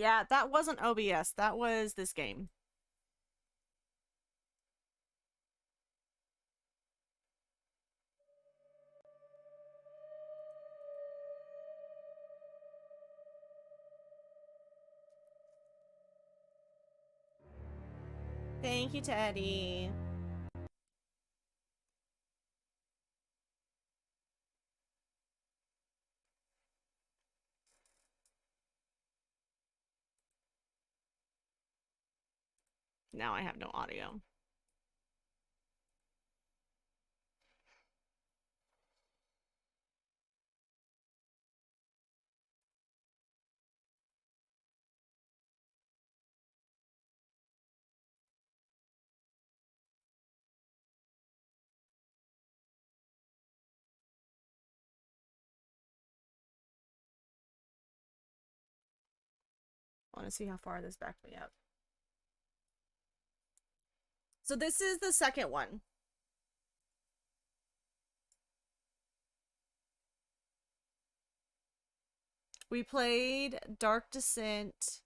Yeah, that wasn't OBS. That was this game. Thank you, Teddy. Now I have no audio. I want to see how far this backed me up. So this is the second one. We played Dark Descent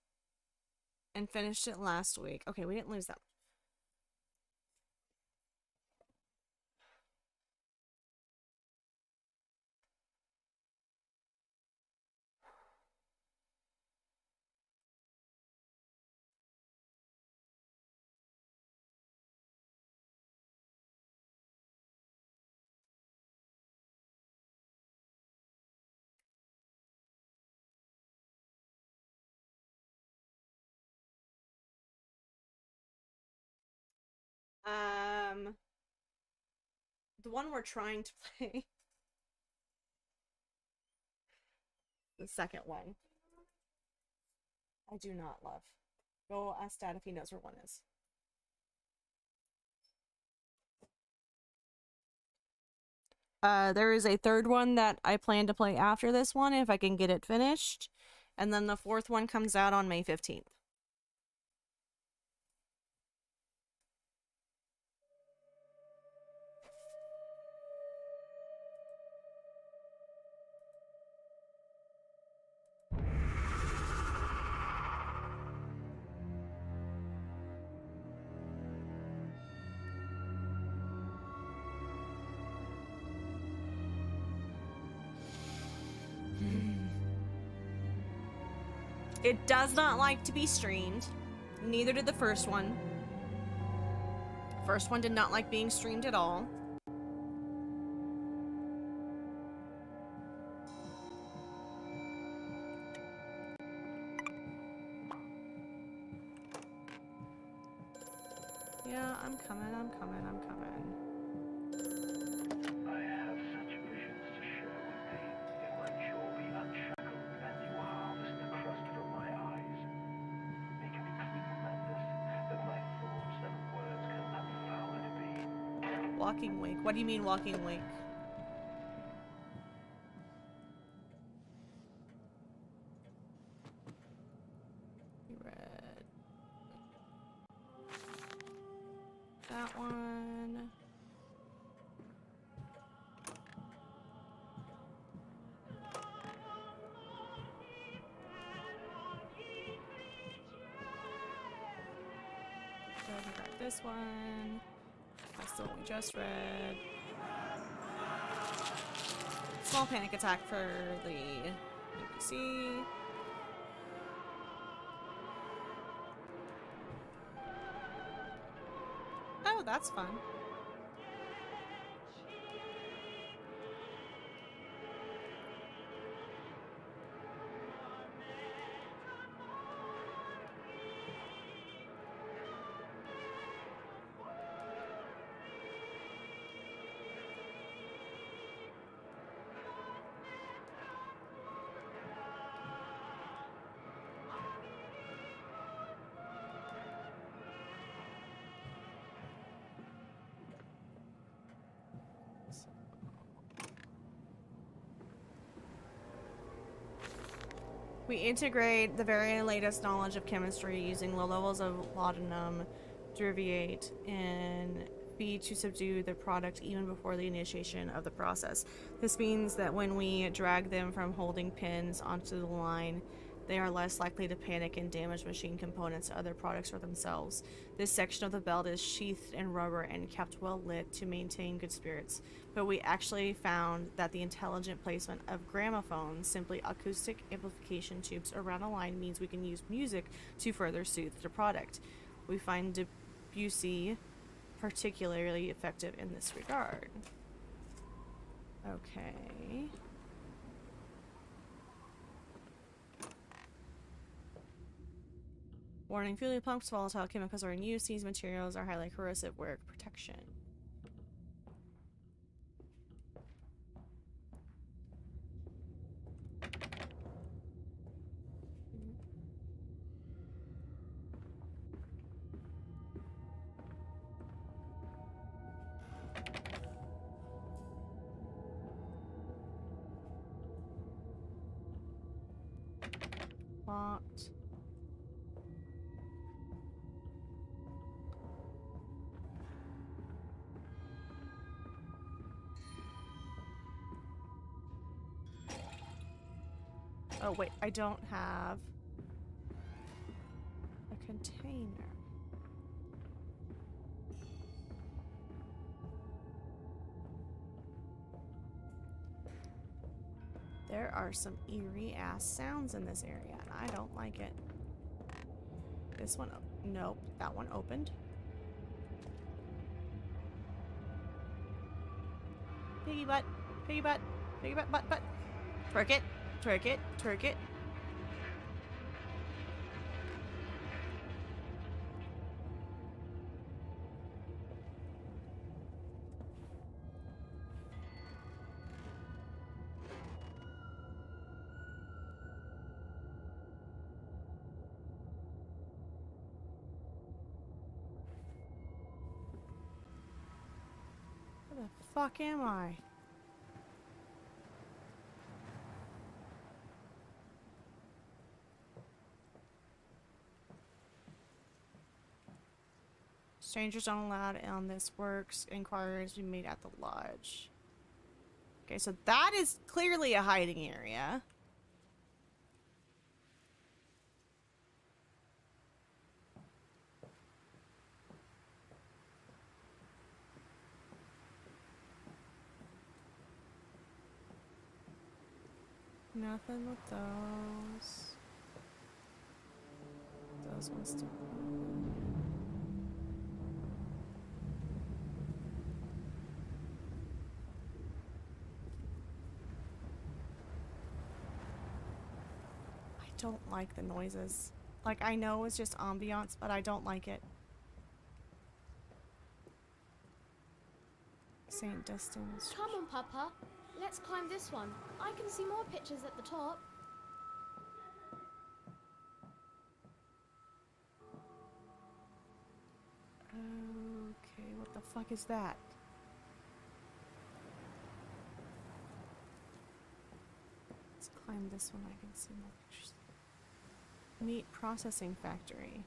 and finished it last week. Okay, we didn't lose that. The one we're trying to play. The second one. I do not love. Go ask Dad if he knows where one is. There is a third one that I plan to play after this one if I can get it finished. And then the fourth one comes out on May 15th. It does not like to be streamed. Neither did the first one. First one did not like being streamed at all. Yeah, I'm coming. I have such visions to share with thee. In my jaw be unshackled, and you harvest the crust from my eyes. Make me tremendous, that my thoughts and words can unfouled be. Walking Wake. What do you mean Walking Wake? Red. That one. Got this one. That's the one we just read. Small panic attack for the NPC. Oh, that's fun. We integrate the very latest knowledge of chemistry using low levels of laudanum, deriviate, and feed to subdue the product even before the initiation of the process. This means that when we drag them from holding pins onto the line, They are less likely to panic and damage machine components, other products, or themselves. This section of the belt is sheathed in rubber and kept well lit to maintain good spirits. But we actually found that the intelligent placement of gramophones, simply acoustic amplification tubes around a line, means we can use music to further soothe the product. We find Debussy particularly effective in this regard. Okay. Warning, fueling pumps, volatile chemicals are in use. These materials are highly corrosive. Wear protection. Locked. Oh, wait, I don't have a container. There are some eerie ass sounds in this area, and I don't like it. This one, nope, that one opened. Piggy butt, piggy butt, piggy butt, butt. Twerk it, twerk it, twerk it. Where the fuck am I? Strangers aren't allowed on this works. Inquiries be made at the lodge. Okay, so that is clearly a hiding area. Nothing with those. Those ones still open. I don't like the noises. Like, I know it's just ambiance, but I don't like it. St. Dustin's. Come on, Papa. Let's climb this one. I can see more pictures at the top. Okay, what the fuck is that? Let's climb this one. I can see more pictures. Meat processing factory.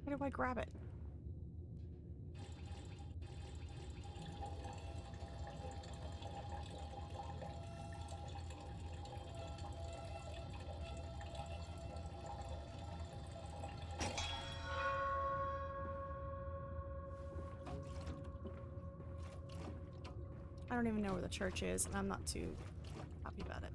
Where do I grab it? I don't even know where the church is, and I'm not too happy about it.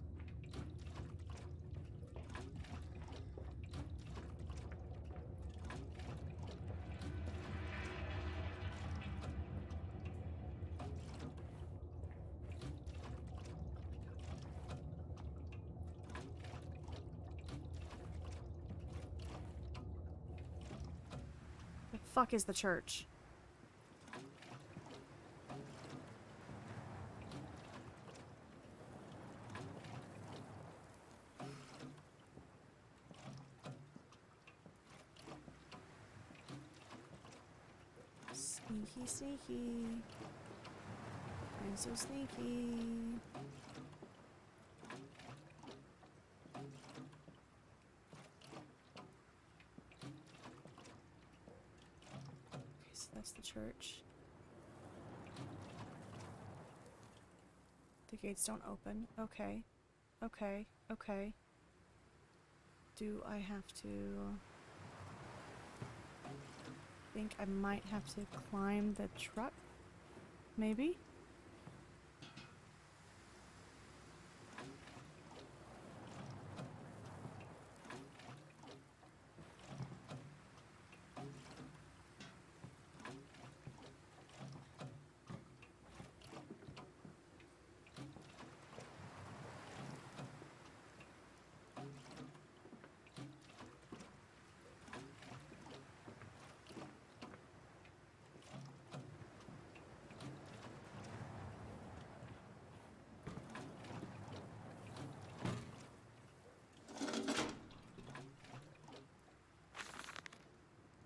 The fuck is the church? Sneaky, sneaky. I'm so sneaky. Okay, so that's the church. The gates don't open. Okay. Okay. Okay. Do I have to... I think I might have to climb the truck? Maybe?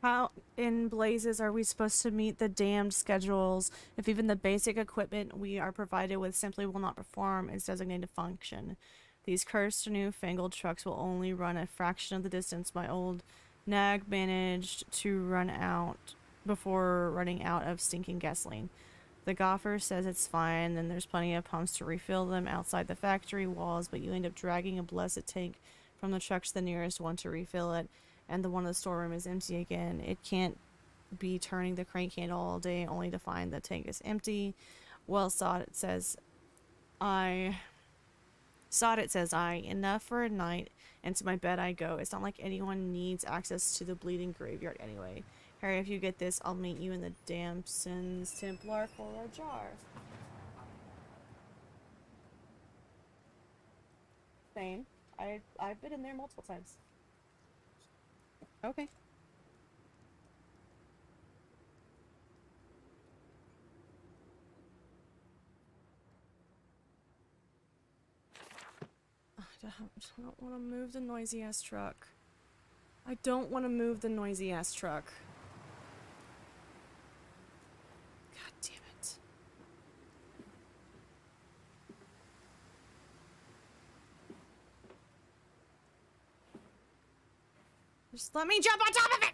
How in blazes are we supposed to meet the damned schedules if even the basic equipment we are provided with simply will not perform its designated function? These cursed newfangled trucks will only run a fraction of the distance my old nag managed to run out before running out of stinking gasoline. The gaffer says it's fine, then there's plenty of pumps to refill them outside the factory walls, but you end up dragging a blessed tank from the truck to the nearest one to refill it, and the one in the storeroom is empty again. It can't be turning the crank handle all day only to find the tank is empty. Well, Sod, it says enough for a night, and to my bed I go. It's not like anyone needs access to the bleeding graveyard anyway. Harry, if you get this, I'll meet you in the Damson's Templar for a jar. Same. I've been in there multiple times. Okay. I don't want to move the noisy ass truck. I don't want to move the noisy ass truck. God damn it. Just let me jump on top of it!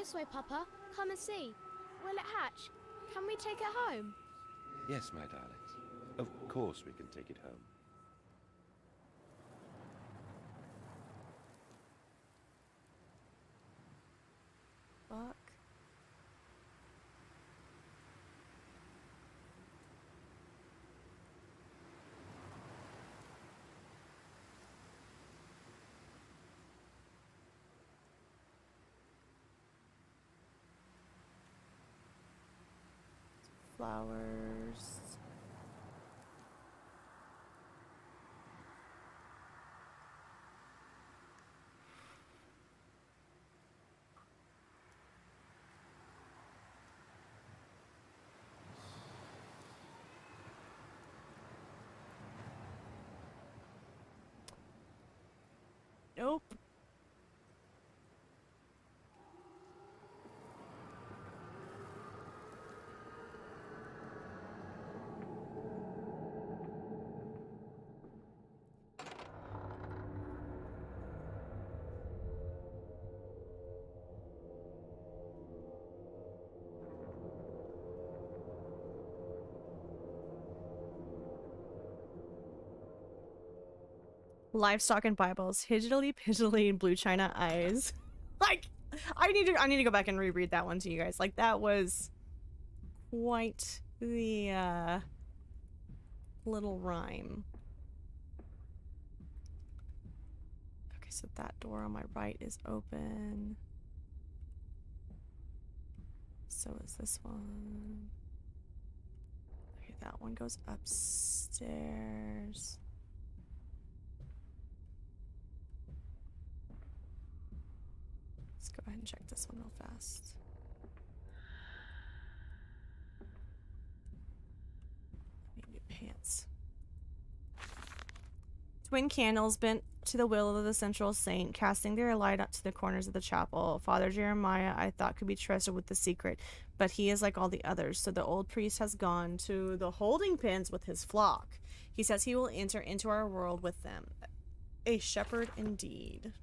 This way, Papa. Come and see. Will it hatch? Can we take it home? Yes, my darlings. Of course we can take it home. Fuck. Flowers. Nope. Livestock and Bibles, higgly piggly and blue china eyes. Like, I need to go back and reread that one to you guys. Like, that was quite the little rhyme. Okay, so that door on my right is open. So is this one. Okay, that one goes upstairs. Let's go ahead and check this one real fast. I need new pants. Twin candles bent to the will of the central saint, casting their light up to the corners of the chapel. Father Jeremiah, I thought, could be trusted with the secret, but he is like all the others. So the old priest has gone to the holding pens with his flock. He says he will enter into our world with them. A shepherd indeed.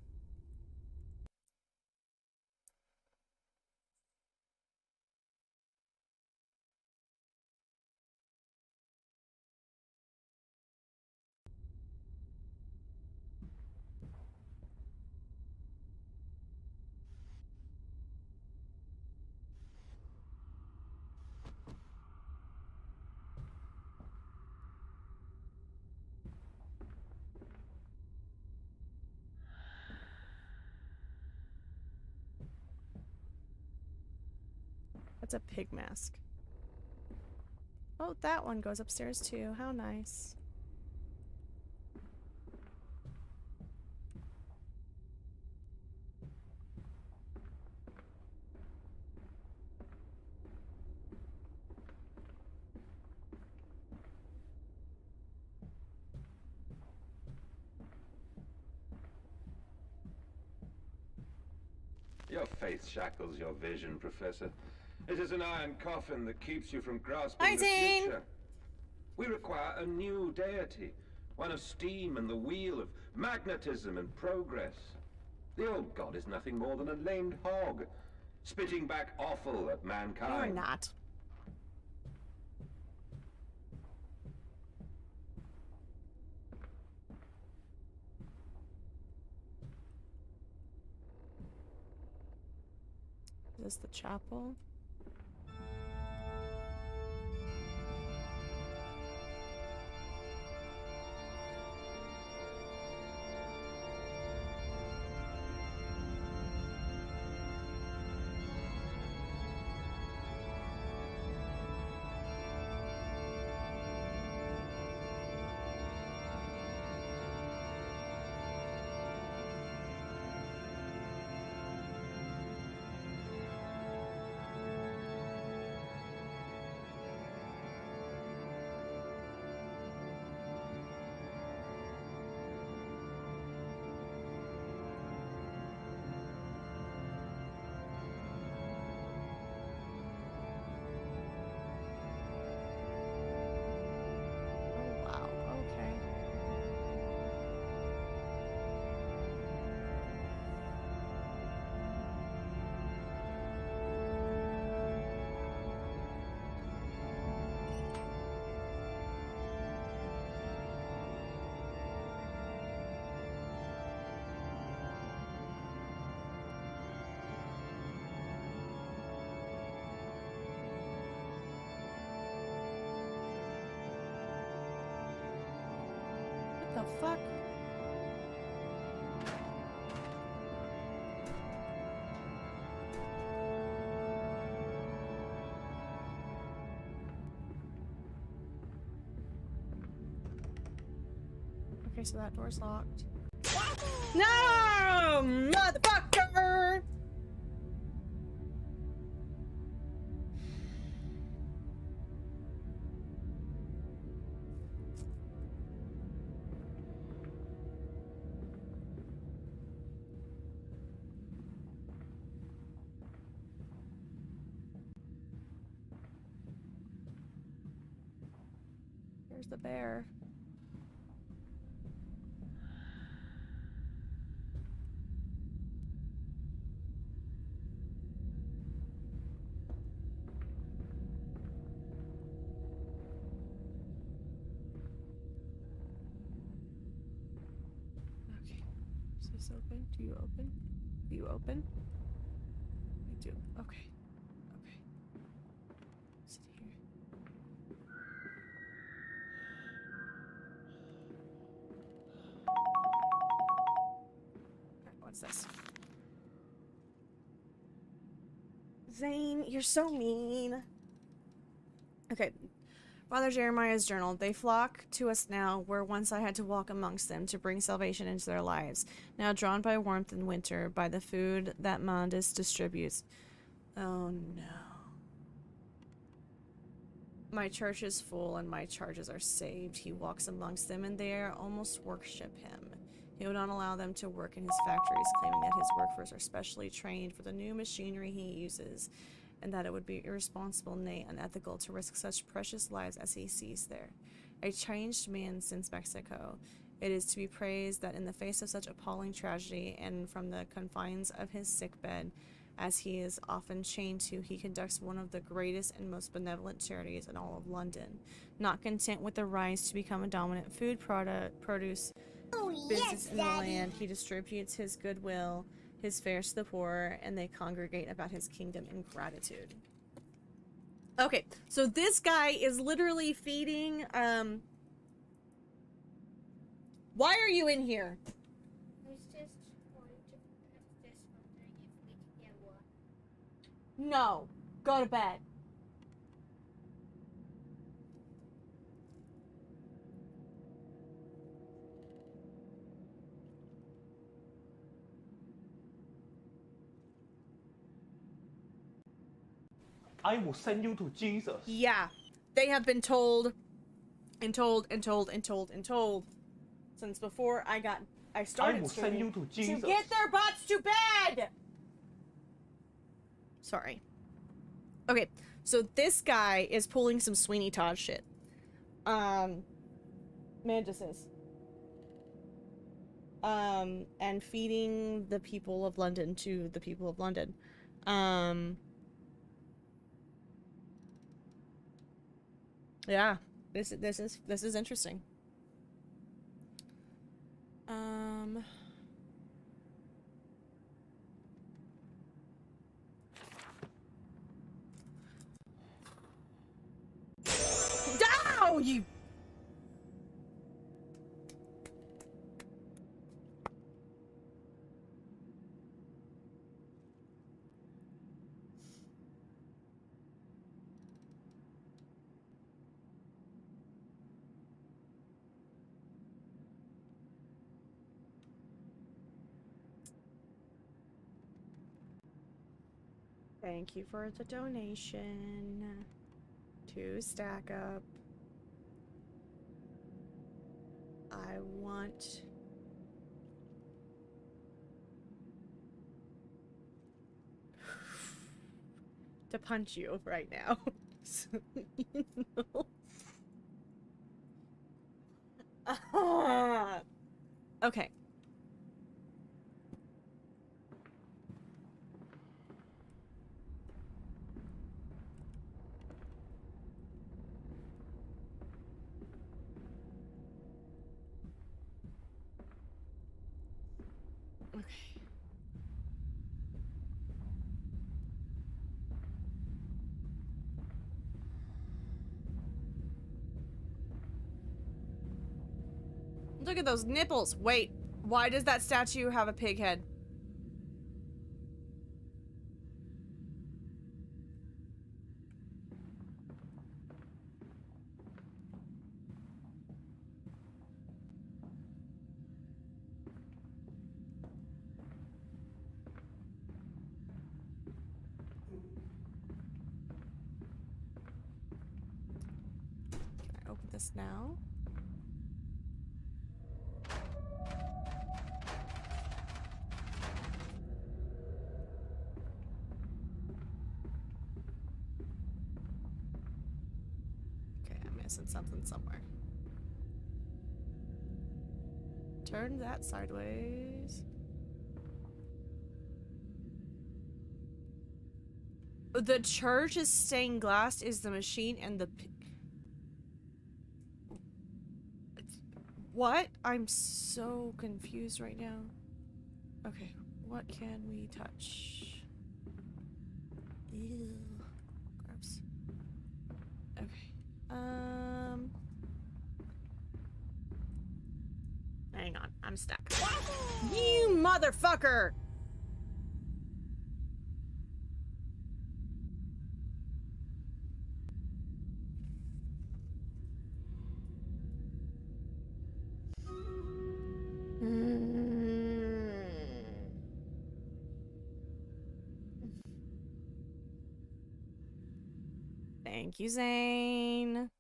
That's a pig mask. Oh, that one goes upstairs too. How nice. Your faith shackles your vision, Professor. It is an iron coffin that keeps you from grasping Hi, the Zane. future. We require a new deity, one of steam and the wheel, of magnetism and progress. The old god is nothing more than a lamed hog, spitting back offal at mankind. You're not. Is this the chapel? The fuck? Okay, so that door's locked. No, motherfucker! There's the bear. Okay. Is this open? Do you open? Do you open? I do. Okay. Okay. Sit here. Okay, what's this? Zane, you're so mean. Okay. Father Jeremiah's journal. They flock to us now, where once I had to walk amongst them to bring salvation into their lives. Now drawn by warmth in winter, by the food that Mandus distributes. Oh no. My church is full and my charges are saved. He walks amongst them and they almost worship him. He will not allow them to work in his factories, claiming that his workers are specially trained for the new machinery he uses, and that it would be irresponsible, nay, unethical, to risk such precious lives as he sees there. A changed man since Mexico. It is to be praised that in the face of such appalling tragedy, and from the confines of his sickbed, as he is often chained to, he conducts one of the greatest and most benevolent charities in all of London. Not content with the rise to become a dominant food produce business in the land, he distributes his goodwill, his fares to the poor, and they congregate about his kingdom in gratitude. Okay, so this guy is literally feeding, why are you in here? I was just wondering if we could get one. No, go to bed. I will send you to Jesus. Yeah, they have been told and told and told and told and told since before I started will send you to Jesus. get their butts to bed. Sorry. Okay, so this guy is pulling some Sweeney Todd shit. Manduses. And feeding the people of London to the people of London. Yeah, this is interesting. No, you. Thank you for the donation to stackup. I want to punch you right now. So, you know. Okay. Okay. Look at those nipples. Wait, why does that statue have a pig head? Can I open this now? Okay, I'm missing something somewhere. Turn that sideways. The church is stained glass is the machine and the what? I'm so confused right now. Okay, what can we touch? Ew. Gross. Okay. Hang on, I'm stuck. You motherfucker! Thank you, Zane.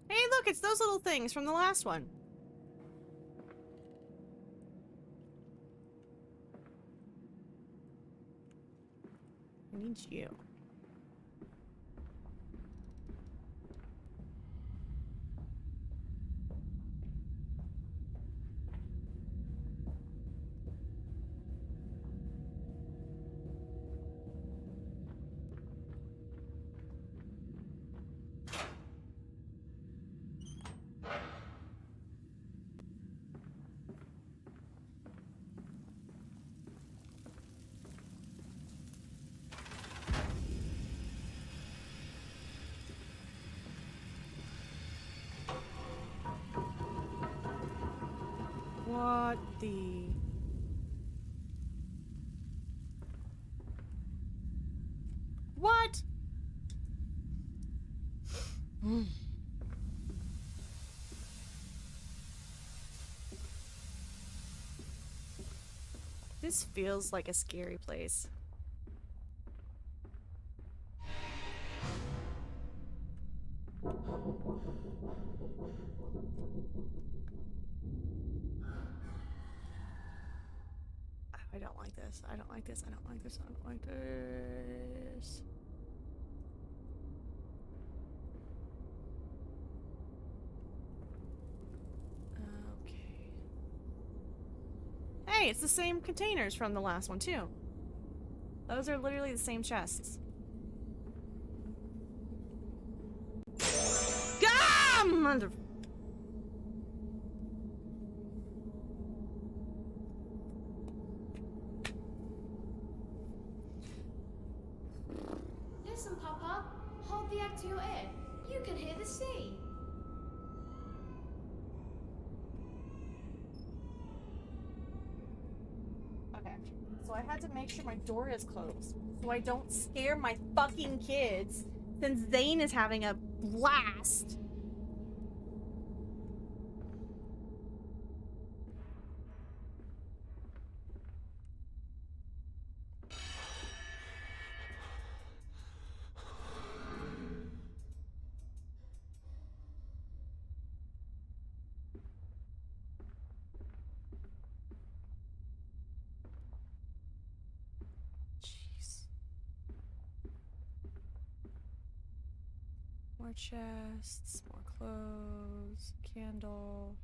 Hey, look, it's those little things from the last one. I need you. What the... What? This feels like a scary place. I don't like this. I don't like this. I don't like this. I don't like this. Okay. Hey, it's the same containers from the last one, too. Those are literally the same chests. Gah! Mother... Listen, Papa. Hold the egg to your ear. You can hear the sea. Okay, so I had to make sure my door is closed so I don't scare my fucking kids since Zane is having a blast. Jeez. More chests, more clothes, candle.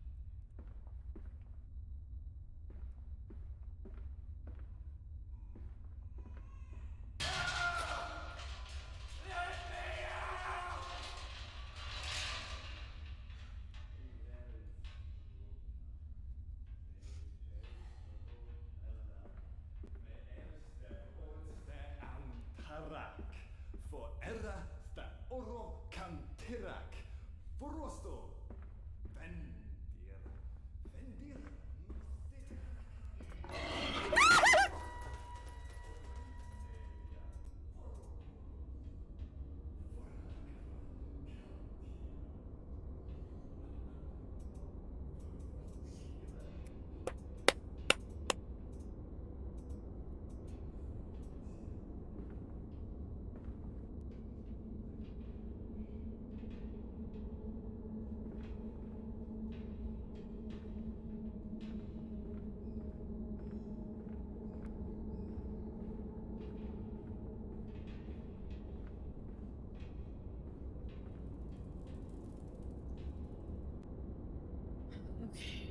Tarak, for era sta oro cantirak, forosto, vendir, vendir, Okay.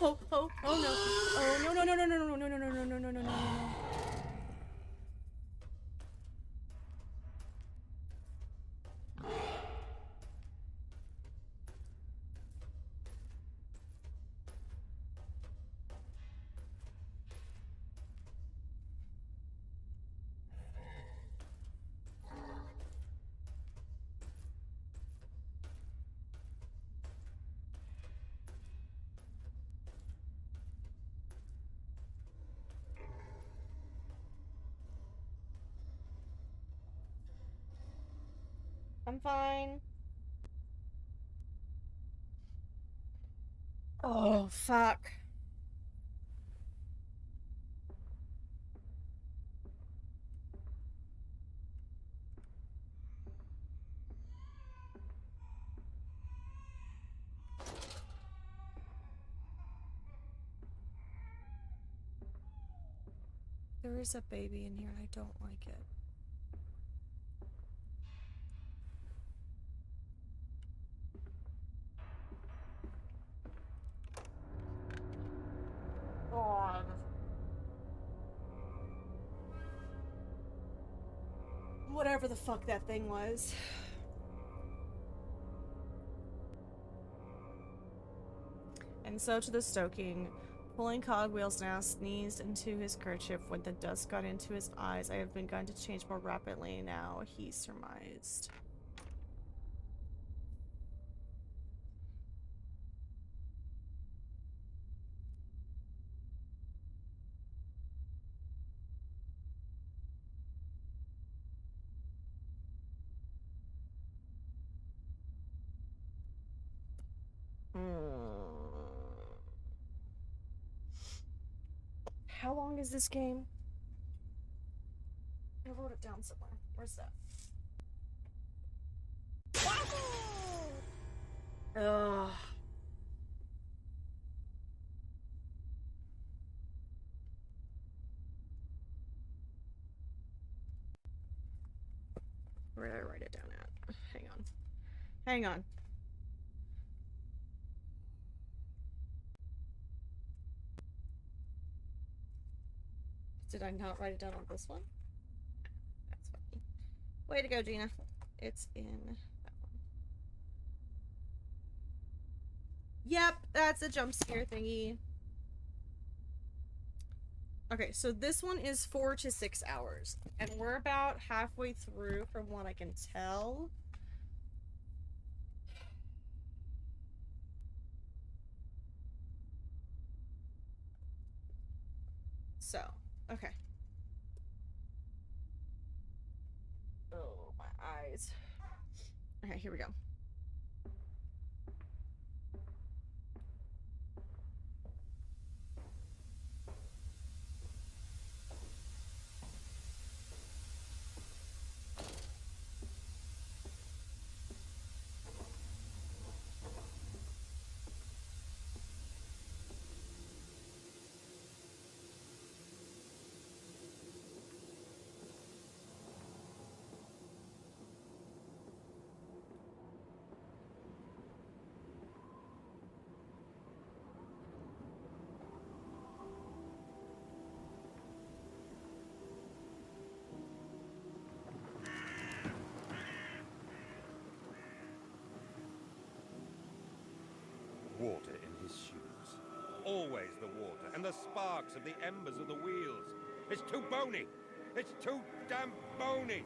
Oh, oh, oh no. Oh no, no, no, no, no, no, no, no, no, no, no, no, no, no. I'm fine. Oh, fuck. There is a baby in here and I don't like it. God. Whatever the fuck that thing was. And so to the stoking, pulling cogwheels now, sneezed into his kerchief when the dust got into his eyes. I have begun to change more rapidly now, he surmised. How long is this game? I wrote it down somewhere. Where's that? Ugh. Where did I write it down at? Hang on. Hang on. Did I not write it down on this one? That's funny. Way to go, Gina. It's in that one. Yep, that's a jump scare thingy. Okay, so this one is 4 to 6 hours, and we're about halfway through from what I can tell. So, okay. Oh, my eyes. Okay, here we go. Water in his shoes. Always the water, and the sparks of the embers of the wheels. It's too bony! It's too damn bony!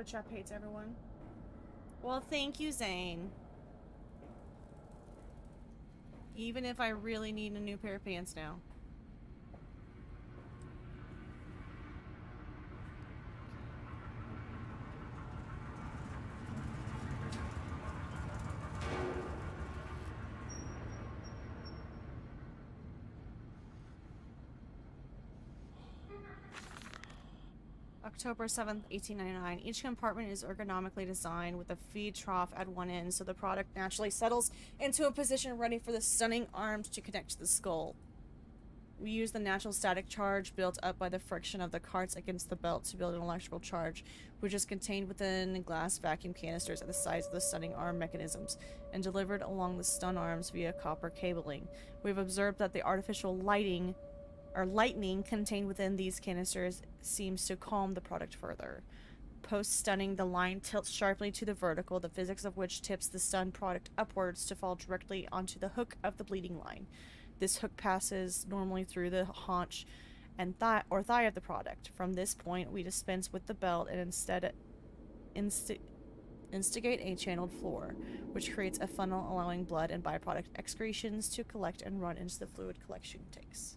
Twitch up hates everyone. Well, thank you, Zane. Even if I really need a new pair of pants now. October 7th, 1899. Each compartment is ergonomically designed with a feed trough at one end, so the product naturally settles into a position ready for the stunning arms to connect to the skull. We use the natural static charge built up by the friction of the carts against the belt to build an electrical charge, which is contained within glass vacuum canisters at the sides of the stunning arm mechanisms and delivered along the stun arms via copper cabling. We've observed that the artificial lightning contained within these canisters seems to calm the product further. Post-stunning, the line tilts sharply to the vertical, the physics of which tips the stun product upwards to fall directly onto the hook of the bleeding line. This hook passes normally through the haunch and thigh of the product. From this point, we dispense with the belt and instead instigate a channeled floor, which creates a funnel allowing blood and byproduct excretions to collect and run into the fluid collection tanks.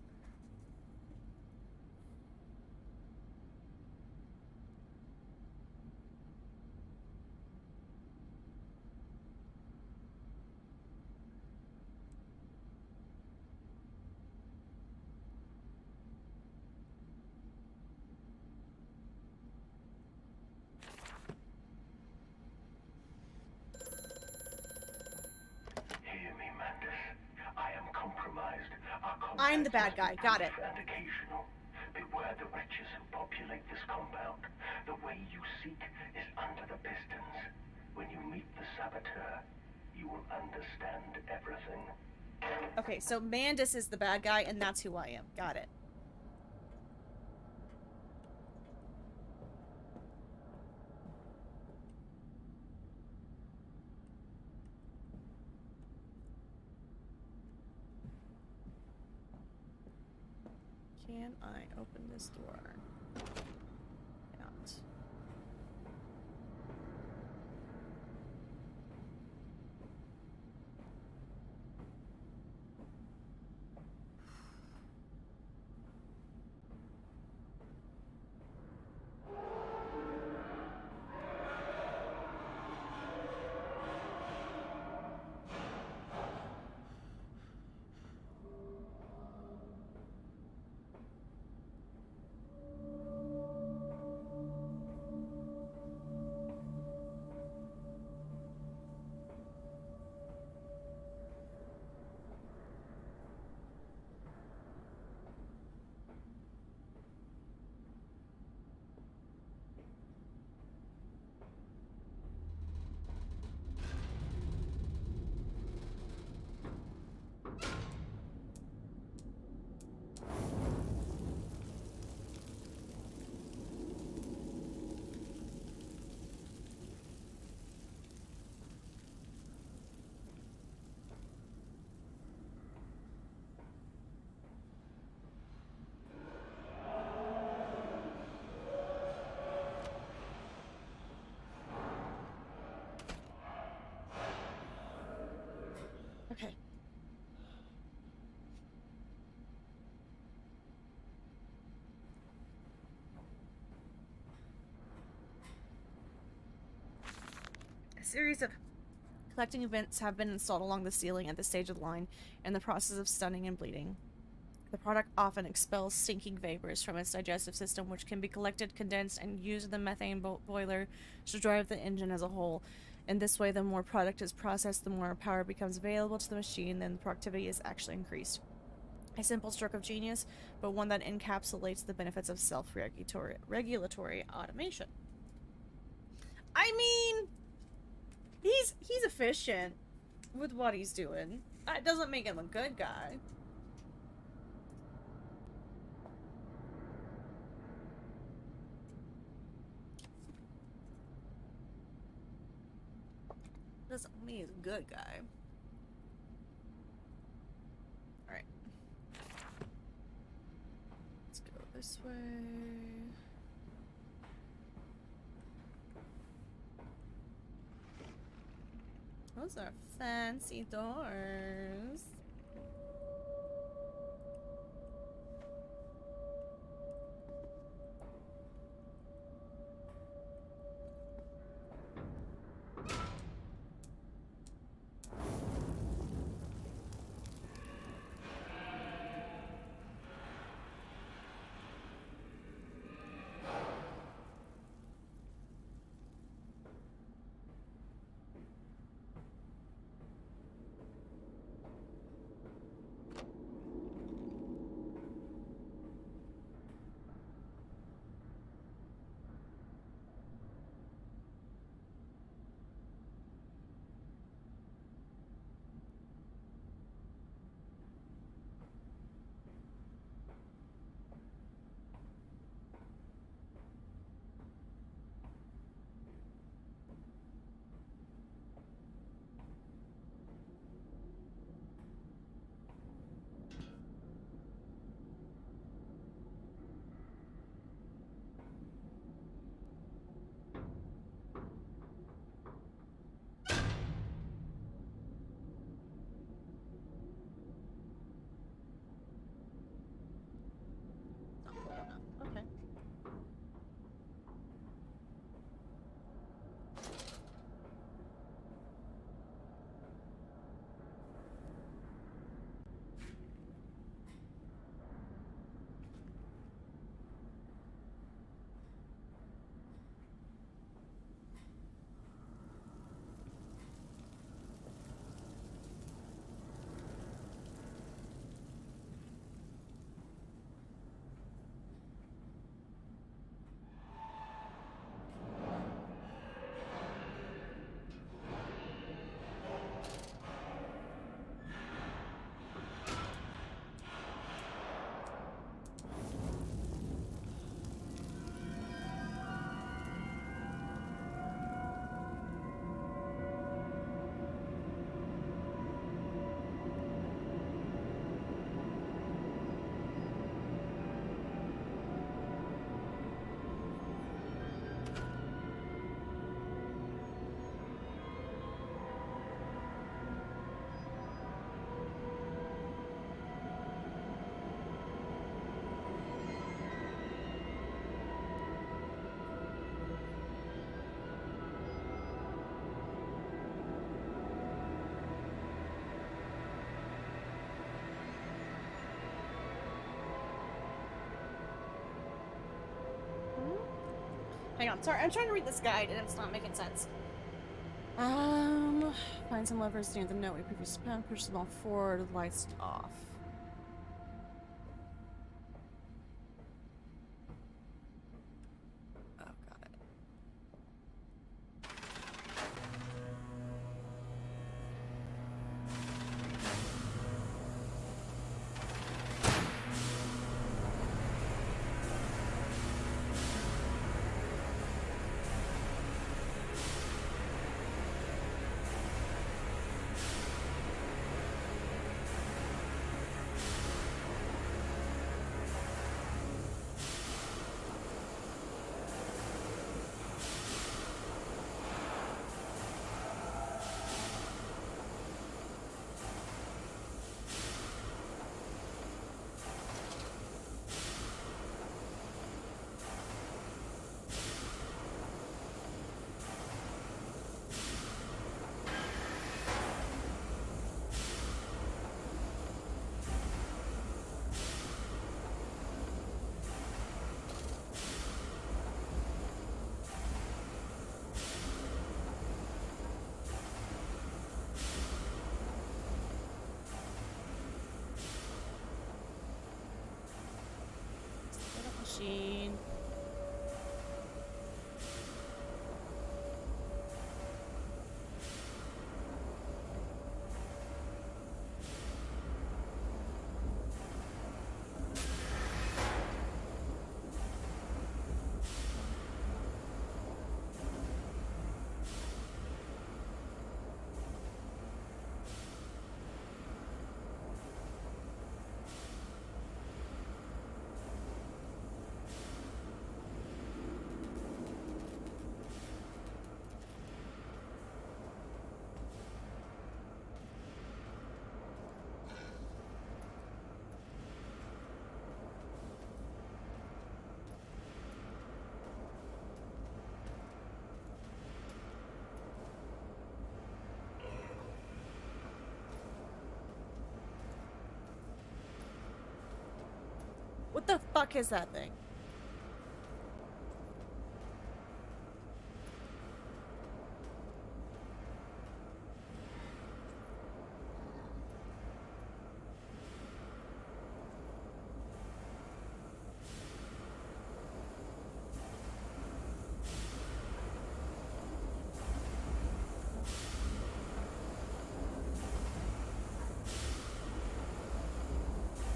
Hear me, Mandus. I am compromised. Our I'm the bad contact guy. must be Got it. brief and occasional. Beware the wretches who populate this compound. The way you seek is under the pistons. When you meet the saboteur, you will understand everything. Okay, so Mandus is the bad guy, and that's who I am. Got it. Can I open this door? Not. Okay. A series of collecting vents have been installed along the ceiling at the stage of the line in the process of stunning and bleeding. The product often expels stinking vapors from its digestive system, which can be collected, condensed, and used in the methane boiler to drive the engine as a whole. In this way, the more product is processed, the more power becomes available to the machine, and the productivity is actually increased. A simple stroke of genius, but one that encapsulates the benefits of self-regulatory automation. I mean, he's efficient with what he's doing. That doesn't make him a good guy. Doesn't mean he's a good guy. Alright. Let's go this way. Those are fancy doors. Hang on, sorry, I'm trying to read this guide and it's not making sense. Find some levers near the note we previously found, push them all forward, lights off. Oh, got it. Machine. What the fuck is that thing?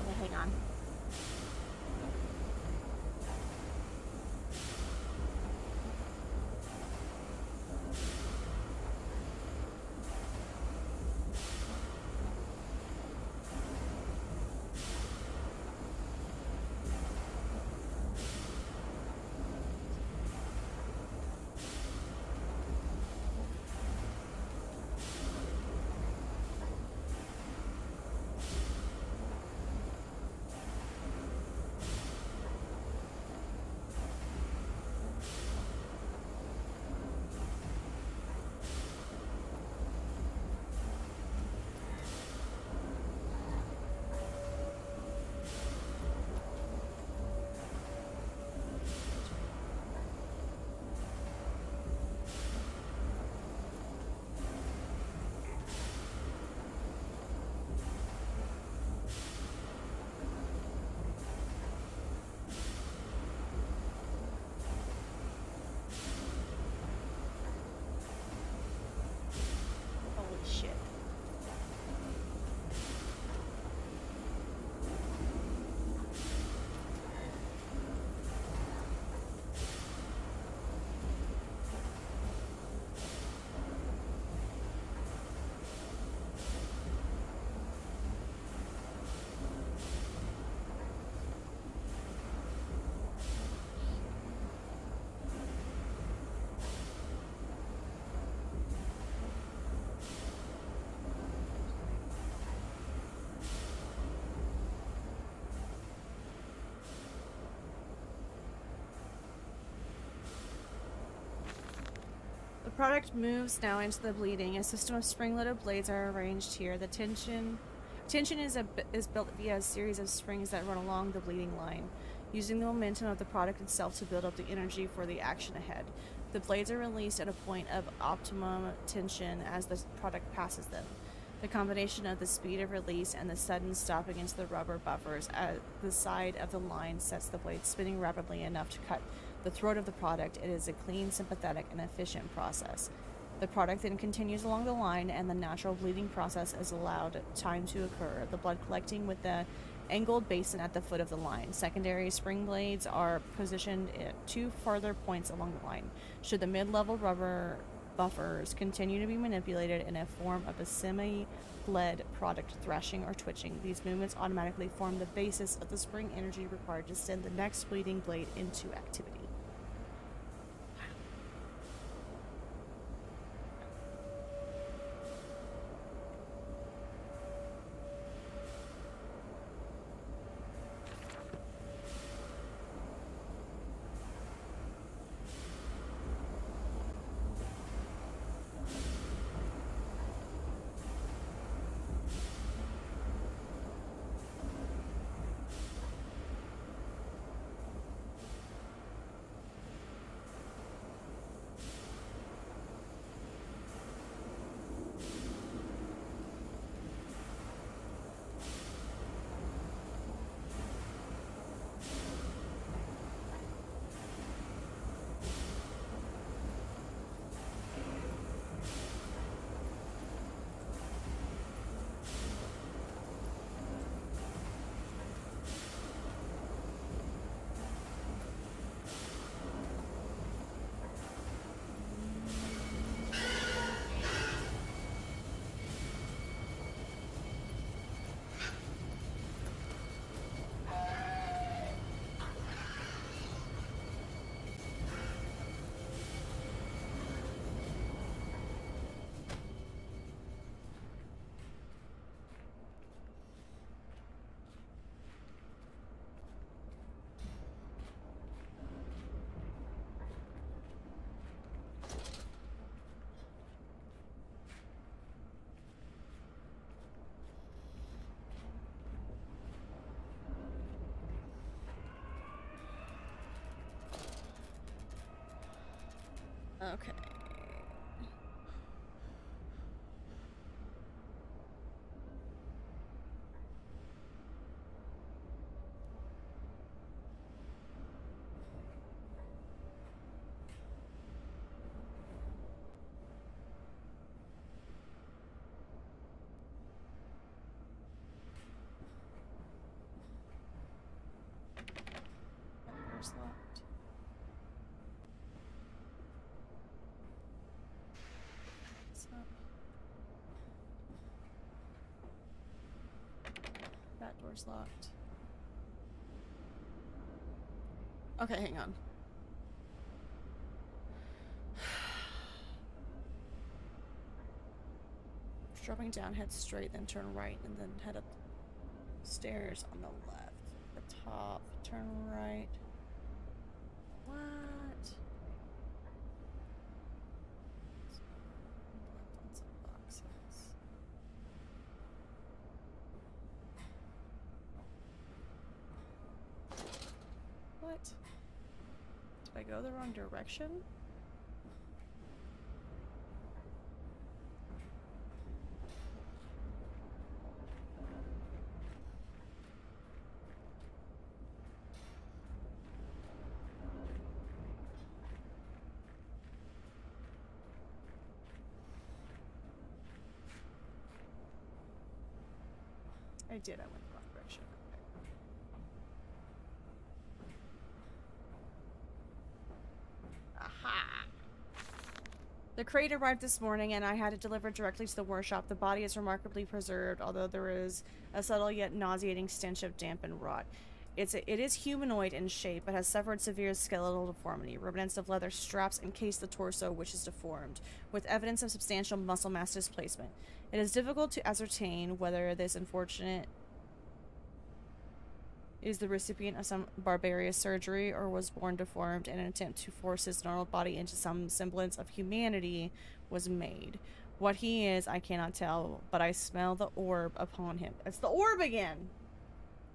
Okay, hang on. Holy shit. The product moves now into the bleeding. A system of spring-loaded blades are arranged here. The tension is built via a series of springs that run along the bleeding line. using the momentum of the product itself to build up the energy for the action ahead. The blades are released at a point of optimum tension as the product passes them. The combination of the speed of release and the sudden stop against the rubber buffers at the side of the line sets the blade spinning rapidly enough to cut the throat of the product. It is a clean, sympathetic, and efficient process. The product then continues along the line, and the natural bleeding process is allowed time to occur, the blood collecting with the angled basin at the foot of the line. Secondary spring blades are positioned at 2 farther points along the line. Should the mid-level rubber buffers continue to be manipulated in a form of a semi-bled product thrashing or twitching, these movements automatically form the basis of the spring energy required to send the next bleeding blade into activity. Okay. That door's locked. It's up. That door's locked. Okay, hang on. Dropping down, head straight, then turn right, and then head up stairs on the left. The top, turn right. What? Left on some boxes. What? Did I go the wrong direction? I did, I went the wrong direction. Okay. Aha! The crate arrived this morning and I had it delivered directly to the workshop. The body is remarkably preserved, although there is a subtle yet nauseating stench of damp and rot. It is humanoid in shape, but has suffered severe skeletal deformity. Remnants of leather straps encase the torso, which is deformed, with evidence of substantial muscle mass displacement. It is difficult to ascertain whether this unfortunate is the recipient of some barbarous surgery or was born deformed, and an attempt to force his normal body into some semblance of humanity was made. What he is, I cannot tell, but I smell the orb upon him. It's the orb again!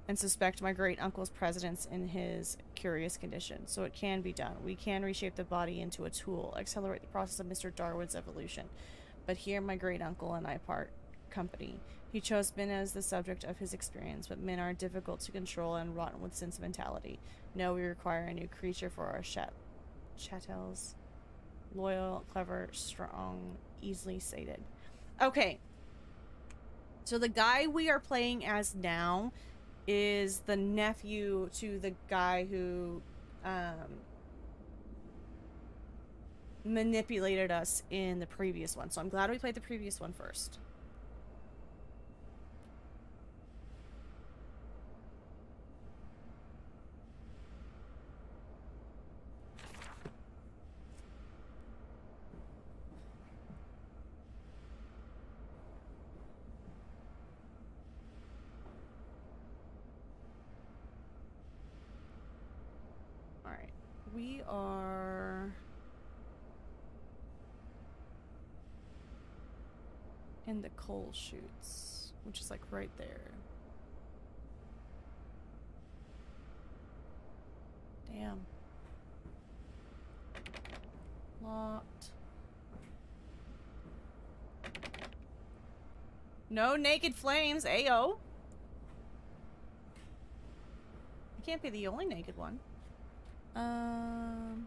and suspect my great uncle's presence in his curious condition. So it can be done. We can reshape the body into a tool, accelerate the process of Mr. Darwin's evolution. But here my great uncle and I part company. He chose men as the subject of his experience, but men are difficult to control and rotten with sentimentality. No, we require a new creature for our chattels. Loyal, clever, strong, easily sated. Okay. So the guy we are playing as now is the nephew to the guy who manipulated us in the previous one. So I'm glad we played the previous one first. Alright. We are in the coal chutes, which is like right there. Damn. Locked. No naked flames, ayo. I can't be the only naked one. And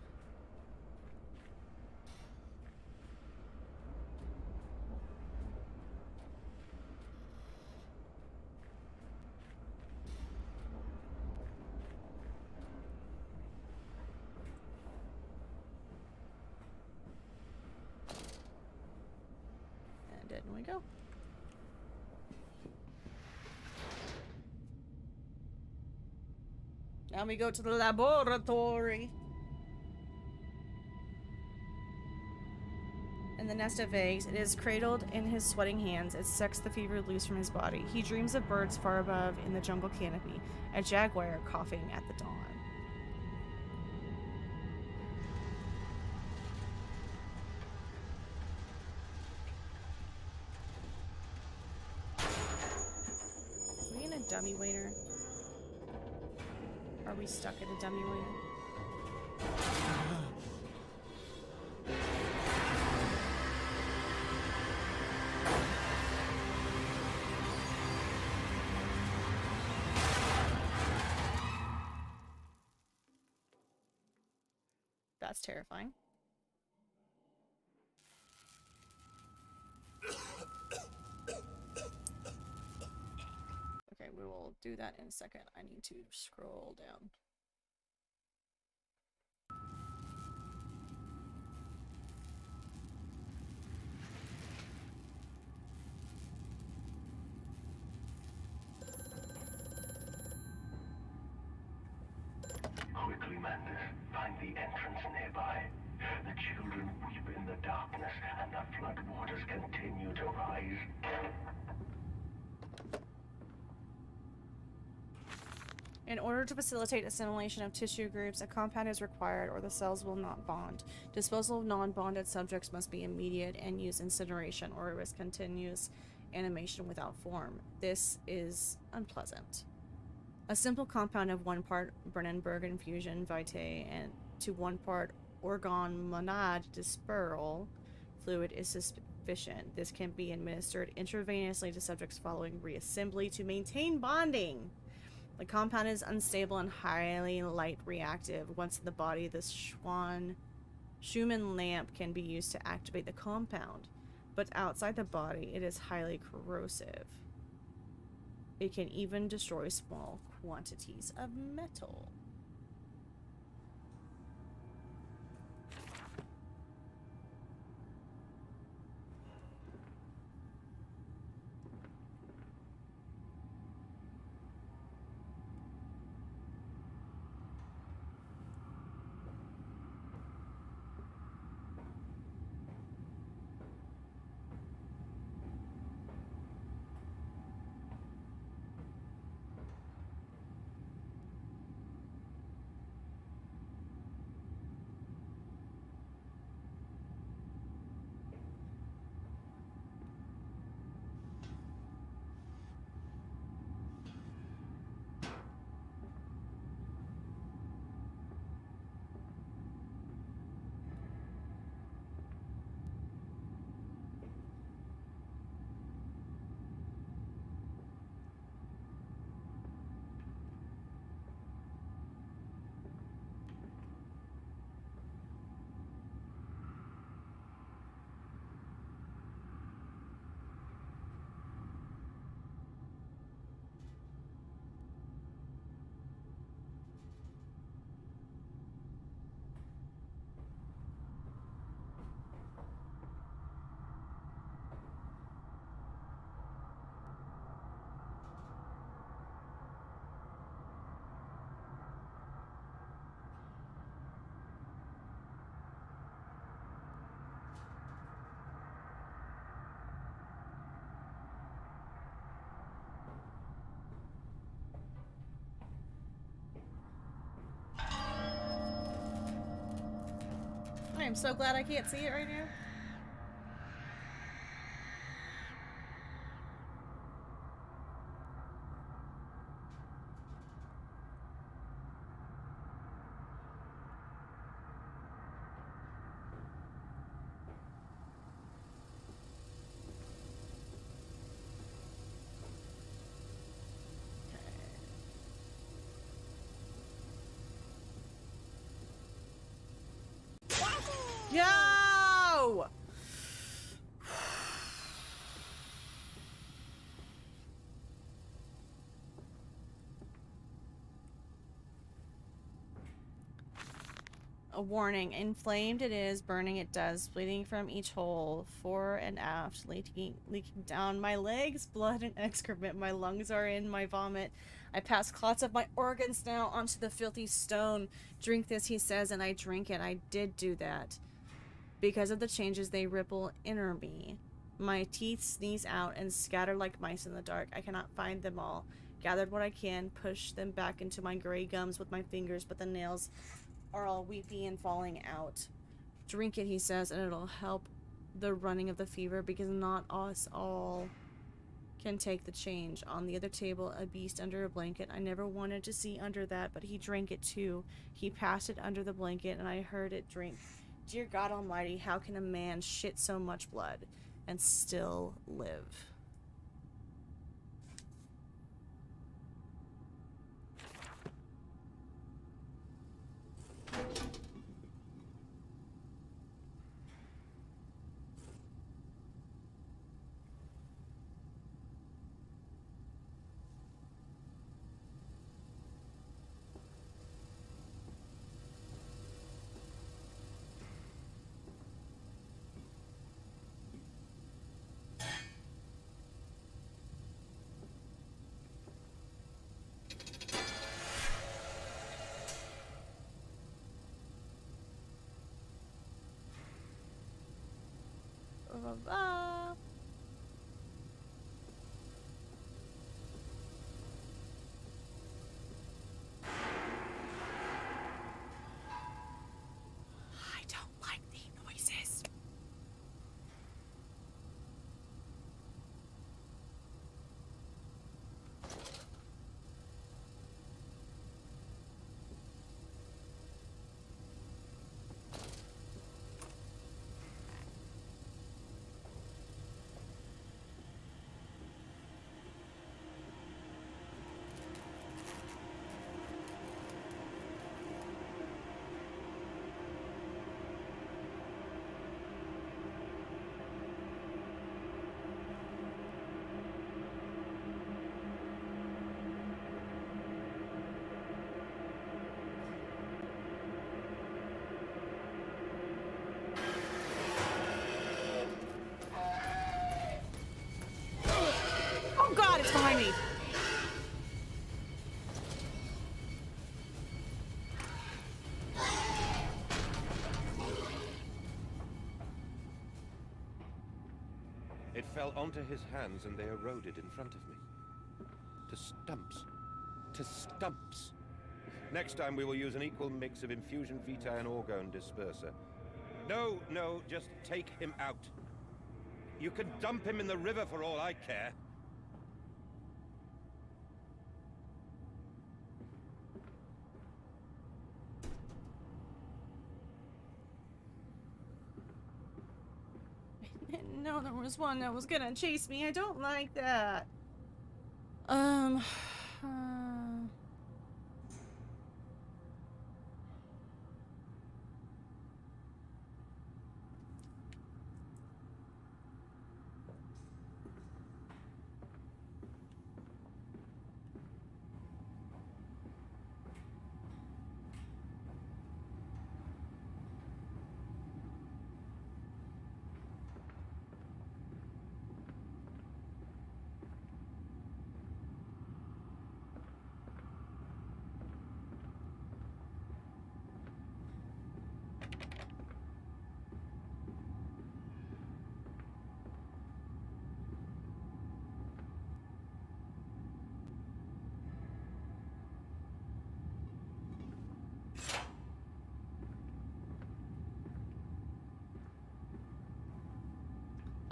in we go. Now we go to the laboratory. In the nest of eggs, it is cradled in his sweating hands. It sucks the fever loose from his body. He dreams of birds far above in the jungle canopy. A jaguar coughing at the dawn. Are we in a dummy waiter? Are we stuck in a dummy waiter? That's terrifying. Okay, we will do that in a second. I need to scroll down. Quickly, Mantis, find the entrance nearby. The children weep in the darkness, and the flood waters continue to rise. In order to facilitate assimilation of tissue groups, a compound is required or the cells will not bond. Disposal of non-bonded subjects must be immediate and use incineration or risk continuous animation without form. This is unpleasant. A simple compound of 1 part Brennenberg infusion vitae and to 1 part organ monad dispersal fluid is sufficient. This can be administered intravenously to subjects following reassembly to maintain bonding. The compound is unstable and highly light reactive. Once in the body, the Schumann lamp can be used to activate the compound, but outside the body, it is highly corrosive. It can even destroy small quantities of metal. I am so glad I can't see it right now. Yo! A warning. Inflamed it is, burning it does, bleeding from each hole, fore and aft, leaking down my legs, blood and excrement. My lungs are in my vomit. I pass clots of my organs now onto the filthy stone. Drink this, he says, and I drink it. I did do that. Because of the changes, they ripple inner me. My teeth sneeze out and scatter like mice in the dark. I cannot find them all. Gathered what I can, push them back into my gray gums with my fingers, but the nails are all weepy and falling out. Drink it, he says, and it'll help the running of the fever, because not us all can take the change. On the other table, a beast under a blanket. I never wanted to see under that, but he drank it too. He passed it under the blanket, and I heard it drink. Dear God Almighty, how can a man shit so much blood and still live? I don't like the noises. Oh God, it's behind me. It fell onto his hands and they eroded in front of me. To stumps. To stumps. Next time we will use an equal mix of infusion vitae and orgone disperser. No, no, just take him out. You can dump him in the river for all I care. No, there was one that was gonna chase me. I don't like that.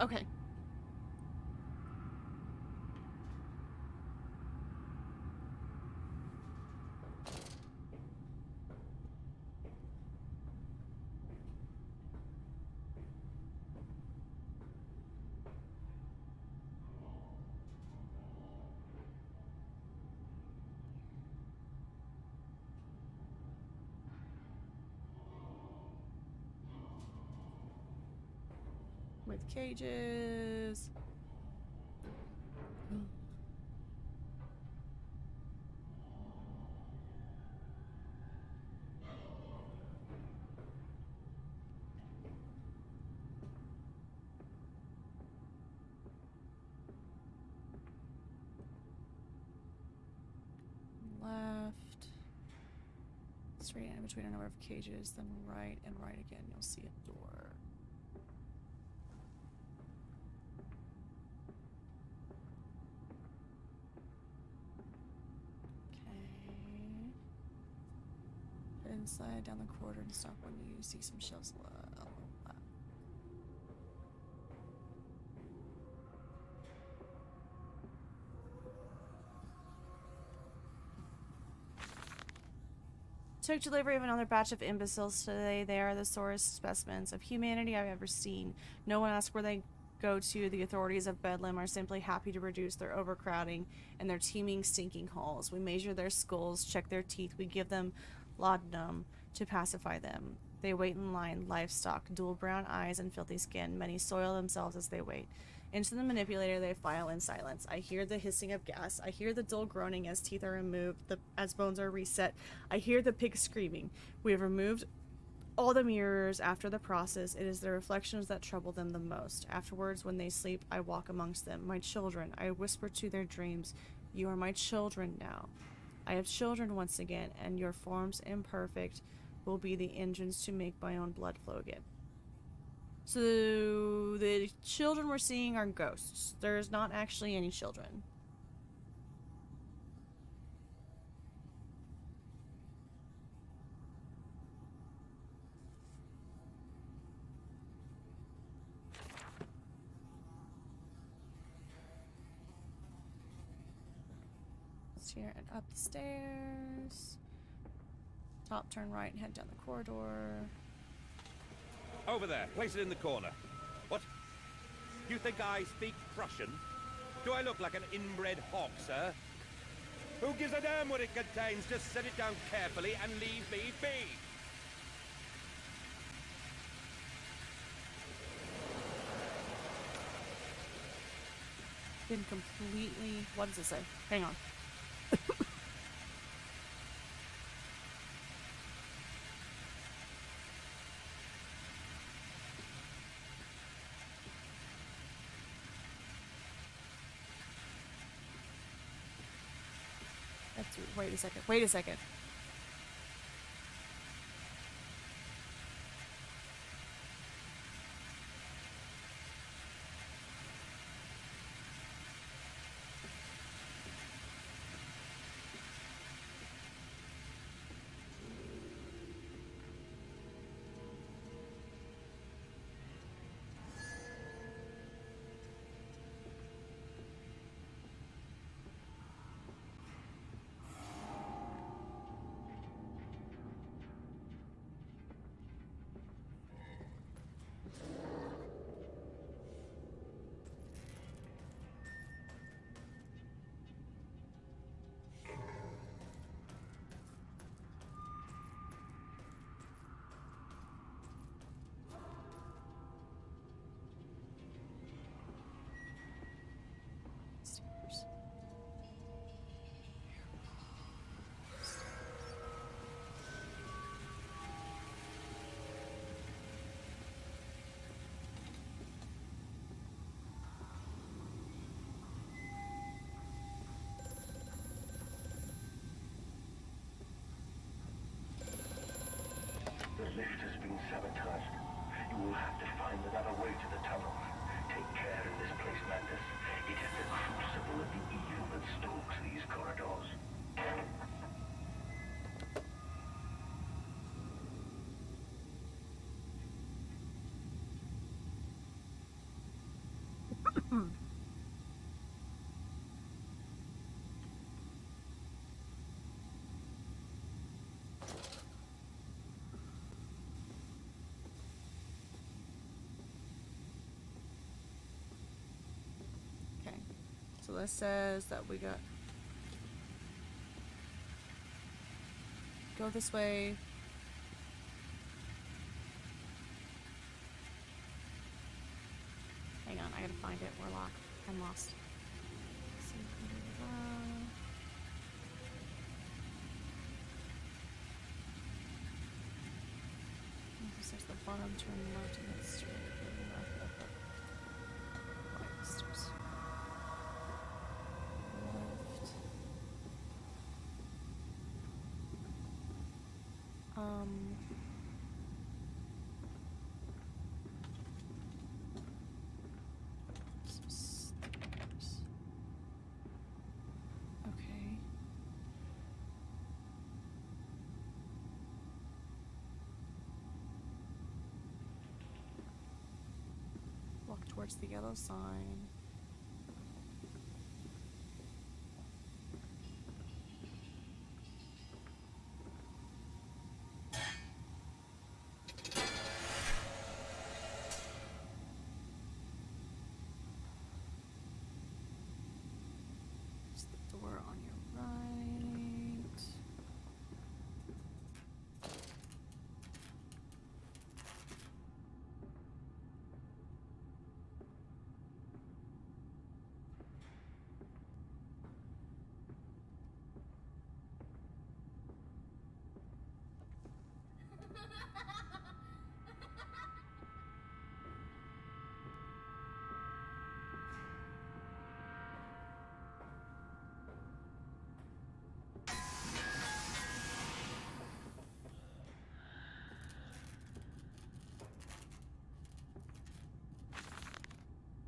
Okay. With cages. Left. Straight in between a number of cages, then right and right again. You'll see a door. Okay. Inside, down the corridor, and stop when you see some shelves left. Took delivery of another batch of imbeciles today. They are the sorest specimens of humanity I've ever seen. No one asks where they go to. The authorities of Bedlam are simply happy to reduce their overcrowding and their teeming, stinking halls. We measure their skulls, check their teeth. We give them laudanum to pacify them. They wait in line, livestock, dual brown eyes and filthy skin. Many soil themselves as they wait. Into the manipulator they file in silence. I hear the hissing of gas. I hear the dull groaning as teeth are removed, as bones are reset. I hear the pig screaming. We have removed all the mirrors after the process. It is the reflections that trouble them the most. Afterwards, when they sleep, I walk amongst them. My children. I whisper to their dreams. You are my children now. I have children once again, and your forms imperfect will be the engines to make my own blood flow again. So the children we're seeing are ghosts. There's not actually any children. It's here and up the stairs. Top, turn right and head down the corridor. Over there. Place it in the corner. What? You think I speak Prussian? Do I look like an inbred hog, sir? Who gives a damn what it contains? Just set it down carefully and leave me be. Been completely... What does it say? Hang on. Wait a second. Wait a second. The lift has been sabotaged. You will have to find another way to the tunnels. Take care in this place, Magnus. It is the crucible of the evil that stalks these corridors. Okay. So this says that we got... Go this way. Hang on, I gotta find it. We're locked. I'm lost. This is the bottom, turn left, and then straight. Right, stairs. Left. Stairs. Okay. Walk towards the yellow sign. There's the door on your right.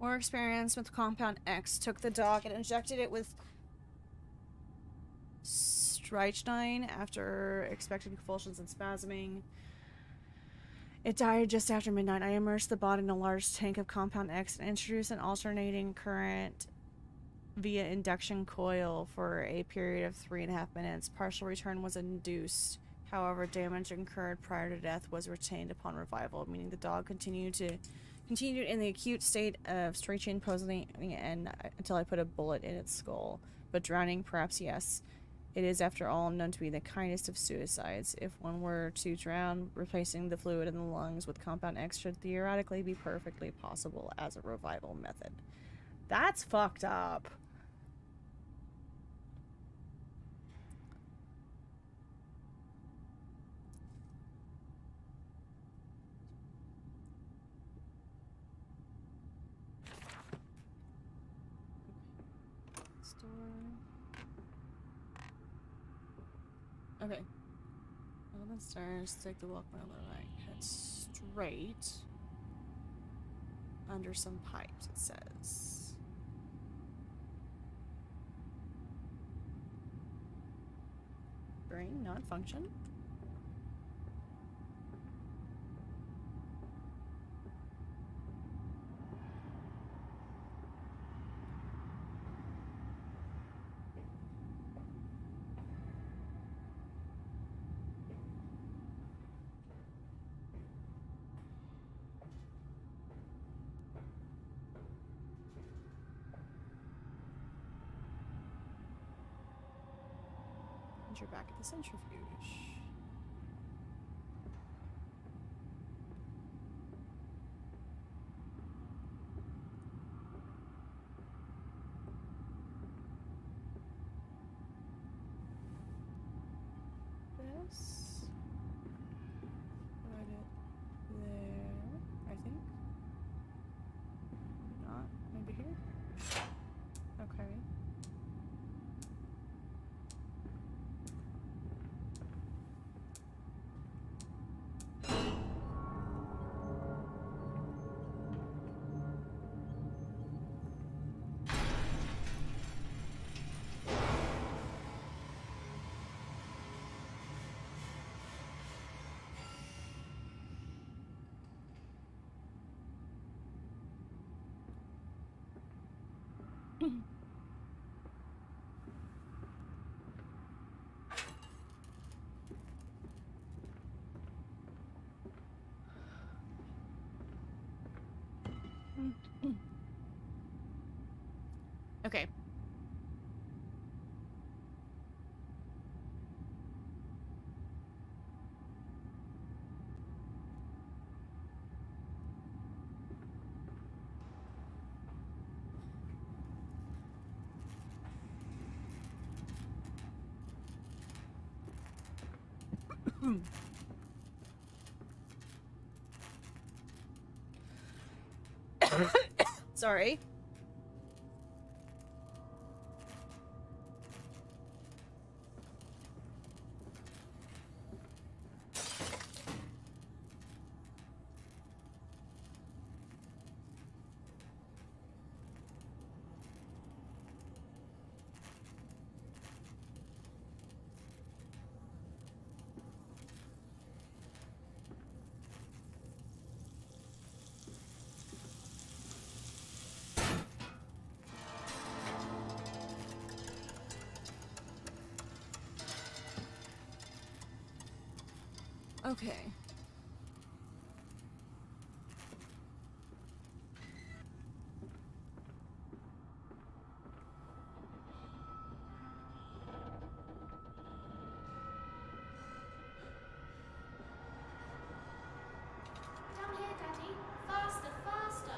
More experience with Compound X. Took the dog and injected it with strychnine after expected convulsions and spasming. It died just after midnight. I immersed the body in a large tank of Compound X and introduced an alternating current via induction coil for a period of 3.5 minutes. Partial return was induced. However, damage incurred prior to death was retained upon revival, meaning the dog continued in the acute state of strychnine poisoning and until I put a bullet in its skull. But drowning, perhaps yes. It is, after all, known to be the kindest of suicides. If one were to drown, replacing the fluid in the lungs with Compound X should theoretically be perfectly possible as a revival method. That's fucked up. Store. Okay. Go downstairs, take the walkway on the right. Head straight. Under some pipes, it says. Brain not function. You're back at the centrifuge. This. Put it there, I think. Not. Maybe here? Okay. Okay. Sorry. Okay. Down here, Daddy. Faster, faster.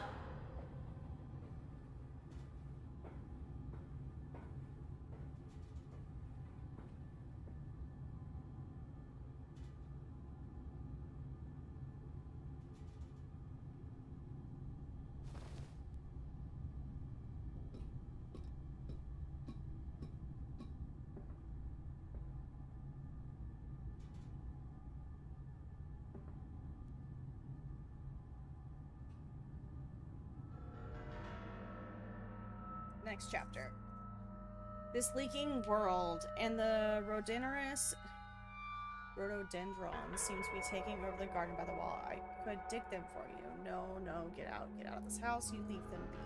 Next chapter. This leaking world and the rhododendron seems to be taking over the garden by the wall. I could dig them for you. No, no, get out. Get out of this house. You leave them be.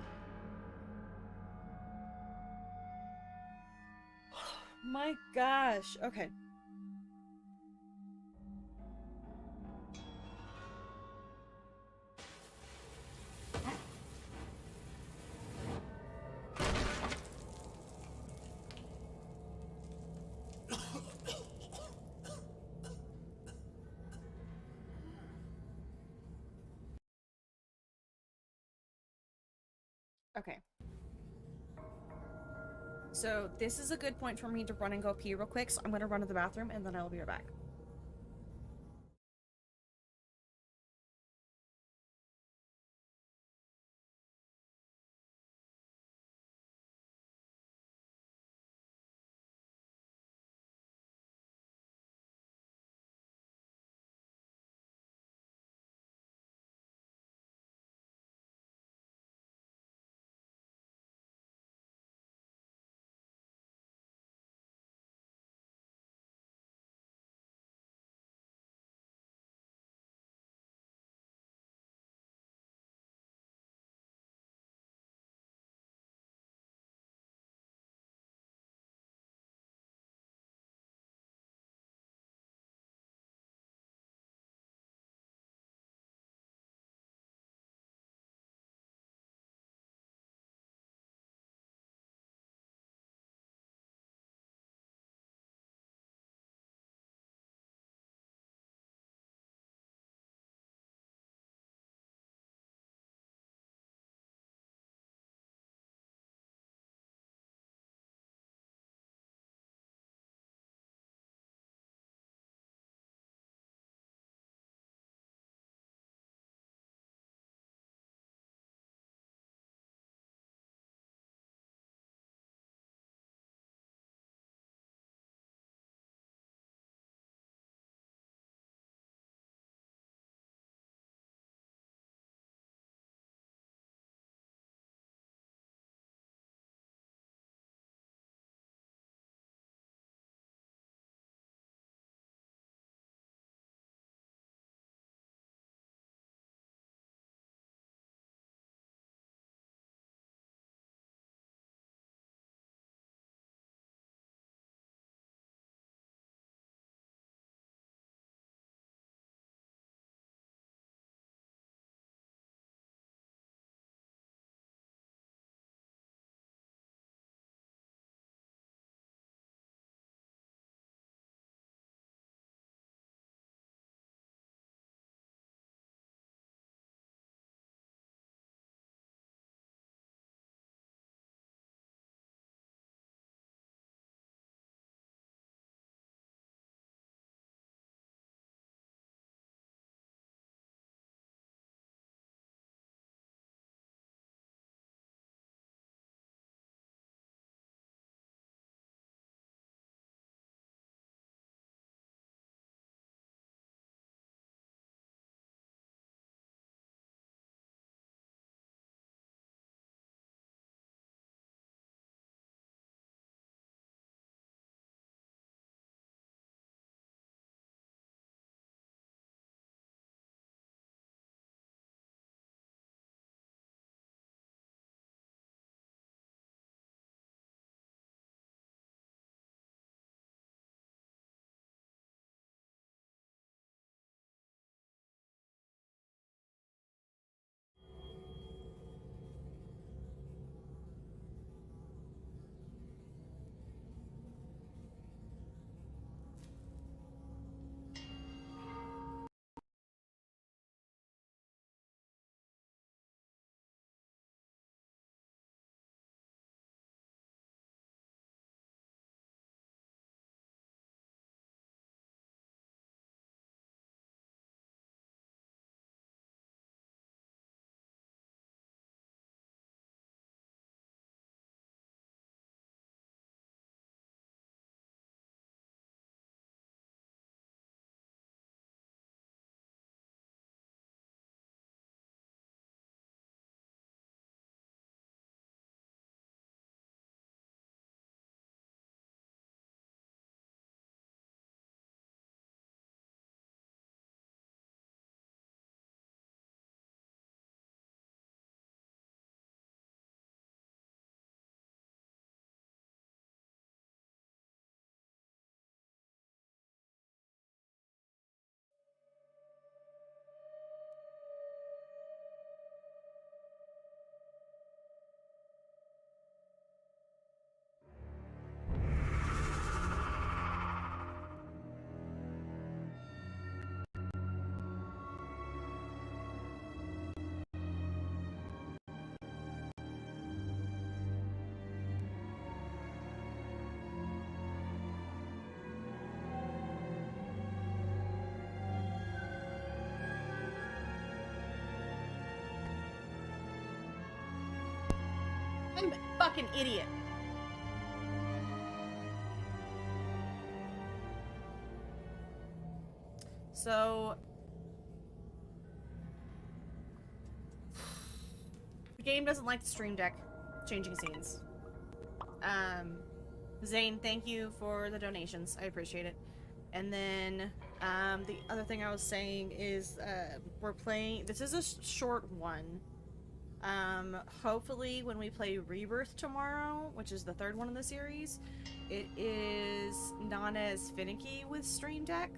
My gosh. Okay. Okay. So this is a good point for me to run and go pee real quick. So I'm gonna run to the bathroom and then I'll be right back. I'm a fucking idiot. So the game doesn't like the stream deck changing scenes. Zane, thank you for the donations. I appreciate it. And then the other thing I was saying is we're playing. This is a short one. Hopefully when we play Rebirth tomorrow, which is the third one in the series, it is not as finicky with Stream Deck.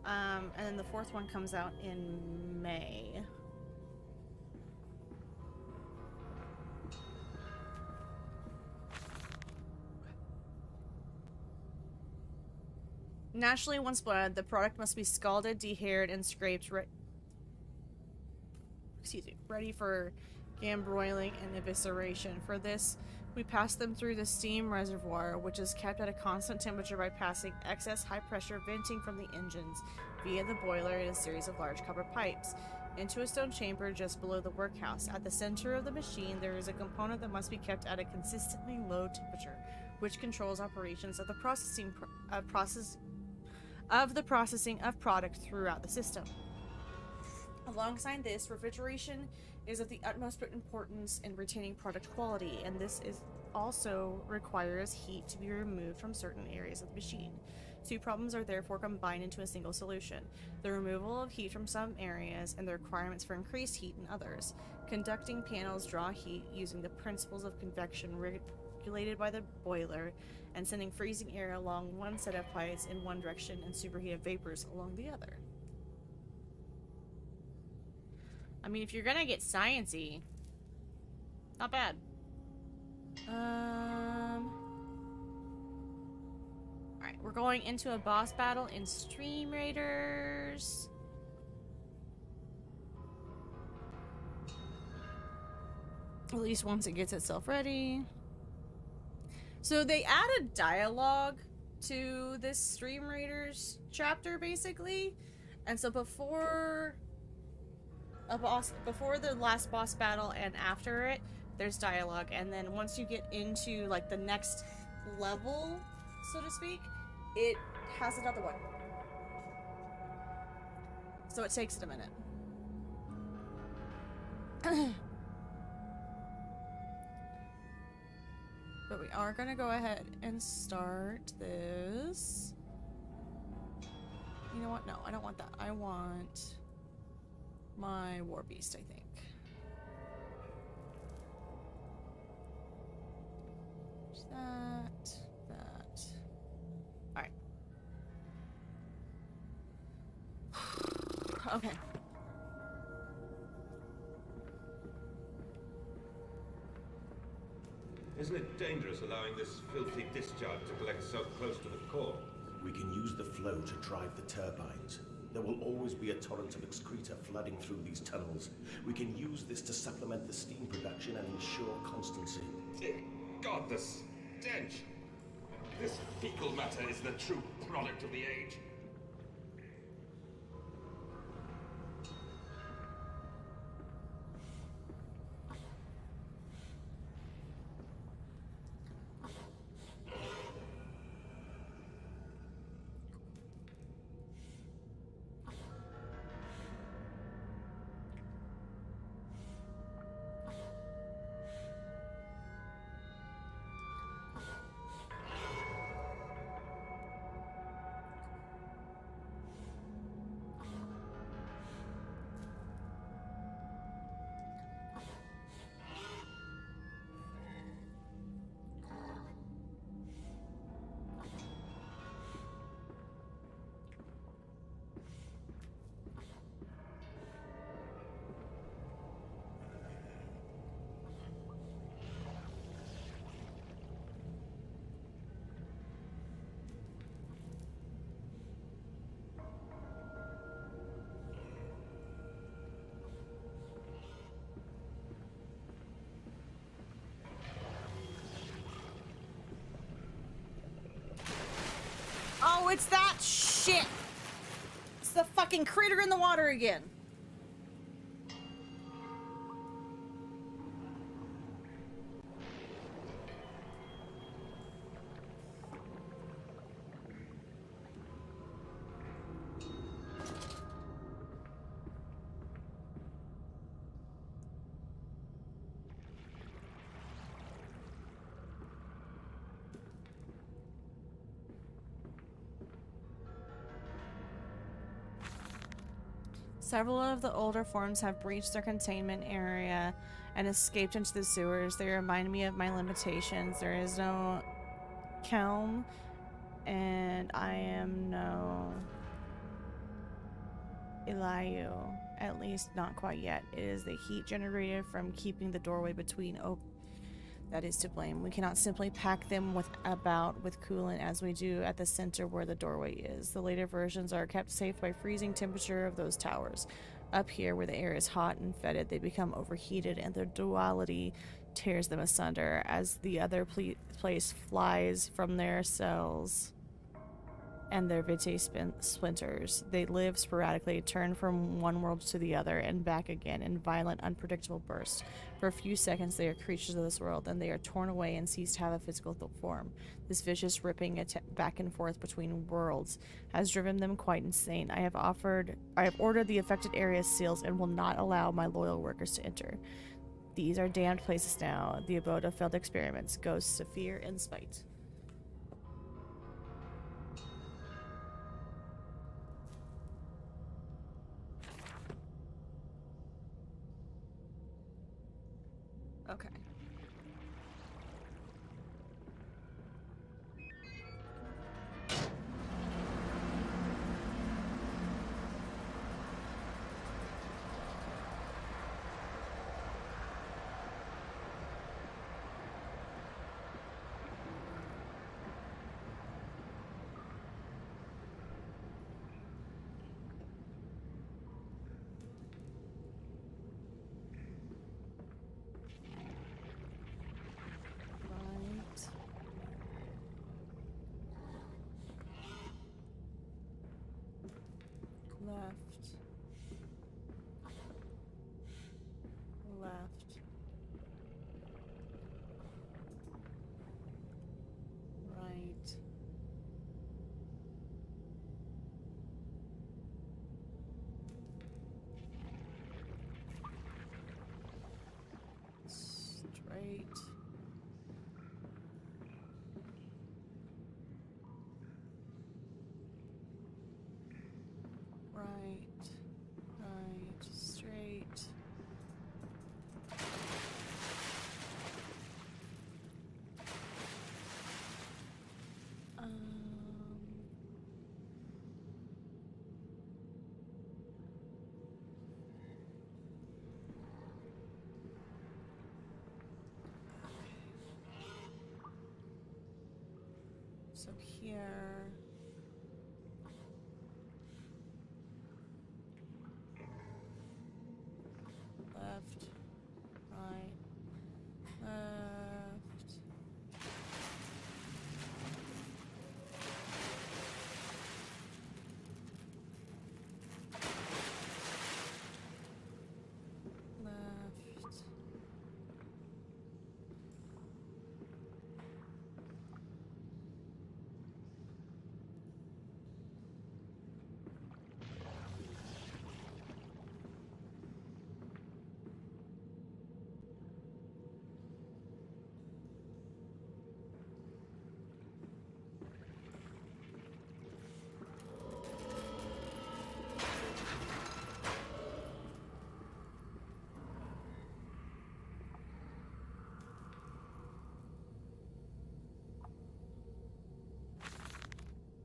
And then the fourth one comes out in May. Naturally, once bled, the product must be scalded, dehaired, and scraped ready for gambroiling and evisceration. For this, we pass them through the steam reservoir, which is kept at a constant temperature by passing excess high-pressure venting from the engines via the boiler in a series of large copper pipes into a stone chamber just below the workhouse. At the center of the machine, there is a component that must be kept at a consistently low temperature, which controls operations of the processing of product throughout the system. Alongside this, refrigeration is of the utmost importance in retaining product quality, and this also requires heat to be removed from certain areas of the machine. Two problems are therefore combined into a single solution: the removal of heat from some areas and the requirements for increased heat in others. Conducting panels draw heat using the principles of convection regulated by the boiler, and sending freezing air along one set of pipes in one direction and superheated vapors along the other. I mean, if you're gonna get sciencey, not bad. Alright, we're going into a boss battle in Stream Raiders. At least once it gets itself ready. So they added dialogue to this Stream Raiders chapter, basically. And so before the last boss battle and after it, there's dialogue. And then once you get into, like, the next level, so to speak, it has another one. So it takes it a minute. But we are gonna go ahead and start this. You know what? No, I don't want that. I want my war beast, I think. There's that. Alright. Okay. Isn't it dangerous allowing this filthy discharge to collect so close to the core? We can use the flow to drive the turbines. There will always be a torrent of excreta flooding through these tunnels. We can use this to supplement the steam production and ensure constancy. Dear God, the stench! This fecal matter is the true product of the age. Oh, it's that shit! It's the fucking critter in the water again. Several of the older forms have breached their containment area and escaped into the sewers. They remind me of my limitations. There is no Kelm, and I am no Eliu. At least not quite yet. It is the heat generated from keeping the doorway between that is to blame. We cannot simply pack them with coolant as we do at the center where the doorway is. The later versions are kept safe by freezing temperature of those towers. Up here, where the air is hot and fetid, they become overheated and their duality tears them asunder as the other place flies from their cells and their vitae splinters. They live sporadically, turn from one world to the other and back again in violent, unpredictable bursts. For a few seconds, they are creatures of this world, then they are torn away and cease to have a physical form. This vicious ripping back and forth between worlds has driven them quite insane. I have ordered the affected areas sealed and will not allow my loyal workers to enter. These are damned places now, the abode of failed experiments, ghosts of fear and spite. Okay. Left. Right. Straight. Right. Right. Straight. So here. Left. Right. Left. Left.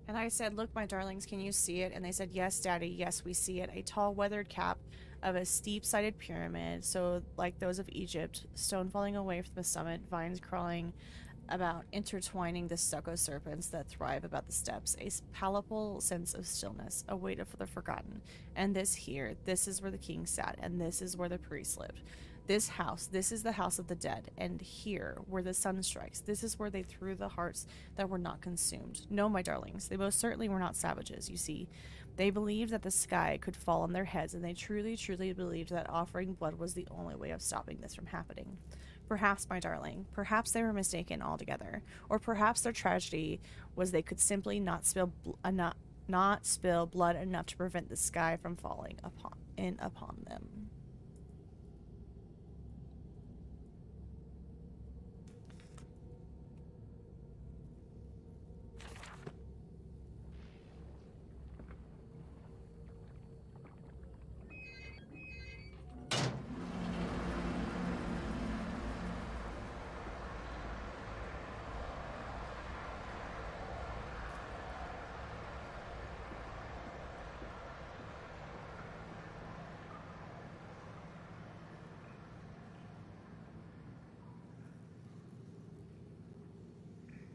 And I said, "Look, my darlings, can you see it?" And they said, "Yes, Daddy, yes, we see it. A tall, weathered cap of a steep-sided pyramid, so like those of Egypt, stone falling away from the summit, vines crawling about, intertwining the stucco serpents that thrive about the steps, a palpable sense of stillness, a weight for the forgotten. And this here, this is where the king sat, and this is where the priests lived. This house, this is the house of the dead, and here, where the sun strikes, this is where they threw the hearts that were not consumed. No, my darlings, they most certainly were not savages, you see. They believed that the sky could fall on their heads, and they truly, truly believed that offering blood was the only way of stopping this from happening. Perhaps, my darling, perhaps they were mistaken altogether, or perhaps their tragedy was they could simply not spill blood enough to prevent the sky from falling upon them."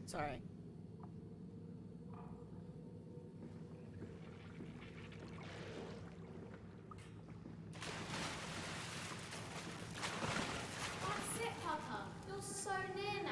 Sorry. That's it, Papa. You're so near now.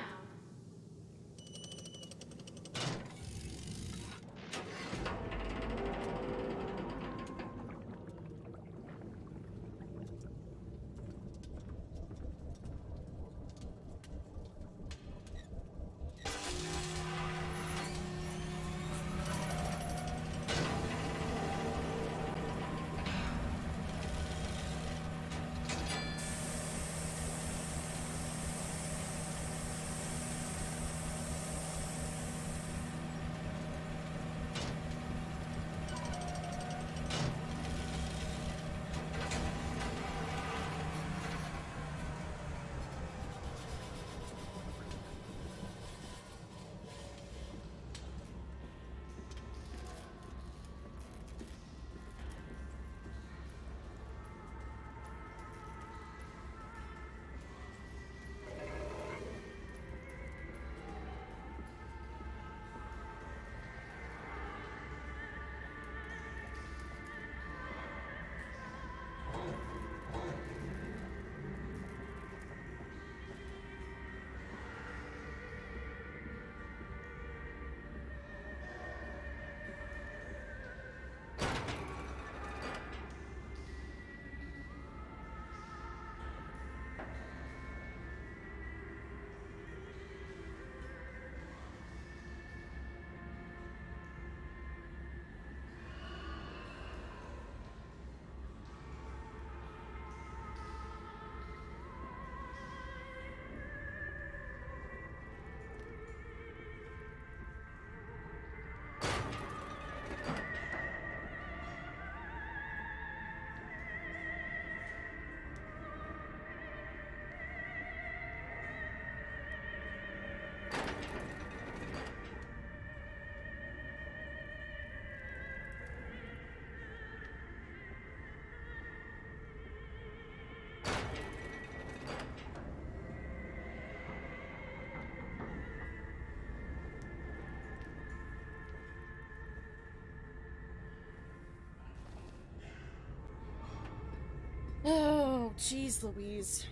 Oh, jeez Louise.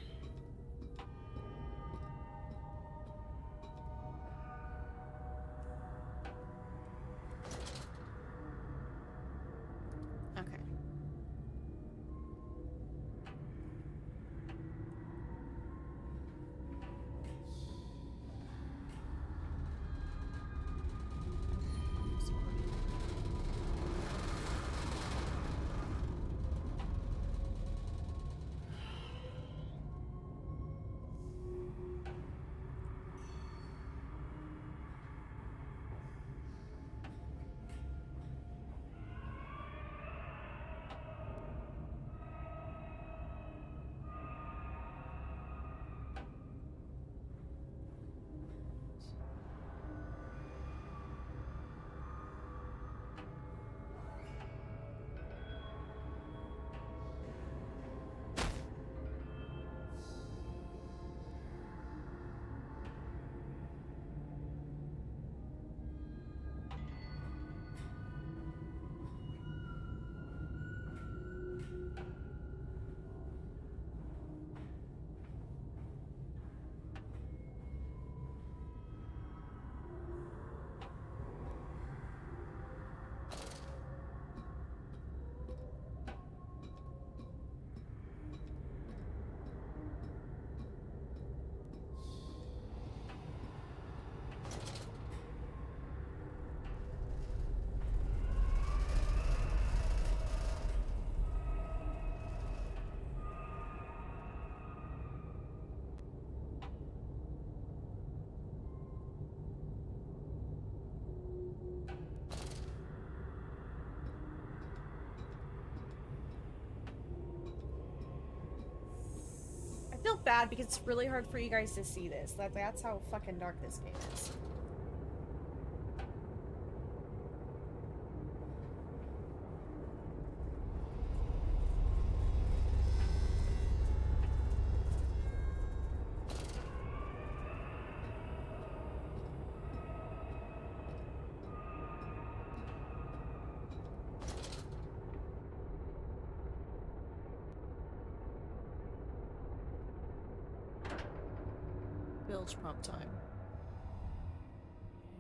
Okay. I feel bad because it's really hard for you guys to see this. That's how fucking dark this game is. Bilge pump time.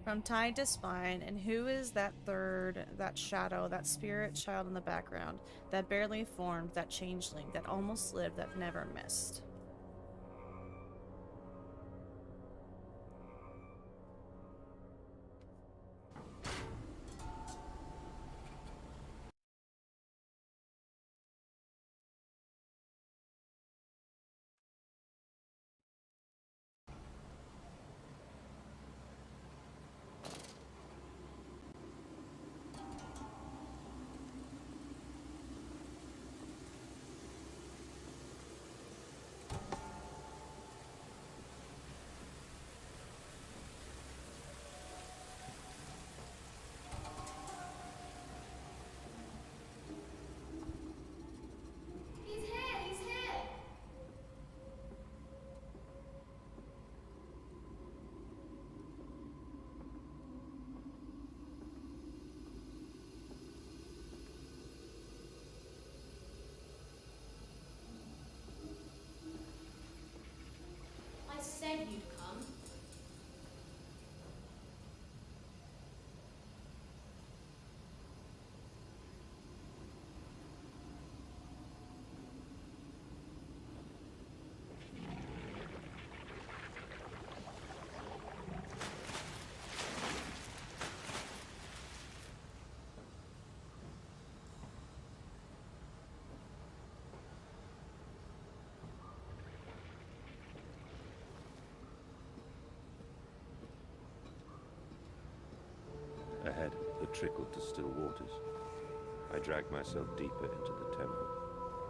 From tide to spine, and who is that third, that shadow, that spirit child in the background, that barely formed, that changeling, that almost lived, that never missed? He's here! He's here! I said you'd come. Ahead, the trickle to still waters. I dragged myself deeper into the temple,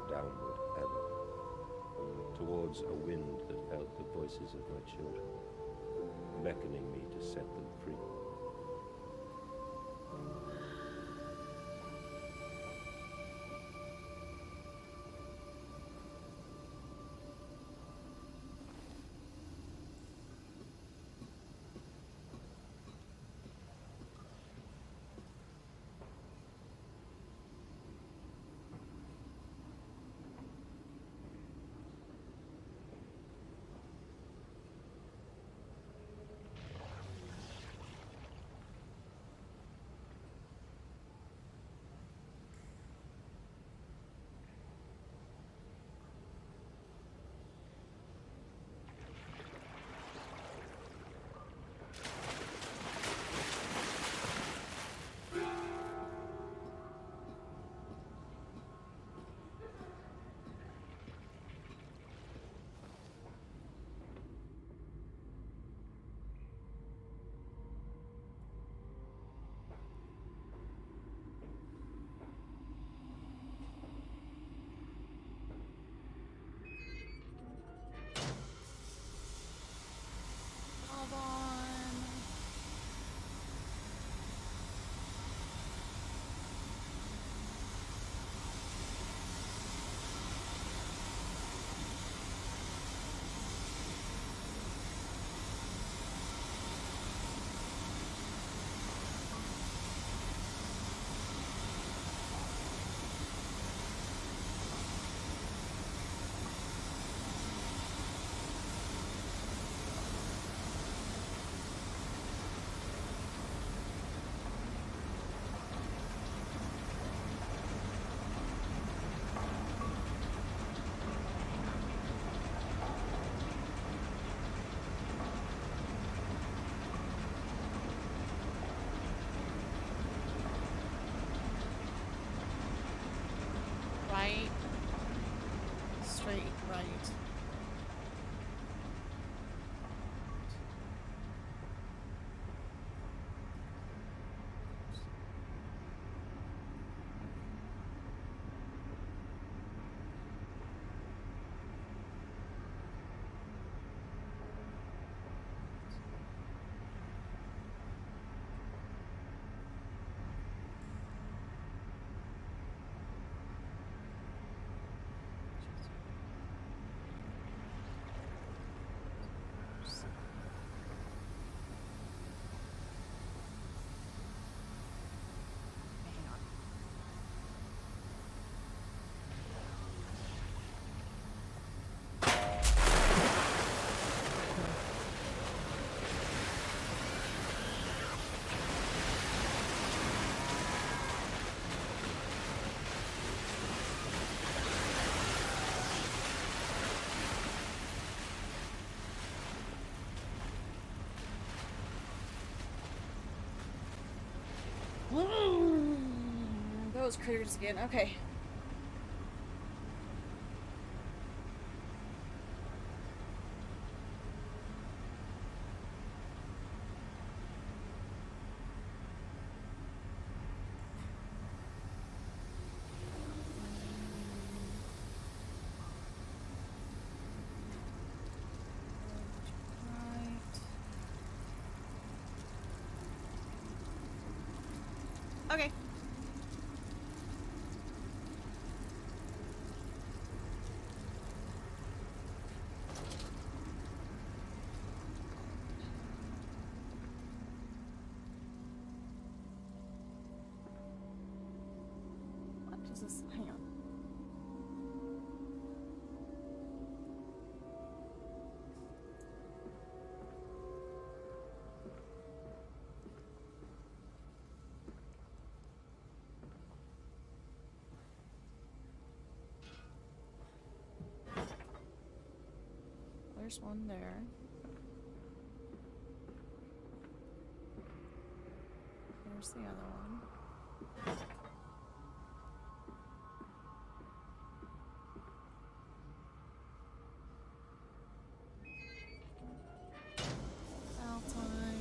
downward ever, towards a wind that held the voices of my children, beckoning me to set them free. Hold on. Right. Straight right. Those critters again. Okay. Okay. What is this? Hang on. There's one there. There's the other one. Alpine.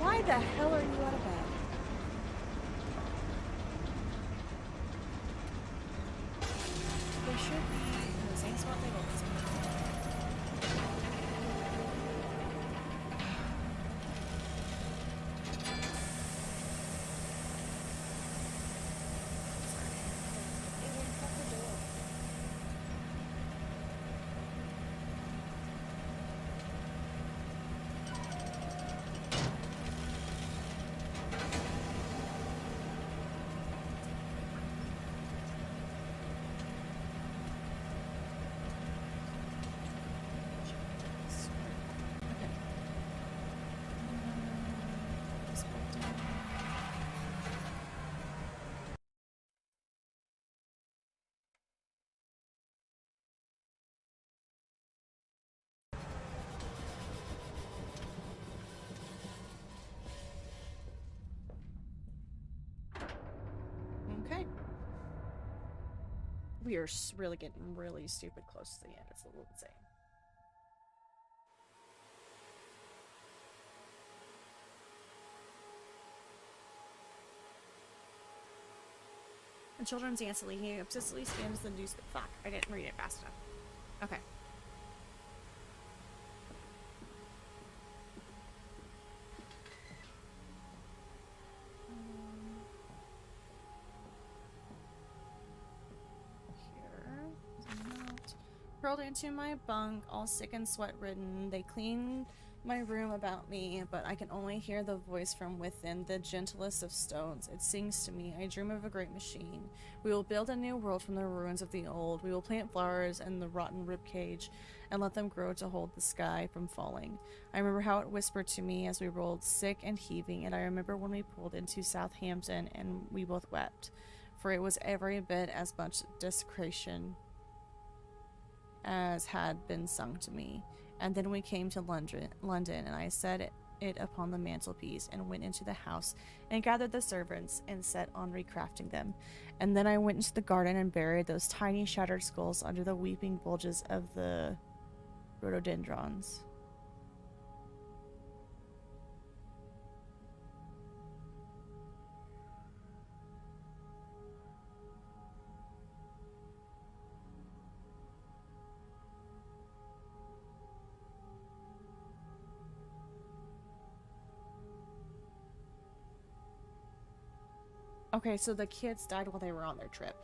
Why the hell are you out of bed? There should be in the same spot they always are. Okay. We are really getting really stupid close to the end. It's a little insane. And children's dancily, he obsessively scans the newspaper. Fuck, I didn't read it fast enough. Okay. Curled into my bunk, all sick and sweat-ridden. They clean my room about me, but I can only hear the voice from within, the gentlest of stones. It sings to me. I dream of a great machine. We will build a new world from the ruins of the old. We will plant flowers in the rotten ribcage and let them grow to hold the sky from falling. I remember how it whispered to me as we rolled, sick and heaving, and I remember when we pulled into Southampton and we both wept, for it was every bit as much desecration as had been sung to me. And then we came to London, and I said it upon the mantelpiece and went into the house and gathered the servants and set on recrafting them. And then I went into the garden and buried those tiny shattered skulls under the weeping bulges of the rhododendrons. Okay, so the kids died while they were on their trip.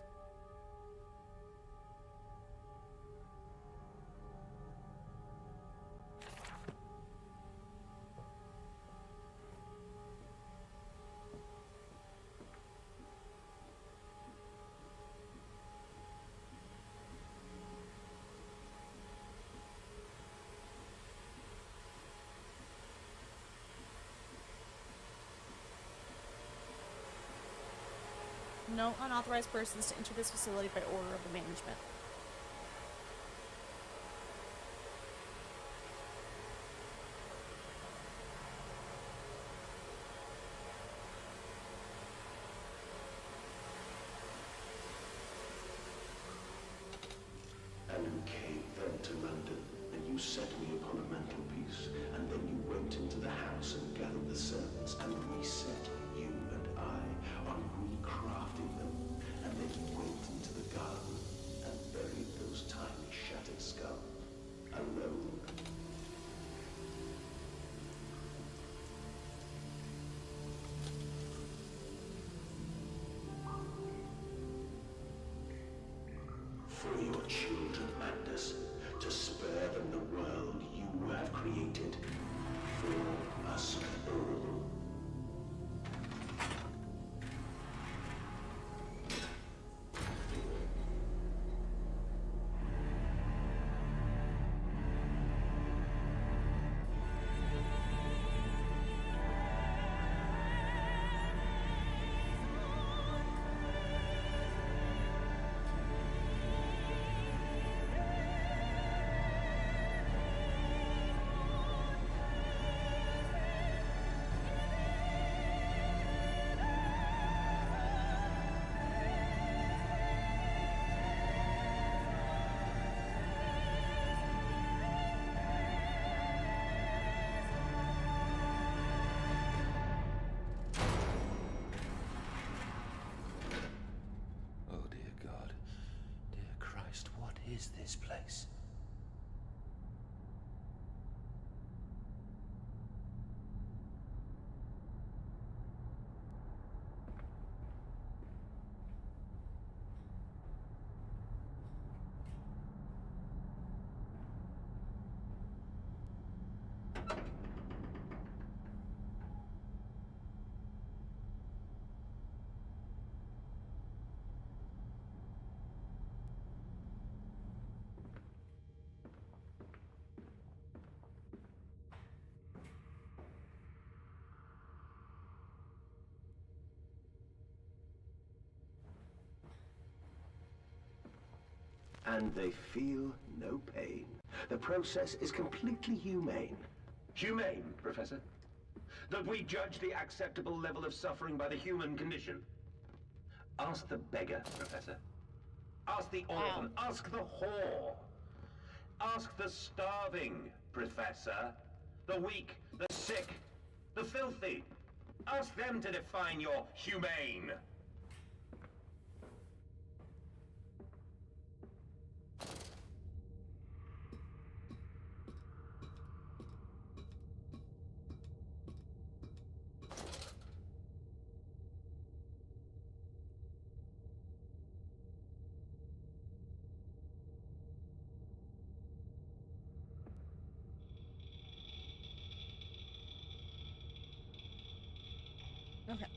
No unauthorized persons to enter this facility by order of the management. And who came then to London, and you set me upon a mantelpiece, and then you went into the house and gathered the servants, and reset you and I on recrafting them, and then you went into the garden and buried those tiny shattered skulls, alone. For your children, Magnus, to spare them the world you have created. For us all. Oh, dear God. Dear Christ, what is this place? And they feel no pain. The process is completely humane. Humane, Professor? That we judge the acceptable level of suffering by the human condition? Ask the beggar, Professor. Ask the orphan. Ask the whore. Ask the starving, Professor. The weak, the sick, the filthy. Ask them to define your humane. Okay.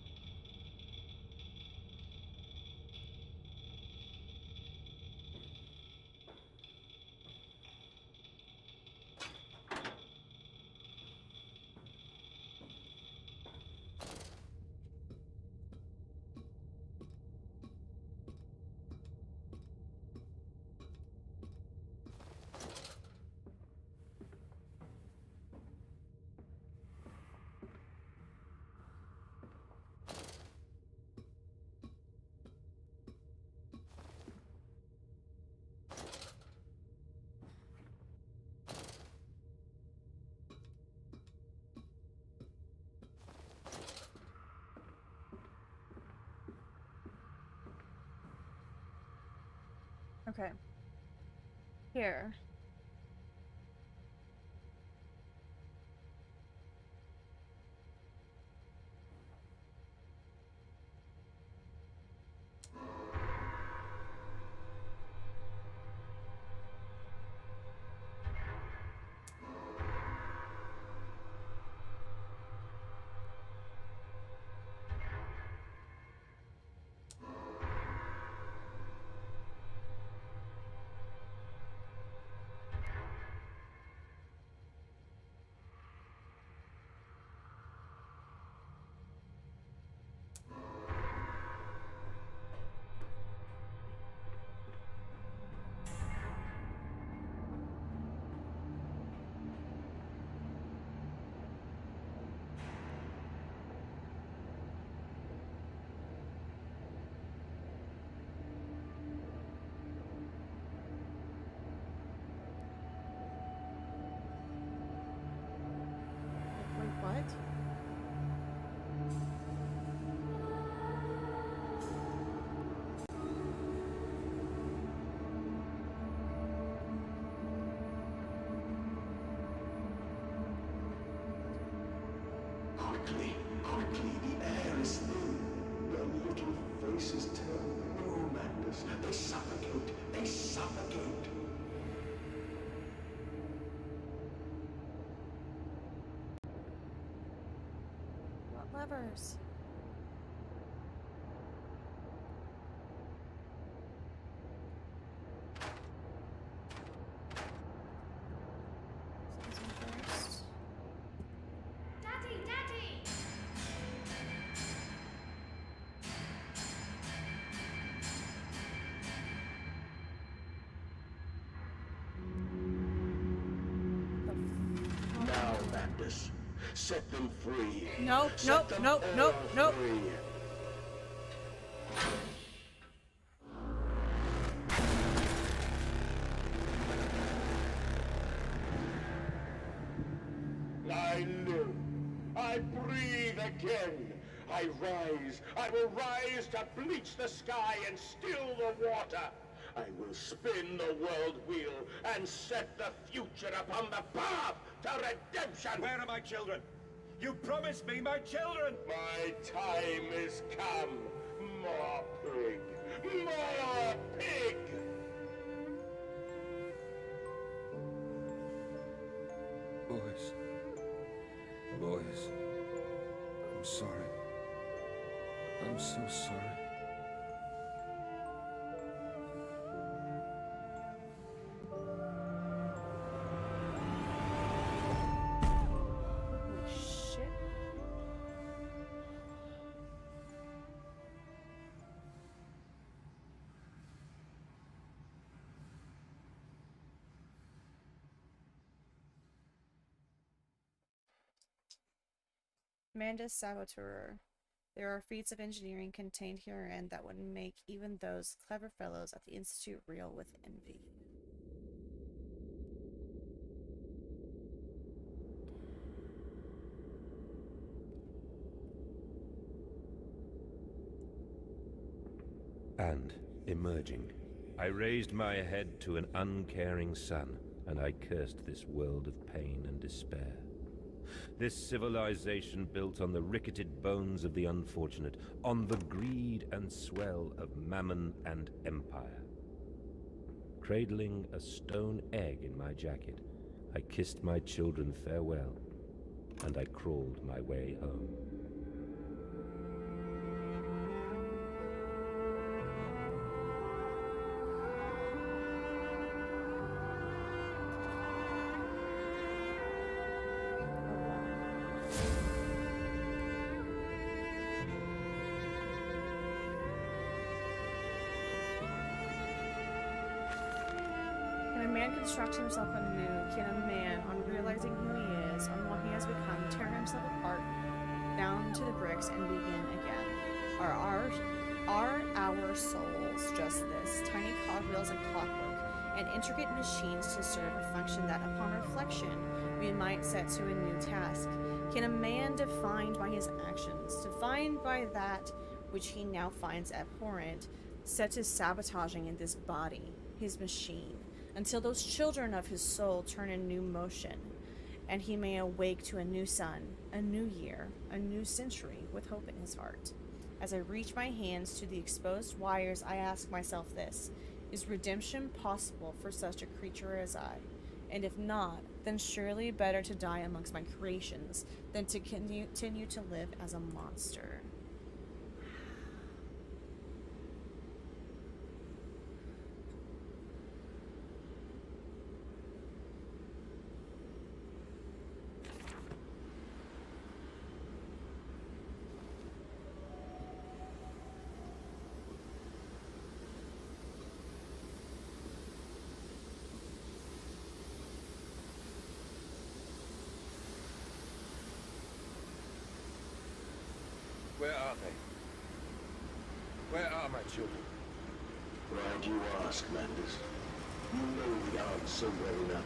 Okay. Here. Wait, what? Quickly, quickly, the air is thin. Their little faces turn blue, Magnus. They suffocate, they suffocate. What levers? Excuse me first. Daddy, Daddy! Now, Magnus, set them free. Nope, Set nope, them nope, all nope, nope. free. I live. I breathe again. I rise. I will rise to bleach the sky and still the water. I will spin the world wheel and set the future upon the path to redemption. Where are my children? You promised me my children! My time is come. More pig. More pig. Boys. Boys. I'm sorry. I'm so sorry. Holy shit. Amanda's Saboteur. There are feats of engineering contained herein that would make even those clever fellows at the Institute reel with envy. And, emerging, I raised my head to an uncaring sun, and I cursed this world of pain and despair. This civilization built on the ricketed bones of the unfortunate, on the greed and swell of mammon and empire. Cradling a stone egg in my jacket, I kissed my children farewell, and I crawled my way home. Can a man construct himself anew? Can a man, on realizing who he is, on what he has become, tear himself apart, down to the bricks, and begin again? Are our souls just this, tiny cogwheels and clockwork, and intricate machines to serve a function that, upon reflection, we might set to a new task? Can a man, defined by his actions, defined by that which he now finds abhorrent, set to sabotaging in this body, his machine, until those children of his soul turn in new motion, and he may awake to a new sun, a new year, a new century, with hope in his heart. As I reach my hands to the exposed wires, I ask myself this: is redemption possible for such a creature as I? And if not, then surely better to die amongst my creations than to continue to live as a monster. Where are they? Where are my children? Why do you ask, Mandus? You know the answer well enough.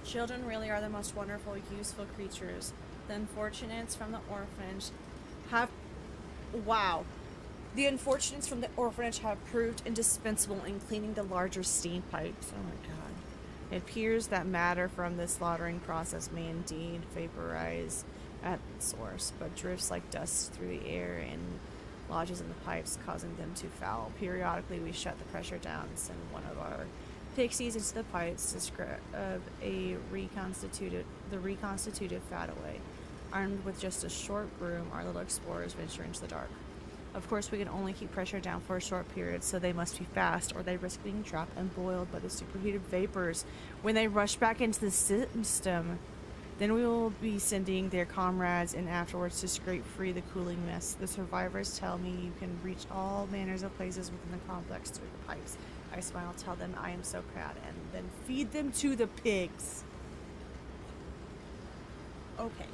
Children really are the most wonderful, useful creatures. The unfortunates from the orphanage have... Wow. The unfortunates from the orphanage have proved indispensable in cleaning the larger steam pipes. Oh my god. It appears that matter from the slaughtering process may indeed vaporize at the source, but drifts like dust through the air and lodges in the pipes, causing them to foul. Periodically, we shut the pressure down and send one of our pixies into the pipes to scrub the reconstituted fat away. Armed with just a short broom, our little explorers venture into the dark. Of course, we can only keep pressure down for a short period, so they must be fast, or they risk being trapped and boiled by the superheated vapors when they rush back into the system. Then we will be sending their comrades in afterwards to scrape free the cooling mist. The survivors tell me you can reach all manners of places within the complex through the pipes. I smile, tell them I am so proud, and then feed them to the pigs. Okay.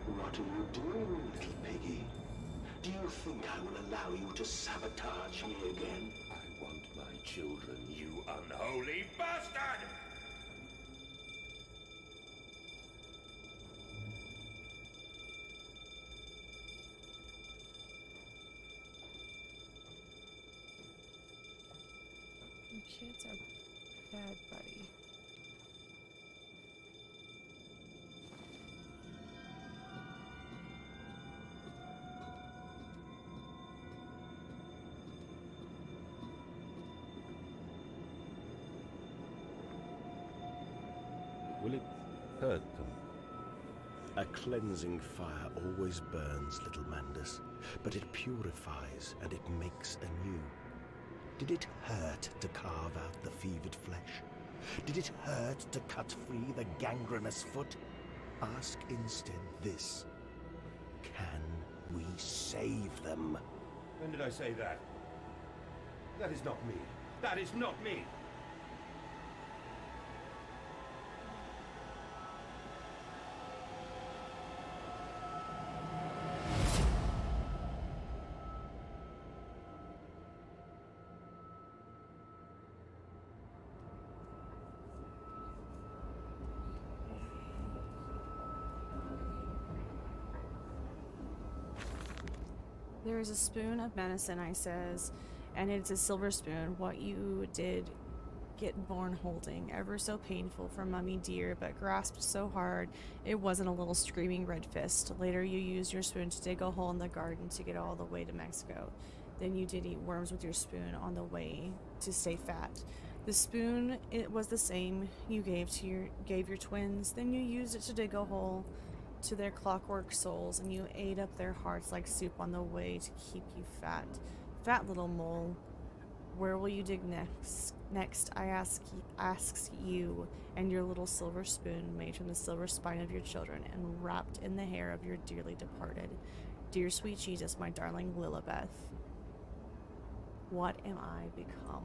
What are you doing, little piggy? Do you think I will allow you to sabotage me again? I want my children, you unholy bastard! Your kids are bad, buddy. Will it hurt them? A cleansing fire always burns, little Mandus, but it purifies and it makes anew. Did it hurt to carve out the fevered flesh? Did it hurt to cut free the gangrenous foot? Ask instead this: can we save them? When did I say that? That is not me. That is not me! There is a spoon of medicine, I says, and it's a silver spoon, what you did get born holding. Ever so painful for Mummy dear, but grasped so hard it wasn't a little screaming red fist. Later you used your spoon to dig a hole in the garden to get all the way to Mexico. Then you did eat worms with your spoon on the way to stay fat. The spoon, it was the same you gave your twins. Then you used it to dig a hole to their clockwork souls, and you ate up their hearts like soup on the way to keep you fat. Fat little mole, where will you dig next? Next, I asks you, and your little silver spoon made from the silver spine of your children and wrapped in the hair of your dearly departed. Dear sweet Jesus, my darling Lilibeth. What am I become?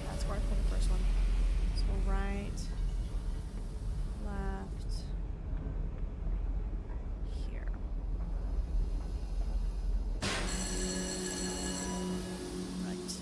That's where I put the first one. So right, left, here. Right.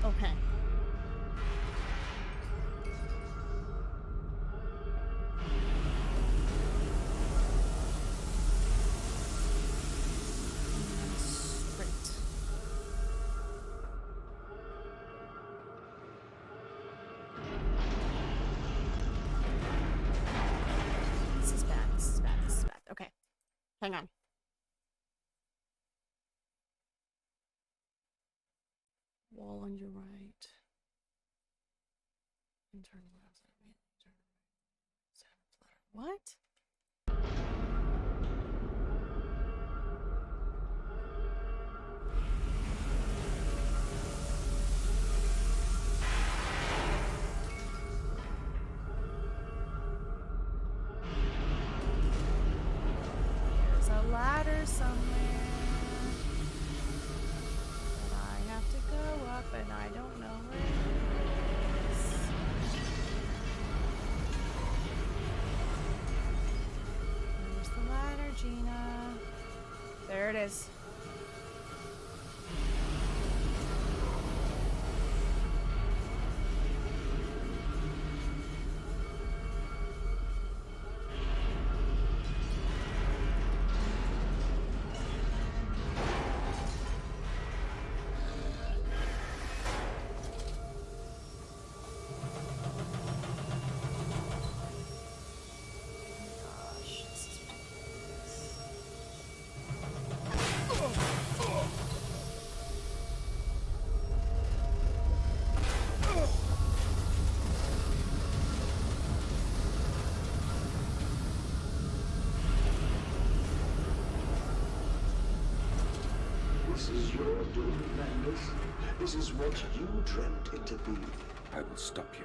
Okay. Straight. This is bad. This is bad. This is bad. Okay. Hang on. Wall on your right. Internal outside. What? There's a ladder somewhere that I have to go up, and I don't know where it is. Where's the ladder, Gina? There it is. Gosh, this is ridiculous. This is your doing, Landis. This is what you dreamt it to be. I will stop you.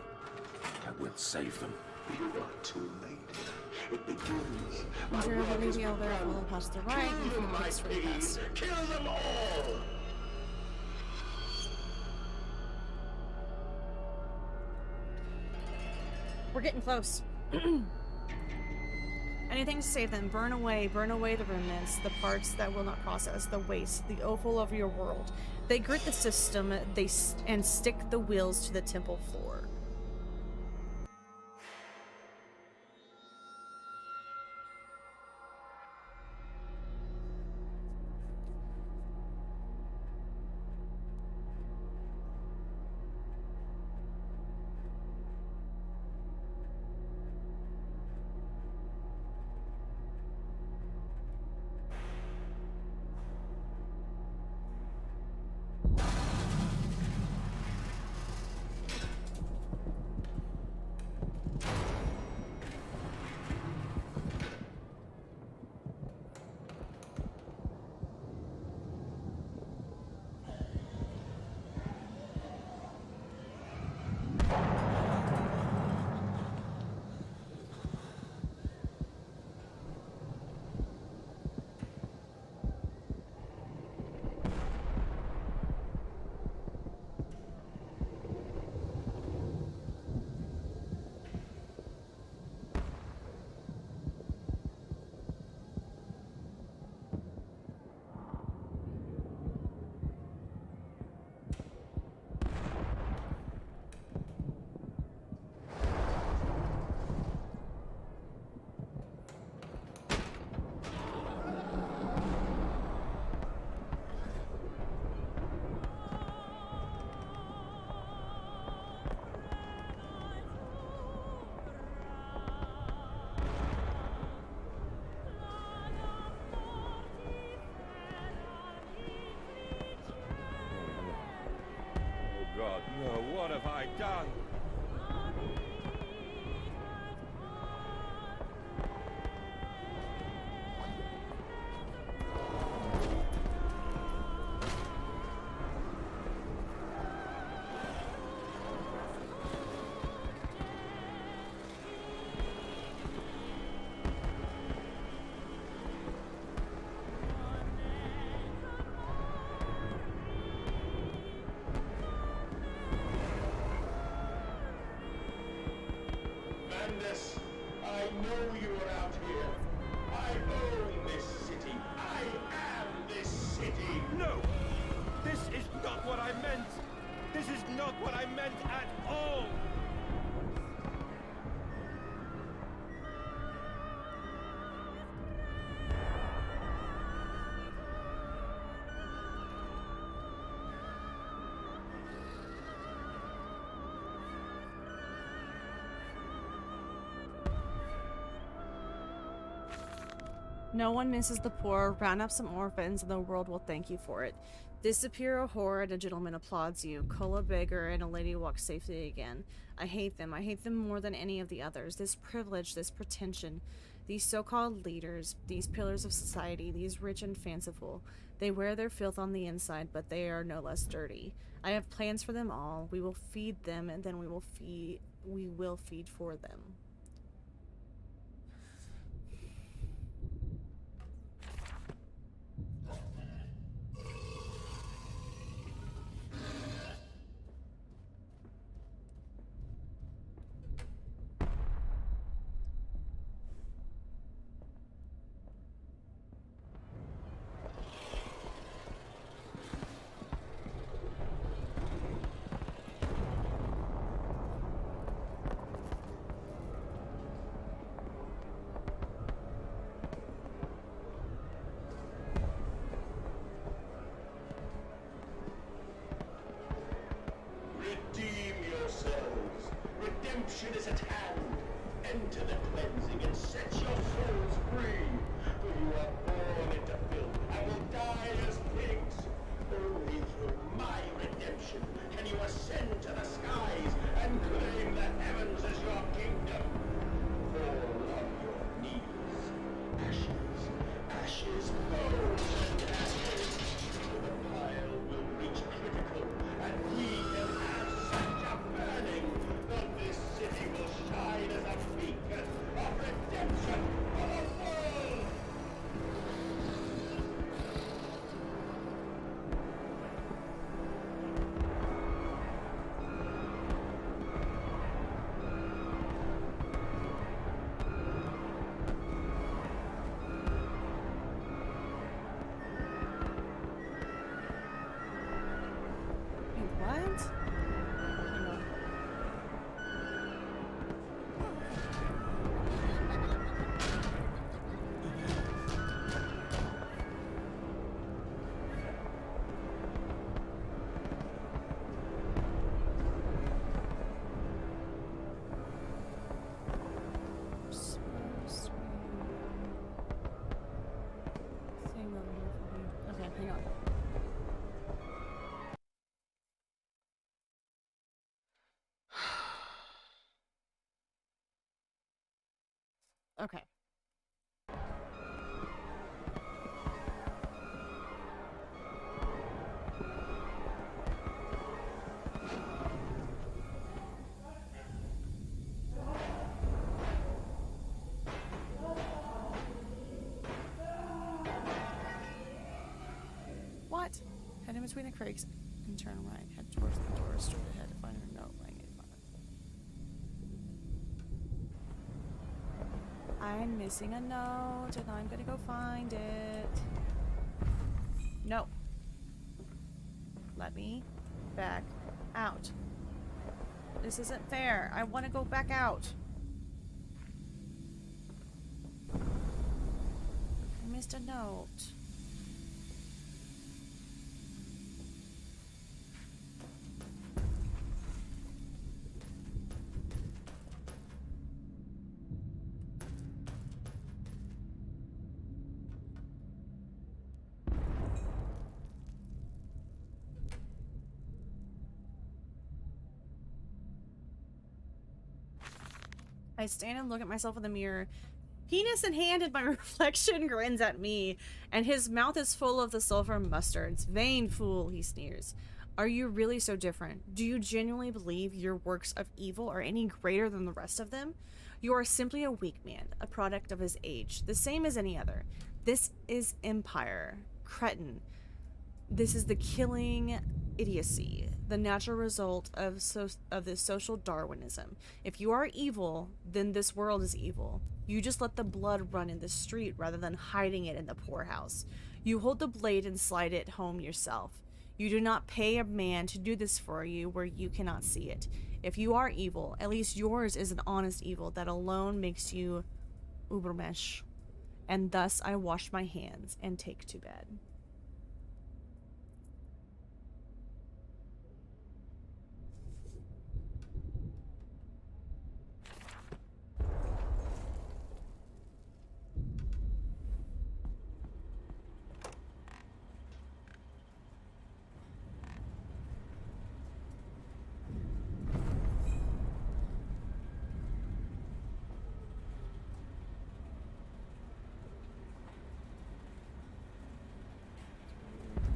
I will save them. You are too late. It begins. Enter the leading elevator, follow past the right, and Kill from them, the my pits right piggies. past. Kill them all! We're getting close. Anything to save them. Burn away the remnants, the parts that will not process, the waste, the offal of your world. They grit the system, and stick the wheels to the temple floor. God, no, what have I done? Landis, I know you are out here. I own this city. I am this city. No! This is not what I meant! This is not what I meant at all! No one misses the poor. Round up some orphans and the world will thank you for it. Disappear a whore and a gentleman applauds you. Cull a beggar and a lady walks safely again. I hate them. I hate them more than any of the others. This privilege, this pretension. These so-called leaders, these pillars of society, these rich and fanciful. They wear their filth on the inside, but they are no less dirty. I have plans for them all. We will feed them and then we will feed for them. Hang on. Okay. What? Head in between the crates and turn right. Head towards the door. Straight ahead to find a note lying in front of it. I'm missing a note and I'm gonna go find it. No. Let me back out. This isn't fair. I want to go back out. I missed a note. I stand and look at myself in the mirror. Penis in hand and my reflection grins at me, and his mouth is full of the sulfur mustards. Vain fool, he sneers. Are you really so different? Do you genuinely believe your works of evil are any greater than the rest of them? You are simply a weak man, a product of his age, the same as any other. This is empire. Cretin. This is the killing idiocy, the natural result of this social Darwinism. If you are evil, then this world is evil. You just let the blood run in the street rather than hiding it in the poorhouse. You hold the blade and slide it home yourself. You do not pay a man to do this for you where you cannot see it. If you are evil, at least yours is an honest evil that alone makes you Ubermensch. And thus I wash my hands and take to bed.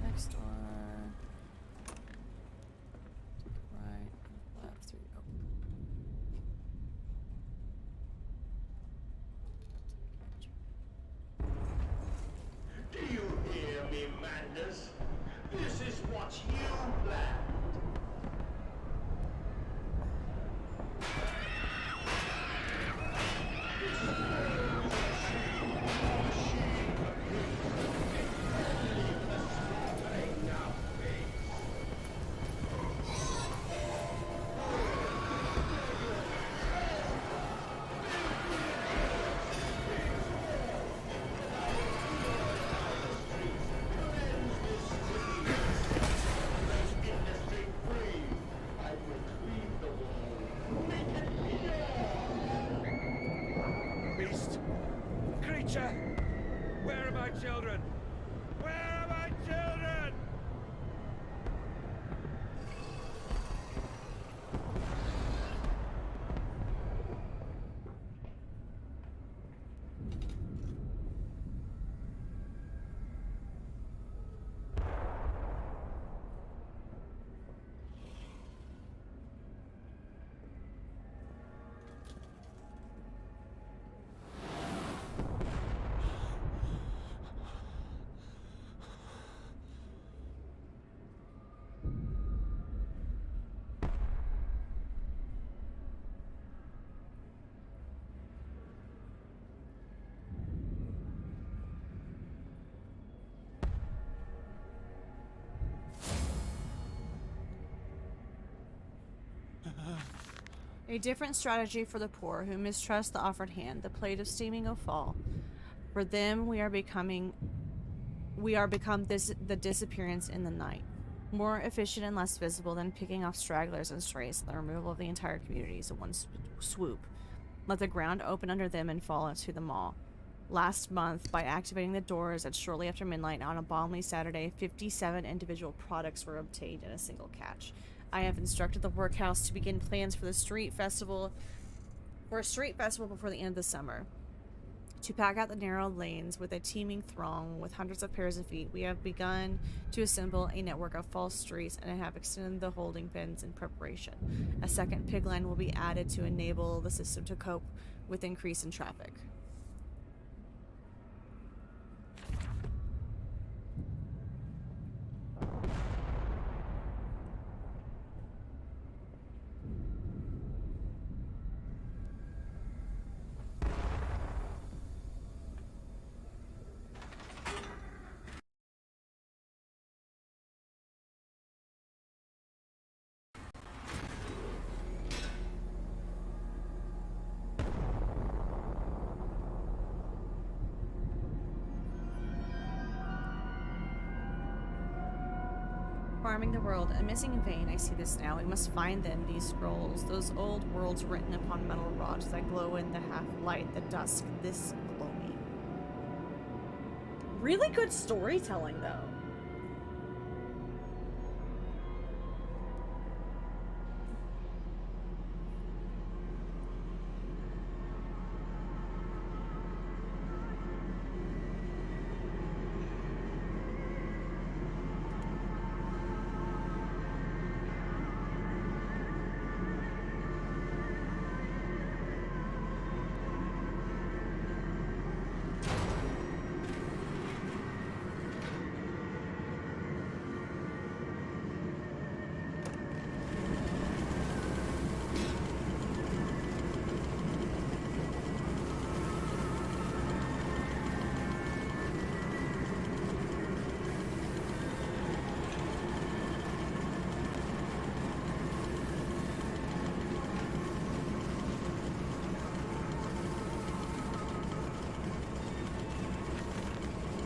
Next door. Right, left, through. Oh. Do you hear me, madness? This is what you planned. Beast! Creature! Where are my children? Where are my children? A different strategy for the poor who mistrust the offered hand, the plate of steaming offal. For them, we are become the disappearance in the night. More efficient and less visible than picking off stragglers and strays, the removal of the entire communities in one swoop. Let the ground open under them and fall into the maw. last month by activating the doors at shortly after midnight on a balmy Saturday. 57 individual products were obtained in a single catch. I have instructed the workhouse to begin plans for a street festival before the end of the summer. To pack out the narrow lanes with a teeming throng with hundreds of pairs of feet, we have begun to assemble a network of false streets and have extended the holding bins in preparation. A second pig line will be added to enable the system to cope with increase in traffic. Farming the world, a missing vein. I see this now. We must find them, these scrolls. Those old words written upon metal rods that glow in the half light, the dusk, this gloaming. Really good storytelling, though.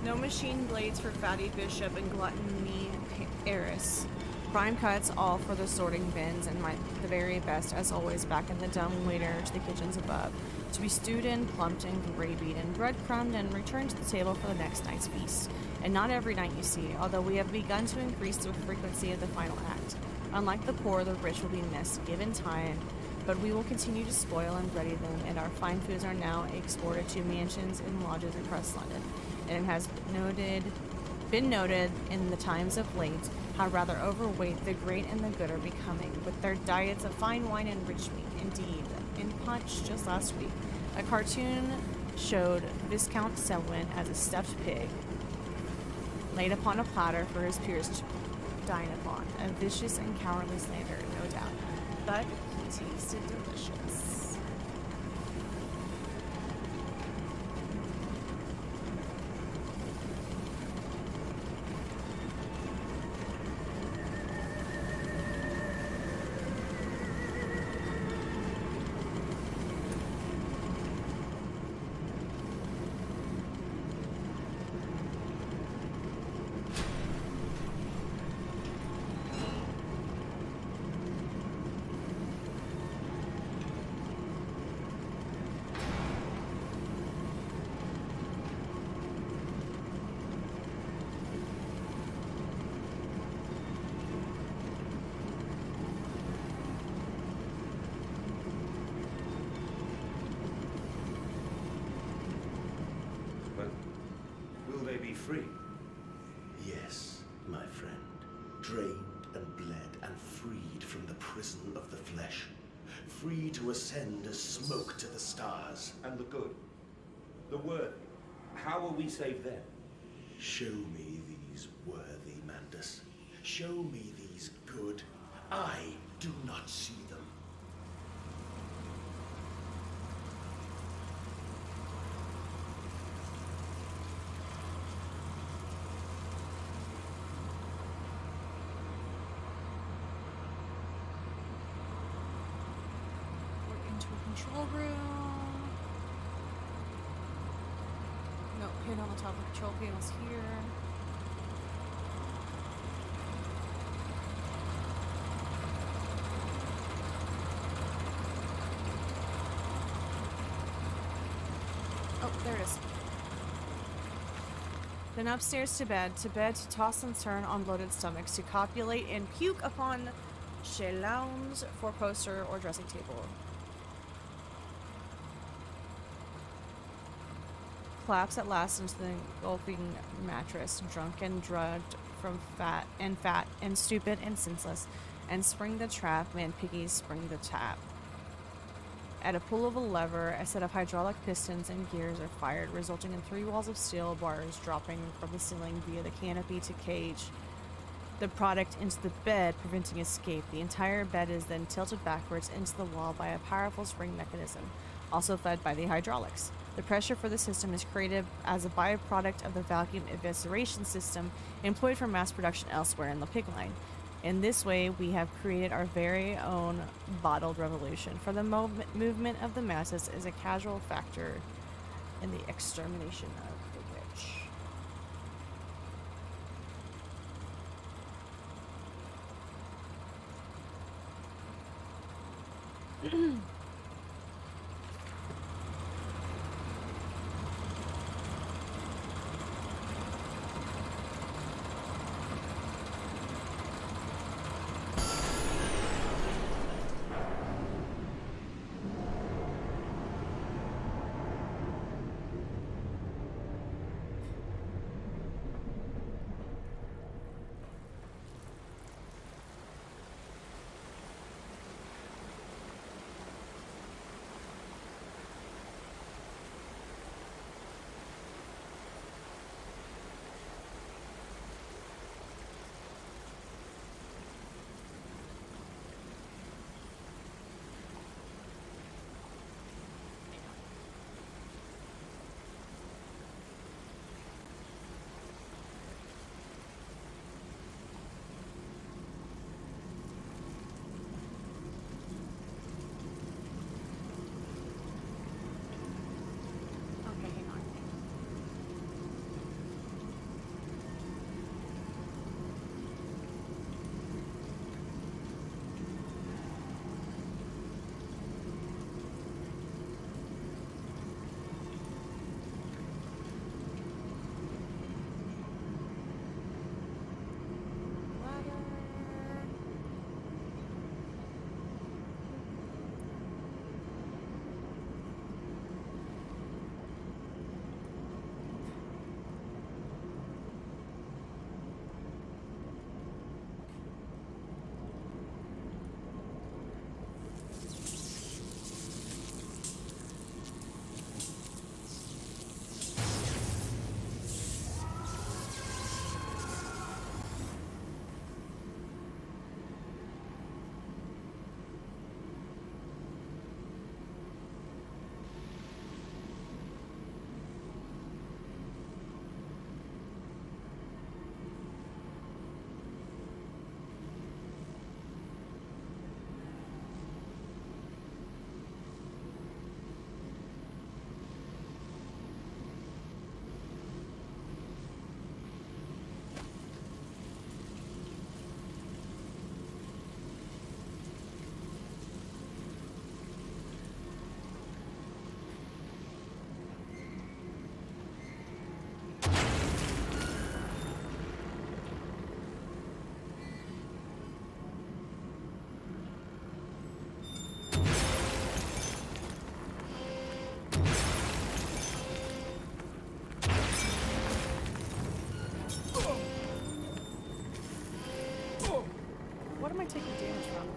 No machine blades for Fatty Bishop and Gluttony Eris. Prime cuts all for the sorting bins and the very best, as always, back in the dumb waiter to the kitchens above, to be stewed in, plumped and gravied and breadcrumbed and returned to the table for the next night's feast. And not every night, you see, although we have begun to increase the frequency of the final act. Unlike the poor, the rich will be missed, given time, but we will continue to spoil and ready them, and our fine foods are now exported to mansions and lodges across London. And it has been noted in the times of late how rather overweight the great and the good are becoming, with their diets of fine wine and rich meat. Indeed, in Punch just last week, a cartoon showed Viscount Selwyn as a stuffed pig laid upon a platter for his peers to dine upon. A vicious and cowardly slander, no doubt, but he tasted delicious. Free? Yes, my friend. Drained and bled and freed from the prison of the flesh. Free to ascend as smoke to the stars. And the good, the worthy, how will we save them? Show me these worthy, Mandus. Show me these good. I do not see them. Control room. No pin on the top of the control panels here. Oh, there it is. Then upstairs to bed to toss and turn on bloated stomachs, to copulate and puke upon chalons, four-poster, or dressing table. Collapse at last into the engulfing mattress, drunk and drugged from fat and stupid and senseless, and spring the trap, man piggies spring the tap. At a pull of a lever, a set of hydraulic pistons and gears are fired, resulting in 3 walls of steel bars dropping from the ceiling via the canopy to cage the product into the bed, preventing escape. The entire bed is then tilted backwards into the wall by a powerful spring mechanism, also fed by the hydraulics. The pressure for the system is created as a byproduct of the vacuum evisceration system employed for mass production elsewhere in the pig line. In this way, we have created our very own bottled revolution, for the movement of the masses is a casual factor in the extermination of the rich. Okay, hang on. What am I taking damage from?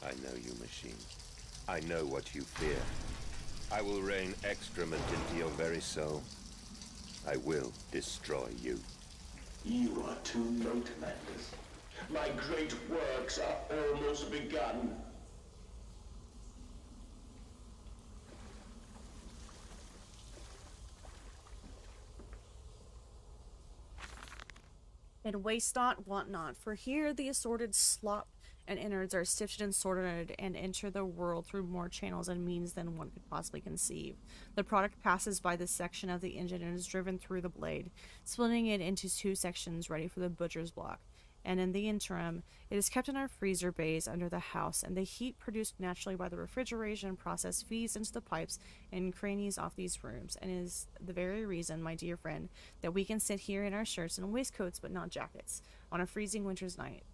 I know you, machine. I know what you fear. I will rain excrement into your very soul. I will destroy you. You are too late, Mandus. My great works are almost begun. And waste not, want not, for here the assorted slop and innards are sifted and sorted and enter the world through more channels and means than one could possibly conceive. The product passes by this section of the engine and is driven through the blade, splitting it into two sections ready for the butcher's block. And in the interim, it is kept in our freezer bays under the house, and the heat produced naturally by the refrigeration process feeds into the pipes and crannies off these rooms, and is the very reason, my dear friend, that we can sit here in our shirts and waistcoats, but not jackets, on a freezing winter's night,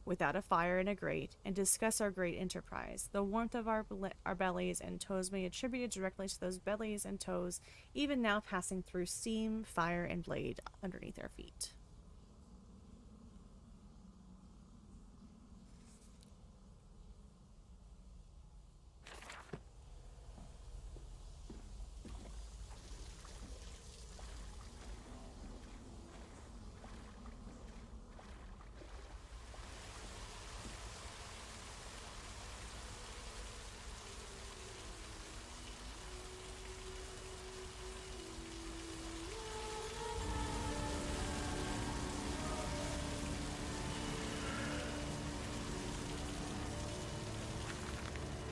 without a fire and a grate, and discuss our great enterprise. The warmth of our bellies and toes may be attributed directly to those bellies and toes, even now passing through steam, fire, and blade underneath our feet.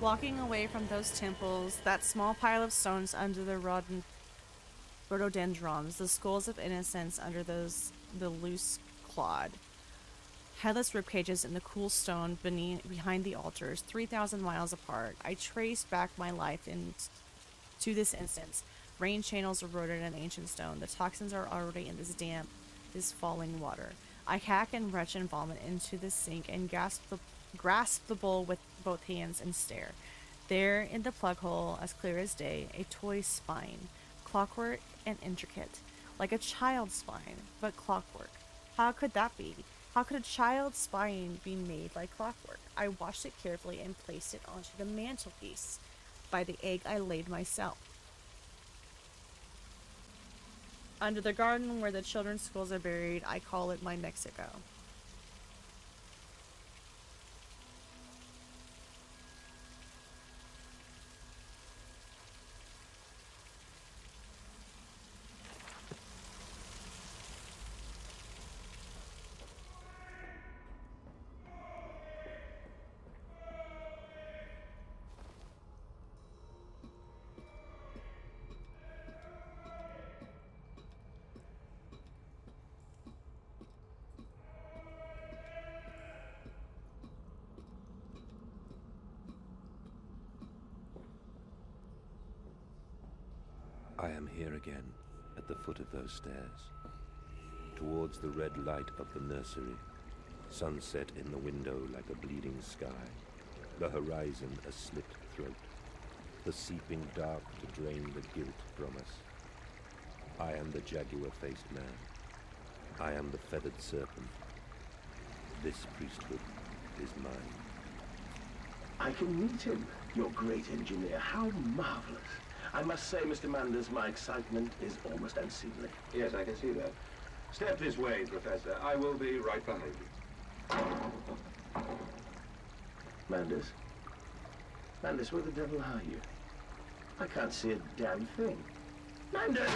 Walking away from those temples, that small pile of stones under the rhododendrons, the skulls of innocents under the loose clod, headless ribcages in the cool stone behind the altars, 3,000 miles apart, I trace back my life to this instance. Rain channels eroded in ancient stone. The toxins are already in this damp, this falling water. I hack and retch and vomit into the sink and grasp the bowl with both hands and stare. There, in the plug hole, as clear as day, a toy spine, clockwork and intricate, like a child's spine, but clockwork. How could that be? How could a child's spine be made like clockwork? I washed it carefully and placed it onto the mantelpiece, by the egg I laid myself. Under the garden where the children's skulls are buried, I call it my Mexico. I am here again, at the foot of those stairs, towards the red light of the nursery, sunset in the window like a bleeding sky, the horizon a slit throat, the seeping dark to drain the guilt from us. I am the jaguar-faced man. I am the feathered serpent. This priesthood is mine. I can meet him, your great engineer. How marvelous. I must say, Mr. Manders, my excitement is almost unseemly. Yes, I can see that. Step this way, Professor. I will be right behind you. Manders? Manders, where the devil are you? I can't see a damn thing. Manders!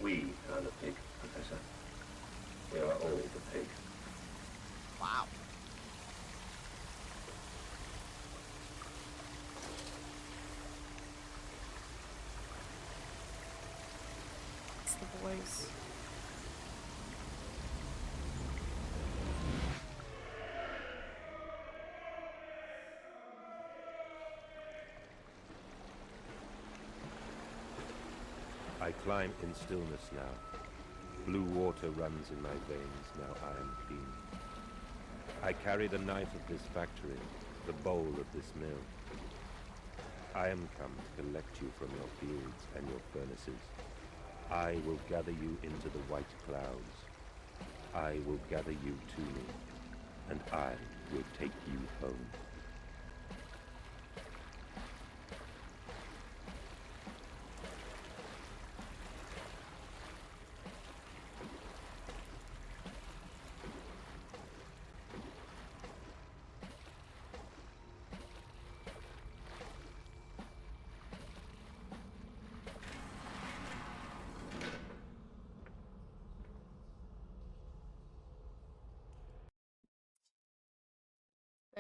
We are the pig, Professor. We are all the pig. Wow. It's the voice. I climb in stillness now. Blue water runs in my veins, now I am clean. I carry the knife of this factory, the bowl of this mill. I am come to collect you from your fields and your furnaces. I will gather you into the white clouds. I will gather you to me, and I will take you home.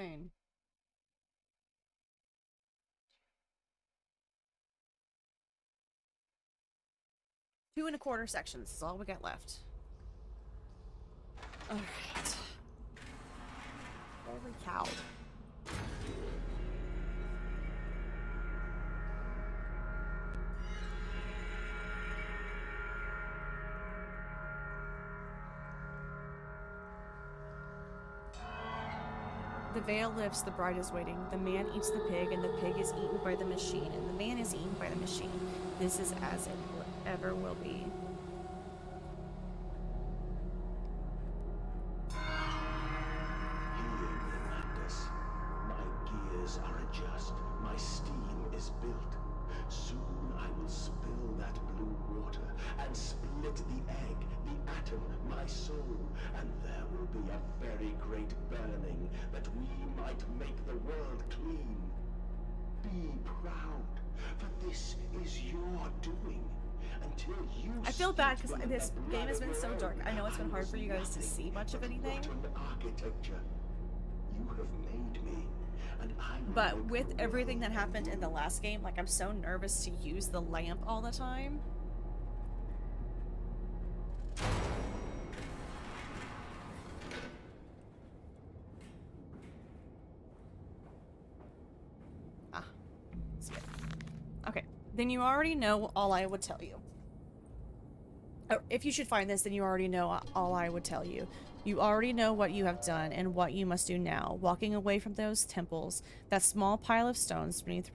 insane. 2 1/4 sections is all we got left. Alright. Holy cow. The veil lifts, the bride is waiting. The man eats the pig, and the pig is eaten by the machine, and the man is eaten by the machine. This is as it ever will be. Hear me, Mandus. My gears are adjust. My steam is built. Soon I will spill that blue water and split the egg, the atom, my soul, and there will be a very great burning that we might make the world clean. Be proud, for this is your doing. Until you I feel bad because speak this with the game has blood been of so the dark. I know it's been I hard was for you guys to nothing see much of but anything. rotten architecture. You have made me, and I will But make with the everything world that happened in the anew. last game, like I'm so nervous to use the lamp all the time. Ah, that's good. Okay, then you already know all I would tell you. Oh, if you should find this, then you already know all I would tell you. You already know what you have done and what you must do now, walking away from those temples, that small pile of stones beneath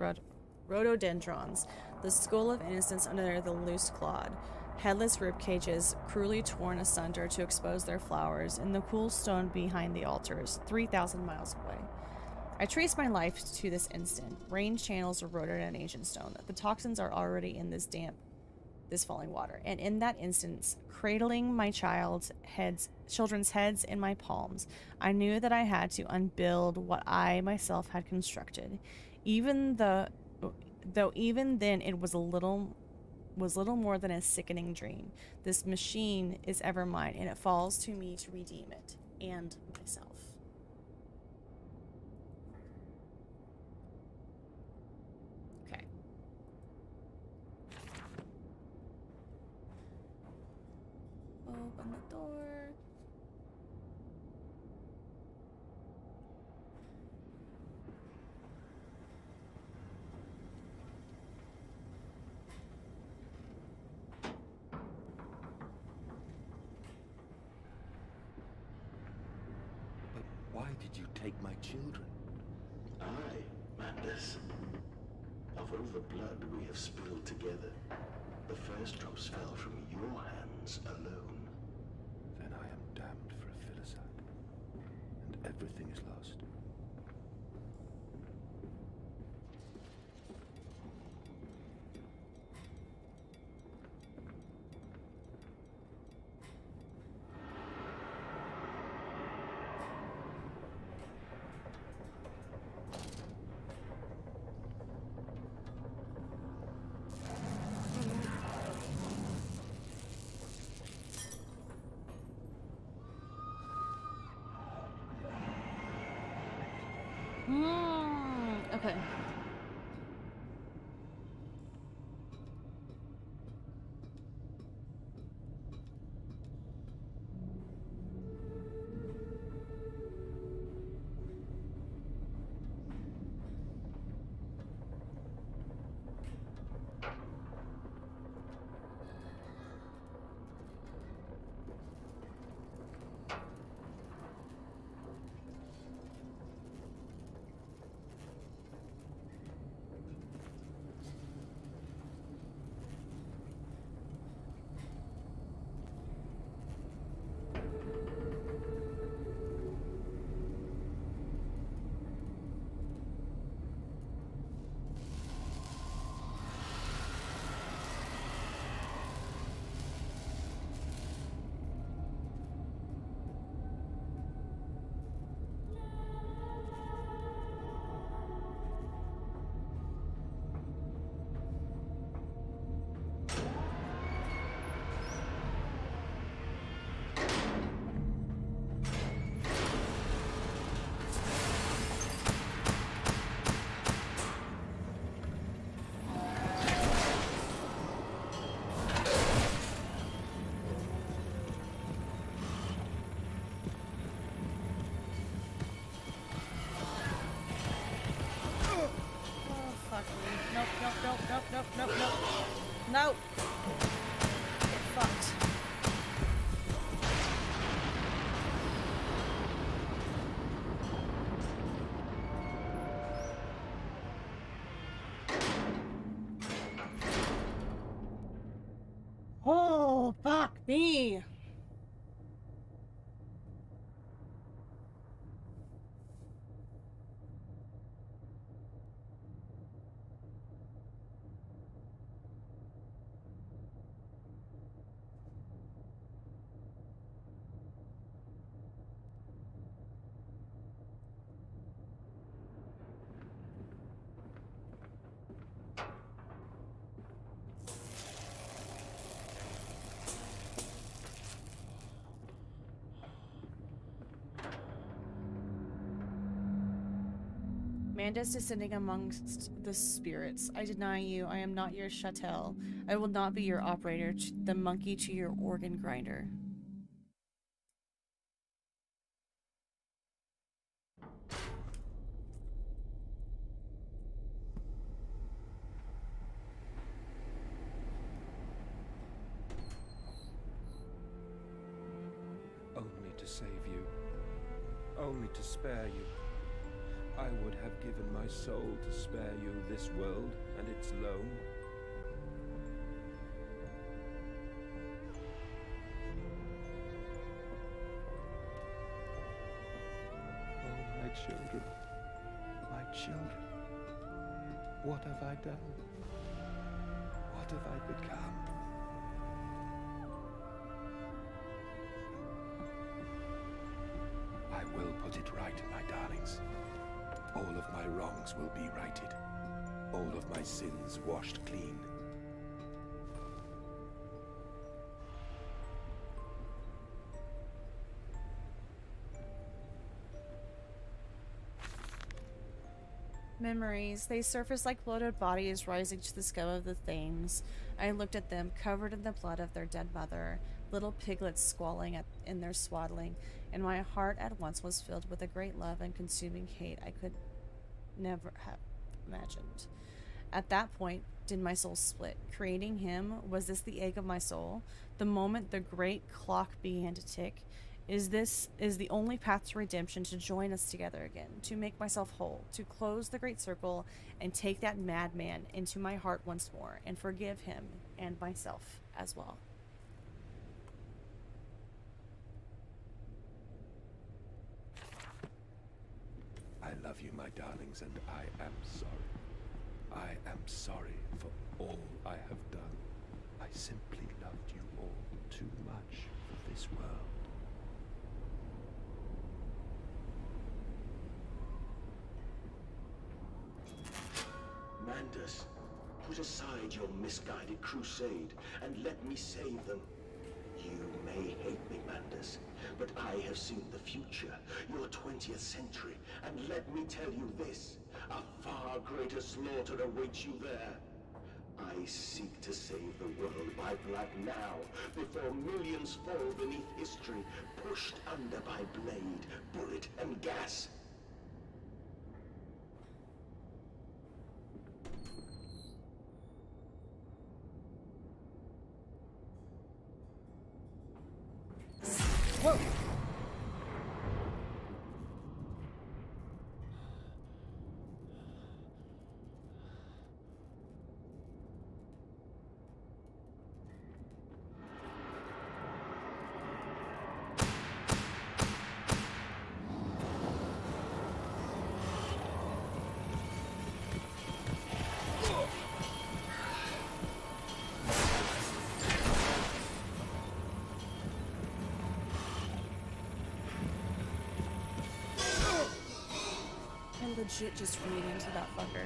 rhododendrons, the skull of innocence under the loose clod, headless rib cages cruelly torn asunder to expose their flowers, and the cool stone behind the altars, 3,000 miles away. I trace my life to this instant. Rain channels eroded an ancient stone. The toxins are already in this falling water, and in that instance, cradling my children's heads in my palms, I knew that I had to unbuild what I myself had constructed, though even then it was little more than a sickening dream. This machine is ever mine, and it falls to me to redeem it and myself. Okay. Open the door. But why did you take my children? Aye, Mandus. Of all the blood we have spilled together, the first drops fell from your hands alone. Then I am damned for a filicide, and everything is lost. Nope, nope. No! Get fucked. Oh, fuck me! Manda's descending amongst the spirits. I deny you. I am not your chattel. I will not be your operator, the monkey to your organ grinder. Only to save you. Only to spare you. I would have given my soul to spare you this world and its loam. Oh, my children. My children. What have I done? What have I become? I will put it right, my darlings. All of my wrongs will be righted. All of my sins washed clean. Memories. They surface like bloated bodies rising to the scum of the Thames. I looked at them, covered in the blood of their dead mother, little piglets squalling in their swaddling, and my heart at once was filled with a great love and consuming hate I could never have imagined. At that point did my soul split. Creating him, was this the egg of my soul? The moment the great clock began to tick, is the only path to redemption, to join us together again, to make myself whole, to close the great circle and take that madman into my heart once more and forgive him and myself as well. I love you, my darlings, and I am sorry. I am sorry for all I have done. I simply loved you all too much for this world. Mandus, put aside your misguided crusade and let me save them. You may hate me, Mandus, but I have seen the future, your 20th century, and let me tell you this, a far greater slaughter awaits you there. I seek to save the world by blood now, before millions fall beneath history, pushed under by blade, bullet, and gas. Whoa! Legit just read into that fucker.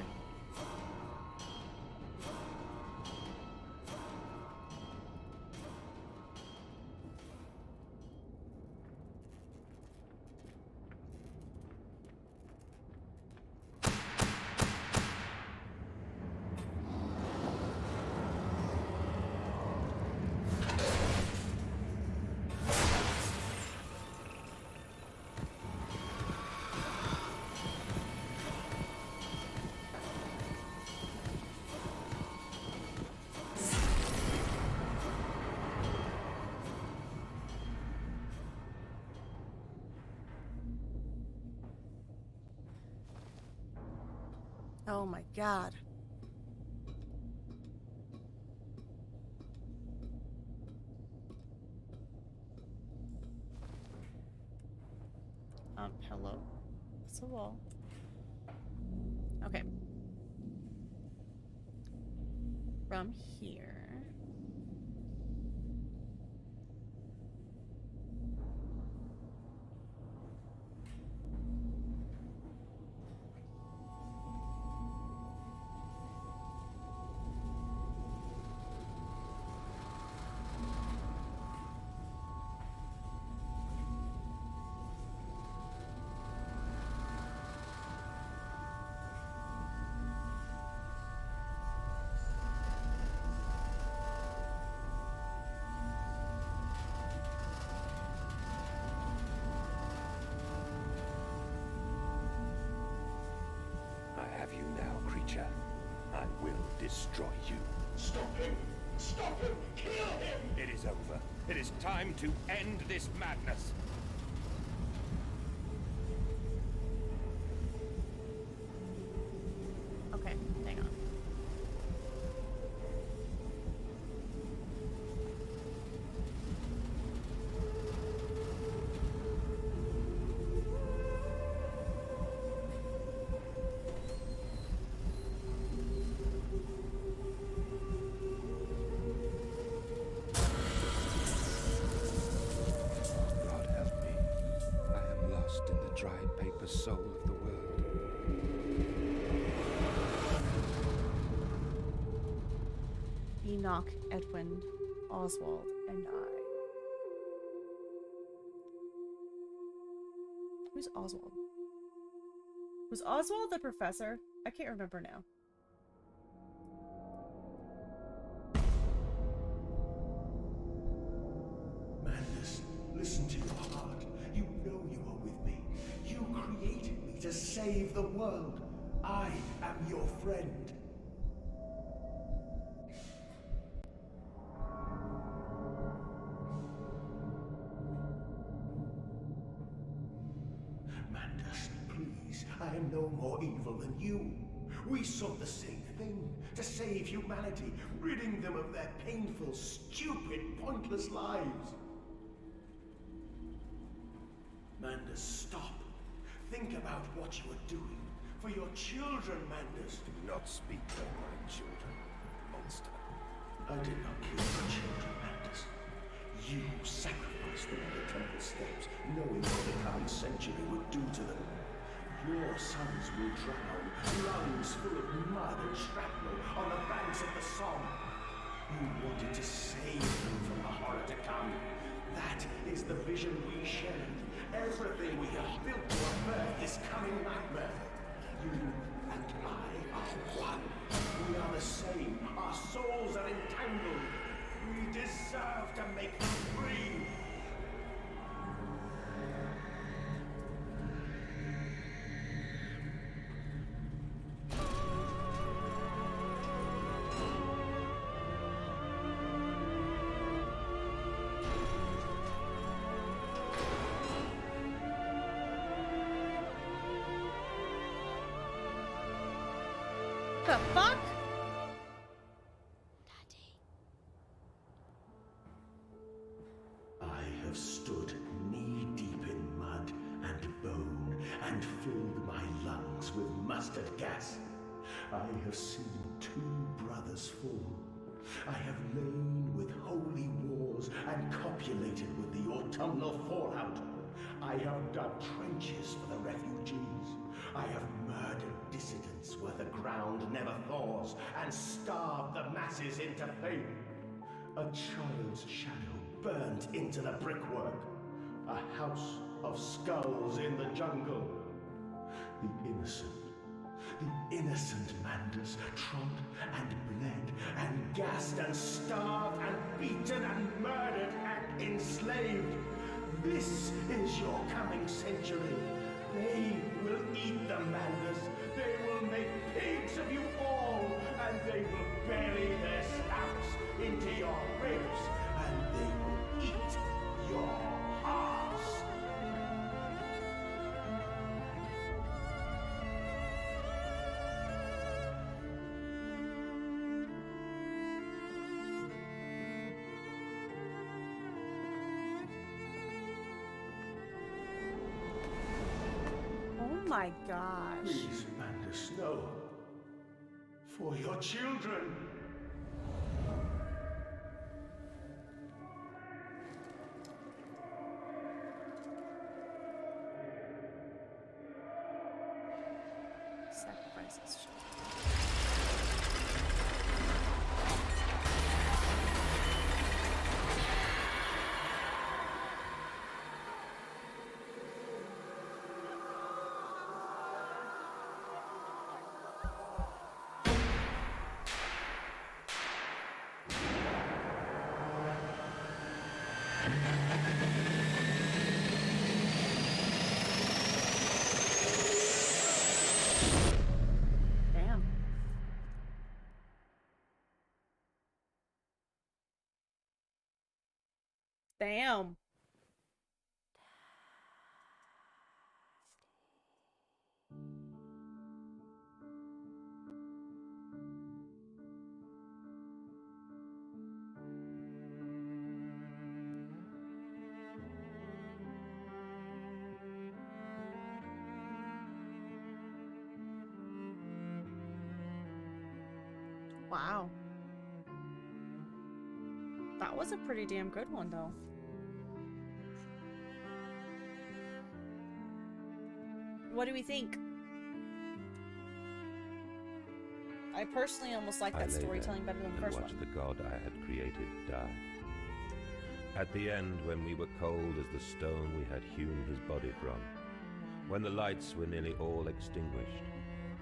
Oh my god. Hello? It's a wall. Okay. From here. I have you now, creature. I will destroy you. Stop him! Stop him! Kill him! It is over. It is time to end this madness. Okay, hang on. God help me. I am lost in the dried paper soul of the world. Enoch, Edwin, Oswald, and I. Who's Oswald? Was Oswald the professor? I can't remember now. Madness, listen to your heart. You know you are with me. You created me to save the world. I am your friend. Mandus, please, I am no more evil than you. We sought the same thing, to save humanity, ridding them of their painful, stupid, pointless lives. Mandus, stop. Think about what you are doing. For your children, Mandus. Do not speak of my children, monster. I did not kill your children, Mandus. You sacrificed them on the temple steps, knowing what the coming century would do to them. Your sons will drown, lungs full of mud and shrapnel, on the banks of the Somme. You wanted to save them from the horror to come. That is the vision we shared. Everything we have built to avert this coming nightmare. You and I are one. We are the same. Our souls are entangled. We deserve to make them free. The fuck? I have stood knee-deep in mud and bone and filled my lungs with mustard gas. I have seen 2 brothers fall. I have lain with holy wars and copulated with the autumnal fallout. I have dug trenches for the refugees. I have murdered dissidents where the ground never thaws and starved the masses into pain. A child's shadow burnt into the brickwork. A house of skulls in the jungle. The innocent Mandus trod and bled and gassed and starved and beaten and murdered and enslaved. This is your coming century. They will eat the Mandus. They will make pigs of you all, and they will bury their snouts into your ribs, and they will eat your hearts. my gosh. Please, Mandus, no. For your children. Sacrifices. Damn. Damn. Wow. That was a pretty damn good one, though. What do we think? I personally almost like that storytelling better than the first watched one. the god I had created die. At the end, when we were cold as the stone we had hewn his body from, when the lights were nearly all extinguished,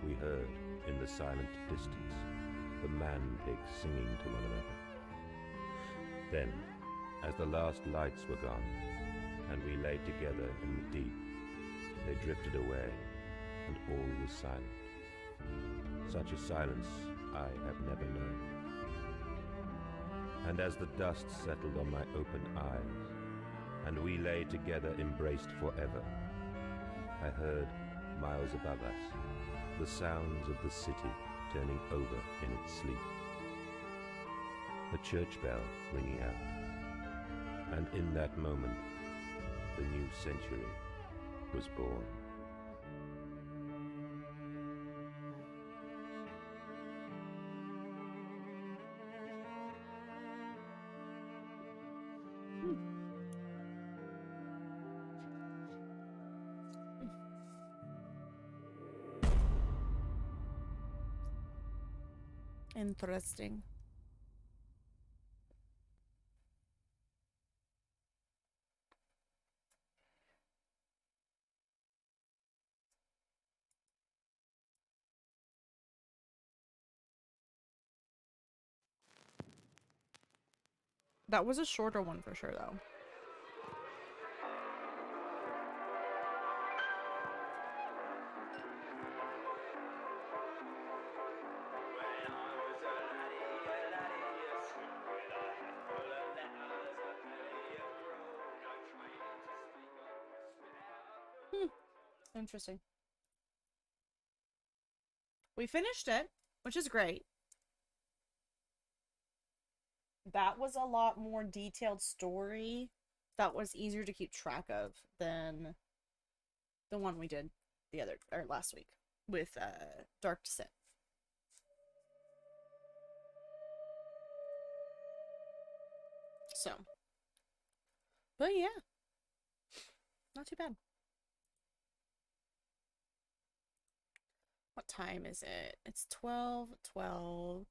we heard, in the silent distance, the man-pigs singing to one another. Then, as the last lights were gone, and we lay together in the deep, they drifted away, and all was silent. Such a silence I have never known. And as the dust settled on my open eyes, and we lay together embraced forever, I heard, miles above us, the sounds of the city turning over in its sleep. A church bell ringing out, and in that moment, the new century was born. Interesting. That was a shorter one for sure, though. Interesting. We finished it, which is great. That was a lot more detailed story that was easier to keep track of than the one we did last week with Dark Descent. So, but yeah, not too bad. What time is it? It's 12:12.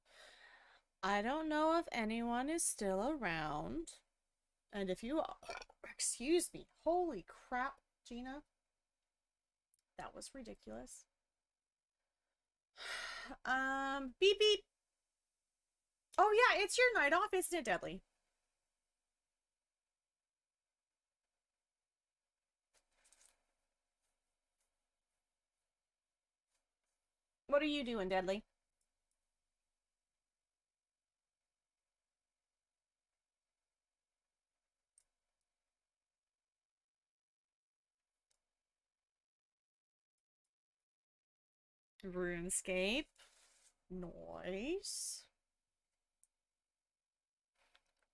I don't know if anyone is still around. And if you are, excuse me, holy crap, Gina. That was ridiculous. Beep beep. Oh yeah, it's your night off, isn't it, Deadly? What are you doing, Deadly? RuneScape. Noise.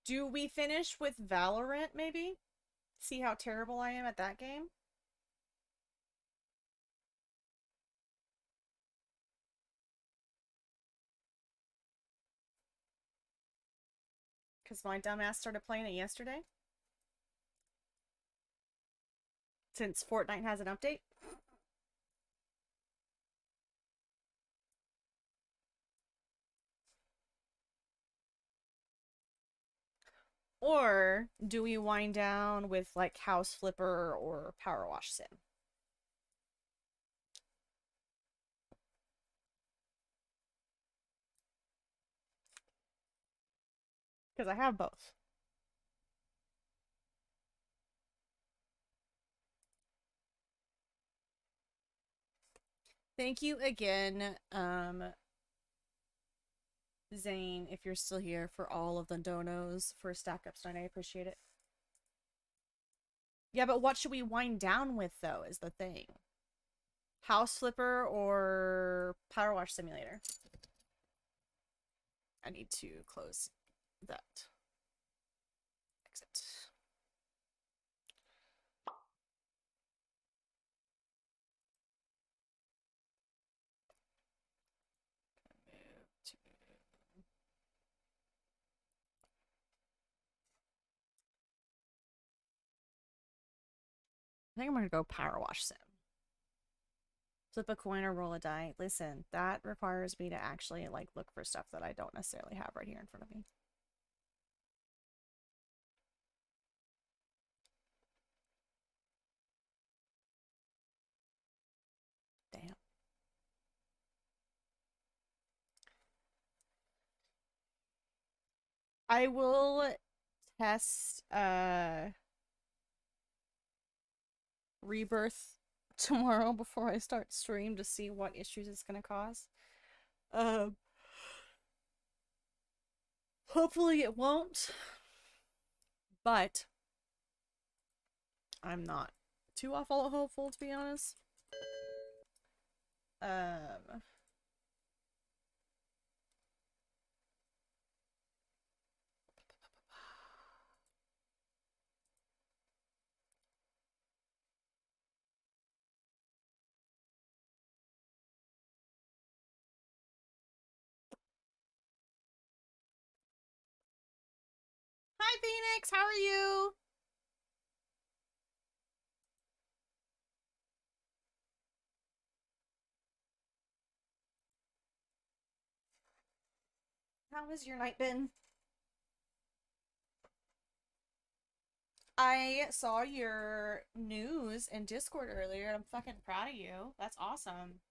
Do we finish with Valorant, maybe? See how terrible I am at that game? Because my dumbass started playing it yesterday. Since Fortnite has an update. Or do we wind down with like House Flipper or Power Wash Sim? Because I have both. Thank you again, Zane, if you're still here, for all of the donos for Stack Up tonight. I appreciate it. Yeah, but what should we wind down with, though, is the thing. House Flipper or Power Wash Simulator? I need to close that. Exit. I think I'm gonna go Power Wash Sim. Flip a coin or roll a die. Listen, that requires me to actually like look for stuff that I don't necessarily have right here in front of me. Damn. I will test Rebirth tomorrow before I start stream to see what issues it's gonna cause. Hopefully it won't, but I'm not too awful hopeful, to be honest. Hi, Phoenix. How are you? How has your night been? I saw your news in Discord earlier. I'm fucking proud of you. That's awesome.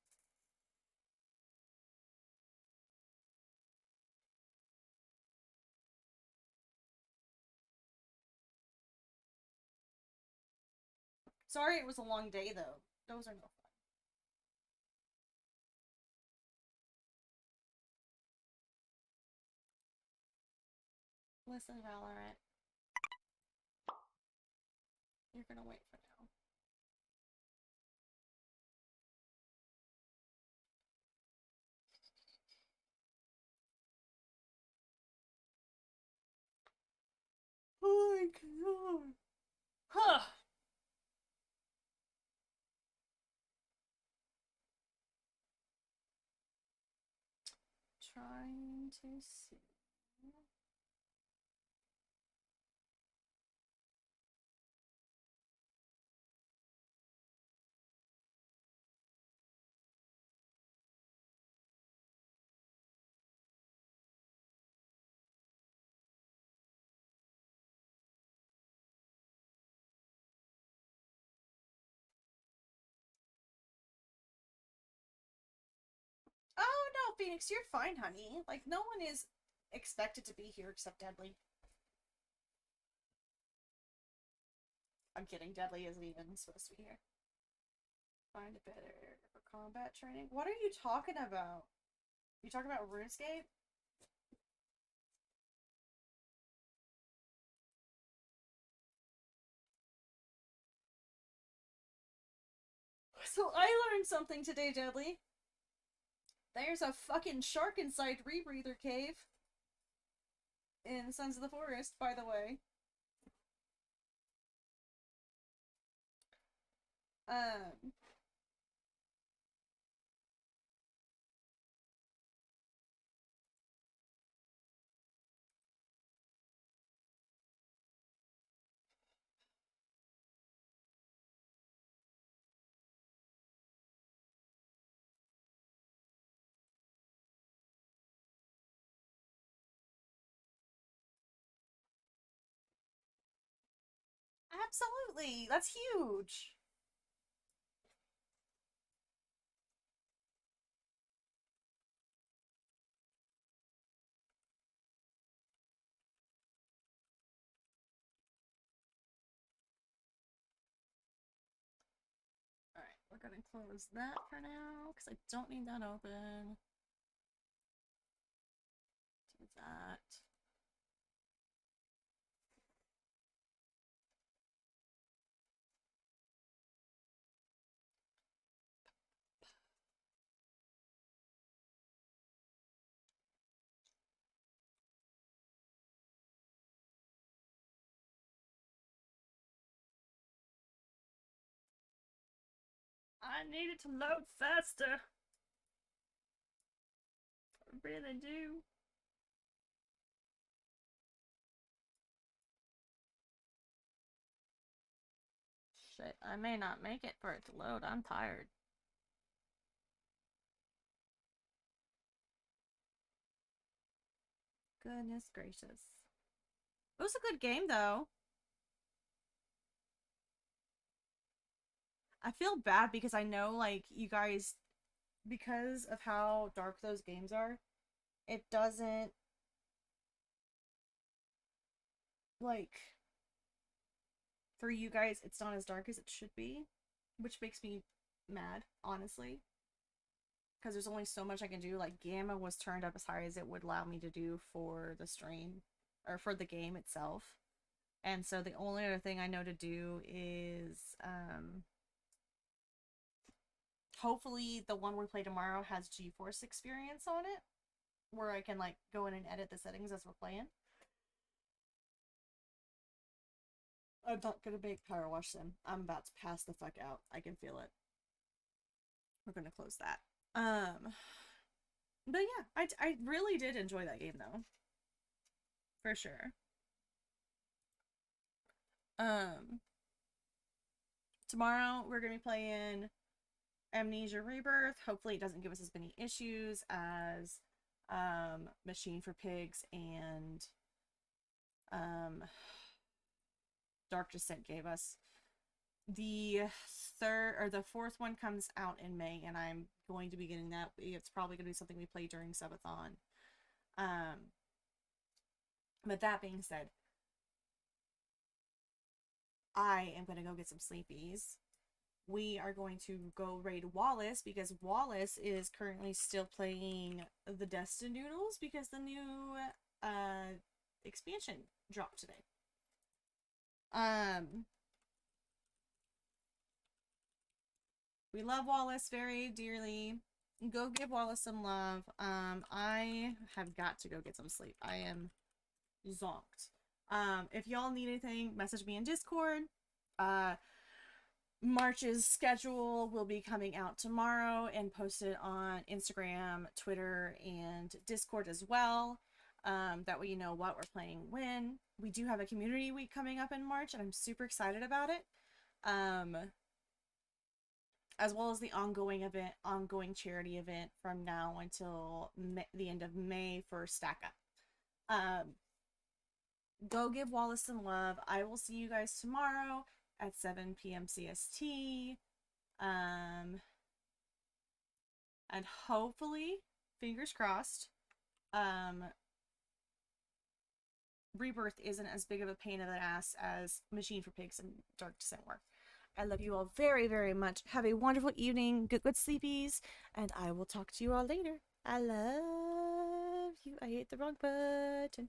Sorry it was a long day, though. Those are no fun. Listen, Valorant. You're gonna wait for now. Oh my god. Huh. Trying to see. Oh no, Phoenix, you're fine, honey. Like, no one is expected to be here except Deadly. I'm kidding, Deadly isn't even supposed to be here. Find a better for combat training. What are you talking about? You talking about RuneScape? So I learned something today, Deadly. There's a fucking shark inside Rebreather Cave. In Sons of the Forest, by the way. Um, Absolutely. That's huge. Alright, we're gonna close that for now because I don't need that open. Do that. I need it to load faster. I really do. Shit, I may not make it for it to load. I'm tired. Goodness gracious. It was a good game, though. I feel bad because I know, like, you guys, because of how dark those games are, it doesn't, like, for you guys, it's not as dark as it should be, which makes me mad, honestly. Because there's only so much I can do. Like, Gamma was turned up as high as it would allow me to do for the stream, or for the game itself. And so the only other thing I know to do is, hopefully the one we play tomorrow has GeForce experience on it, where I can, like, go in and edit the settings as we're playing. I'm not gonna make Power Wash Sim. I'm about to pass the fuck out. I can feel it. We're gonna close that. But yeah, I really did enjoy that game, though. For sure. Tomorrow we're gonna be playing Amnesia Rebirth. Hopefully it doesn't give us as many issues as Machine for Pigs and Dark Descent gave us. The fourth one comes out in May, and I'm going to be getting that. It's probably going to be something we play during Subathon. But that being said, I am going to go get some sleepies. We are going to go raid Wallace because Wallace is currently still playing the Destin Noodles because the new expansion dropped today. We love Wallace very dearly. Go give Wallace some love. I have got to go get some sleep. I am zonked. If y'all need anything, message me in Discord. March's schedule will be coming out tomorrow and posted on Instagram, Twitter, and Discord as well. That way you know what we're playing when. We do have a community week coming up in March, and I'm super excited about it. As well as the ongoing charity event from now until the end of May for stackup. Go give Wallace some love. I will see you guys tomorrow at 7 p.m. CST. And hopefully, fingers crossed, Rebirth isn't as big of a pain in the ass as Machine for Pigs and Dark Descent were. I love you all very, very much. Have a wonderful evening. Good sleepies. And I will talk to you all later. I love you. I hit the wrong button.